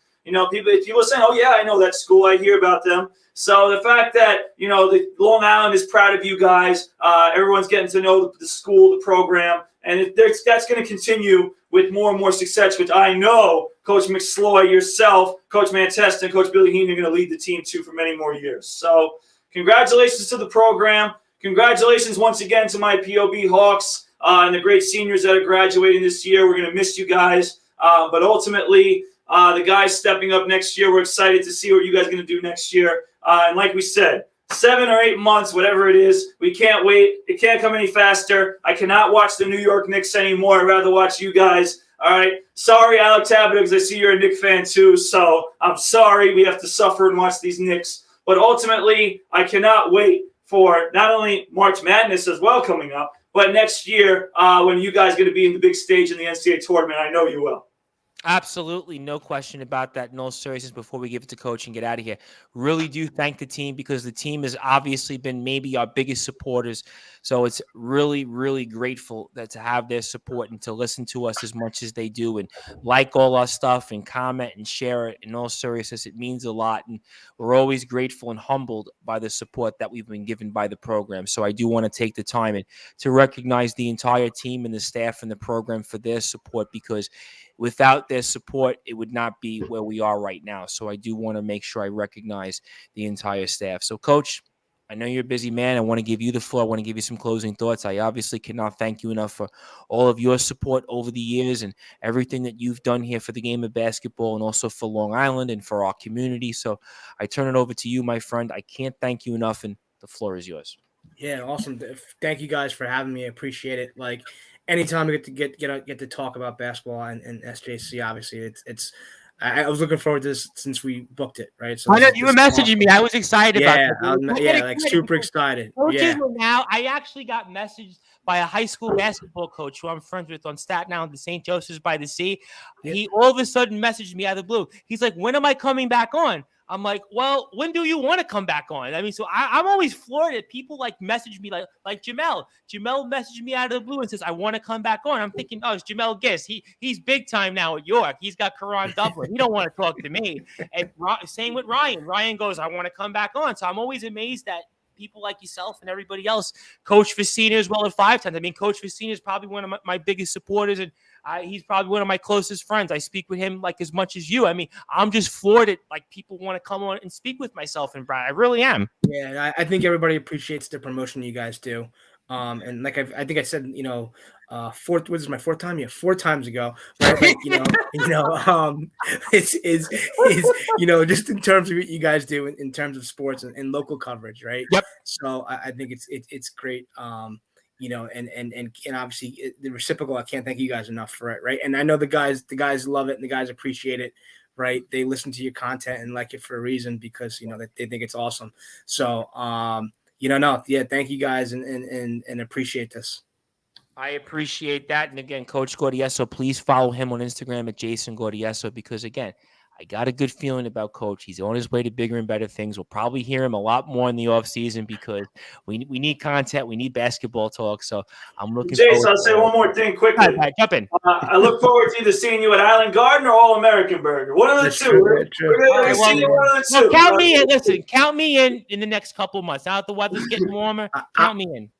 people are saying, "Oh yeah, I know that school. I hear about them." So the fact that the Long Island is proud of you guys, everyone's getting to know the school, the program, and that's going to continue with more and more success, which I know Coach McSloy, yourself, Coach Mantesta, and Coach Billy Heenan are going to lead the team to for many more years. So congratulations to the program. Congratulations once again to my POB Hawks and the great seniors that are graduating this year. We're going to miss you guys. But ultimately, the guys stepping up next year, we're excited to see what you guys are going to do next year. And like we said, 7 or 8 months, whatever it is, we can't wait. It can't come any faster. I cannot watch the New York Knicks anymore. I'd rather watch you guys. All right. Sorry, Alec Tabata, because I see you're a Knicks fan too. So I'm sorry we have to suffer and watch these Knicks. But ultimately, I cannot wait for not only March Madness as well coming up, but next year when you guys are going to be in the big stage in the NCAA tournament. I know you will. Absolutely. No question about that. No seriousness before we give it to Coach and get out of here. Really do thank the team because the team has obviously been maybe our biggest supporters. So it's really, really grateful that to have their support and to listen to us as much as they do and like all our stuff and comment and share it. In all seriousness, it means a lot. And we're always grateful and humbled by the support that we've been given by the program. So I do want to take the time and to recognize the entire team and the staff and the program for their support because without their support, it would not be where we are right now. So I do want to make sure I recognize the entire staff. So, Coach, I know you're a busy man. I want to give you the floor. I want to give you some closing thoughts. I obviously cannot thank you enough for all of your support over the years and everything that you've done here for the game of basketball and also for Long Island and for our community. So I turn it over to you, my friend. I can't thank you enough, and the floor is yours. Yeah, awesome. Thank you guys for having me. I appreciate it. Like anytime we get to talk about basketball and SJC, obviously it's I was looking forward to this since we booked it, right? So I know you were messaging me. I was excited about that. Like super excited. Coaches were now. I actually got messaged by a high school basketball coach who I'm friends with on Staten Island, the St. Joseph's by the Sea. Yep. He all of a sudden messaged me out of the blue. He's like, "When am I coming back on?" I'm like, well, when do you want to come back on? I mean, so I'm always floored at people like message me like Jamel. Jamel messaged me out of the blue and says, I want to come back on. I'm thinking, oh, it's Jamel Giss. He's big time now at York. He's got Karan Dublin. He don't want to talk to me. And same with Ryan. Ryan goes, I want to come back on. So I'm always amazed that people like yourself and everybody else, Coach Vicina as well at 5 times. I mean, Coach Vicina is probably one of my biggest supporters, and he's probably one of my closest friends. I speak with him like as much as you. I mean, I'm just floored at like people want to come on and speak with myself and Brad. I really am. Yeah, I think everybody appreciates the promotion you guys do. And like I think I said, this is my 4th time? Yeah, 4 times ago, right? Like, it's just in terms of what you guys do in terms of sports and local coverage, right? Yep. So I think it's great. And obviously the reciprocal, I can't thank you guys enough for it, right? And I know the guys love it and the guys appreciate it, right? They listen to your content and like it for a reason because they think it's awesome. So thank you guys and appreciate this. I appreciate that. And again, Coach Gaudioso, please follow him on Instagram at Jason Gaudioso because again, I got a good feeling about Coach. He's on his way to bigger and better things. We'll probably hear him a lot more in the offseason because we need content. We need basketball talk. So I'm looking forward. Jason, I'll say one more thing quickly. All right, jump in. I look forward to either seeing you at Island Garden or All American Burger. One of the two. We're going to see you one of the two. Count me in. Listen, count me in the next couple of months. Now that the weather's getting warmer, count me in.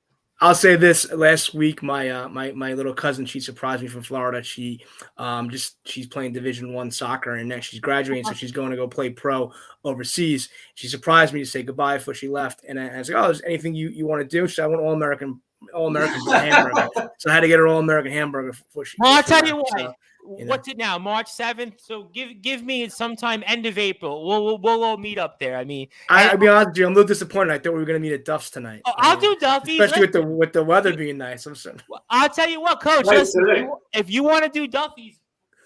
I'll say this: last week, my my little cousin, she surprised me from Florida. She's playing Division I soccer, and next she's graduating, so she's going to go play pro overseas. She surprised me to say goodbye before she left, and I was like, "Oh, is there anything you want to do?" She said, "I want All American hamburger." So I had to get her All American hamburger before she. Well, I'll tell you what. So, what's it now? March 7th. So give me sometime end of April. We'll all meet up there. I mean, I'll be honest with you, I'm a little disappointed. I thought we were going to meet at Duff's tonight. Oh, I'll do Duffy's, especially with the weather being nice. I'm sorry. I'll tell you what, Coach. Listen, if you want to do Duffy's,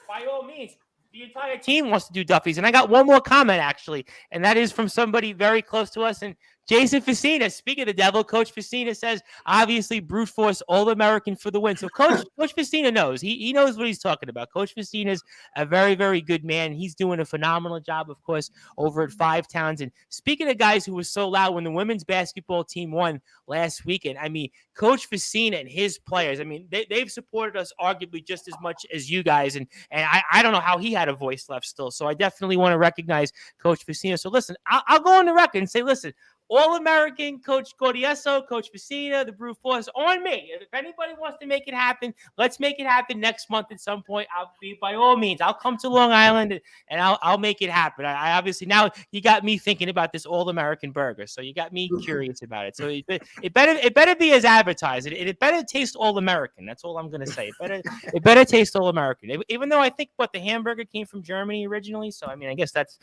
by all means. The entire team wants to do Duffy's. And I got one more comment, actually, and that is from somebody very close to us. And Jason Vicina, speaking of the devil, Coach Vicina says, obviously, brute force, All-American for the win. So Coach Vicina knows. He knows what he's talking about. Coach Vicina is a very, very good man. He's doing a phenomenal job, of course, over at 5 Towns. And speaking of guys who were so loud when the women's basketball team won last weekend, I mean, Coach Vicina and his players, I mean, they've supported us arguably just as much as you guys. And I don't know how he had a voice left still. So I definitely want to recognize Coach Vicina. So listen, I'll go on the record and say, listen, All-American, Coach Gaudioso, Coach Vicina, the Brute Force, on me. If anybody wants to make it happen, let's make it happen next month at some point. I'll be, by all means, I'll come to Long Island and I'll make it happen. I obviously, now you got me thinking about this All-American burger, so you got me curious about it. So it better be as advertised. It better taste All-American. That's all I'm gonna say. It better taste All-American. Even though I think the hamburger came from Germany originally, so I mean, I guess that's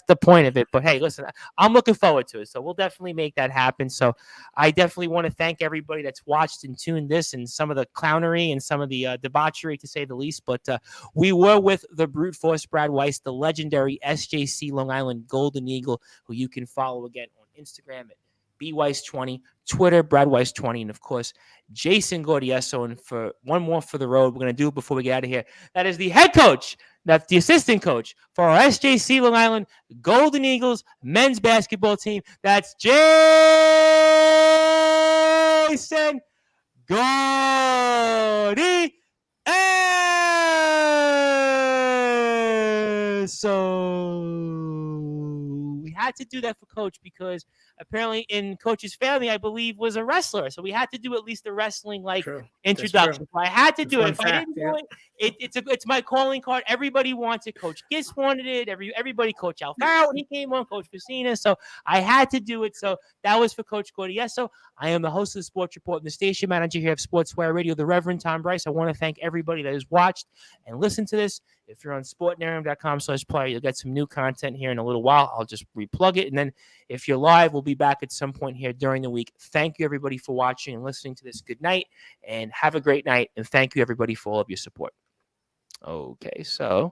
the point of it. But hey, listen, I'm looking forward to it. So we'll definitely make that happen. So I definitely want to thank everybody that's watched and tuned this and some of the clownery and some of the debauchery, to say the least. But we were with the brute force Brad Weiss, the legendary SJC Long Island Golden Eagle, who you can follow again on Instagram at BWeiss20, Twitter, Brad Weiss20, and of course, Jason Gaudioso. And for one more for the road, we're going to do it before we get out of here. That is the head coach. That's the assistant coach for our SJC Long Island Golden Eagles men's basketball team. That's Jason Gaudioso. So we had to do that for Coach because apparently in Coach's family, I believe, was a wrestler. So we had to do at least a wrestling introduction. So I had to do it. If I didn't do it, it's my calling card. Everybody wants it. Coach Giss wanted it. Everybody, Coach Alfaro, when he came on, Coach Vicina. So I had to do it. So that was for Coach Gaudioso. I am the host of the Sports Report and the station manager here of Sportzwire Radio, the Reverend Tom Bryce. I want to thank everybody that has watched and listened to this. If you're on sportnarium.com/player, you'll get some new content here in a little while. I'll just replug it. And then if you're live, we'll be back at some point here during the week. Thank you, everybody, for watching and listening to this. Good night and have a great night. And thank you, everybody, for all of your support. Okay, so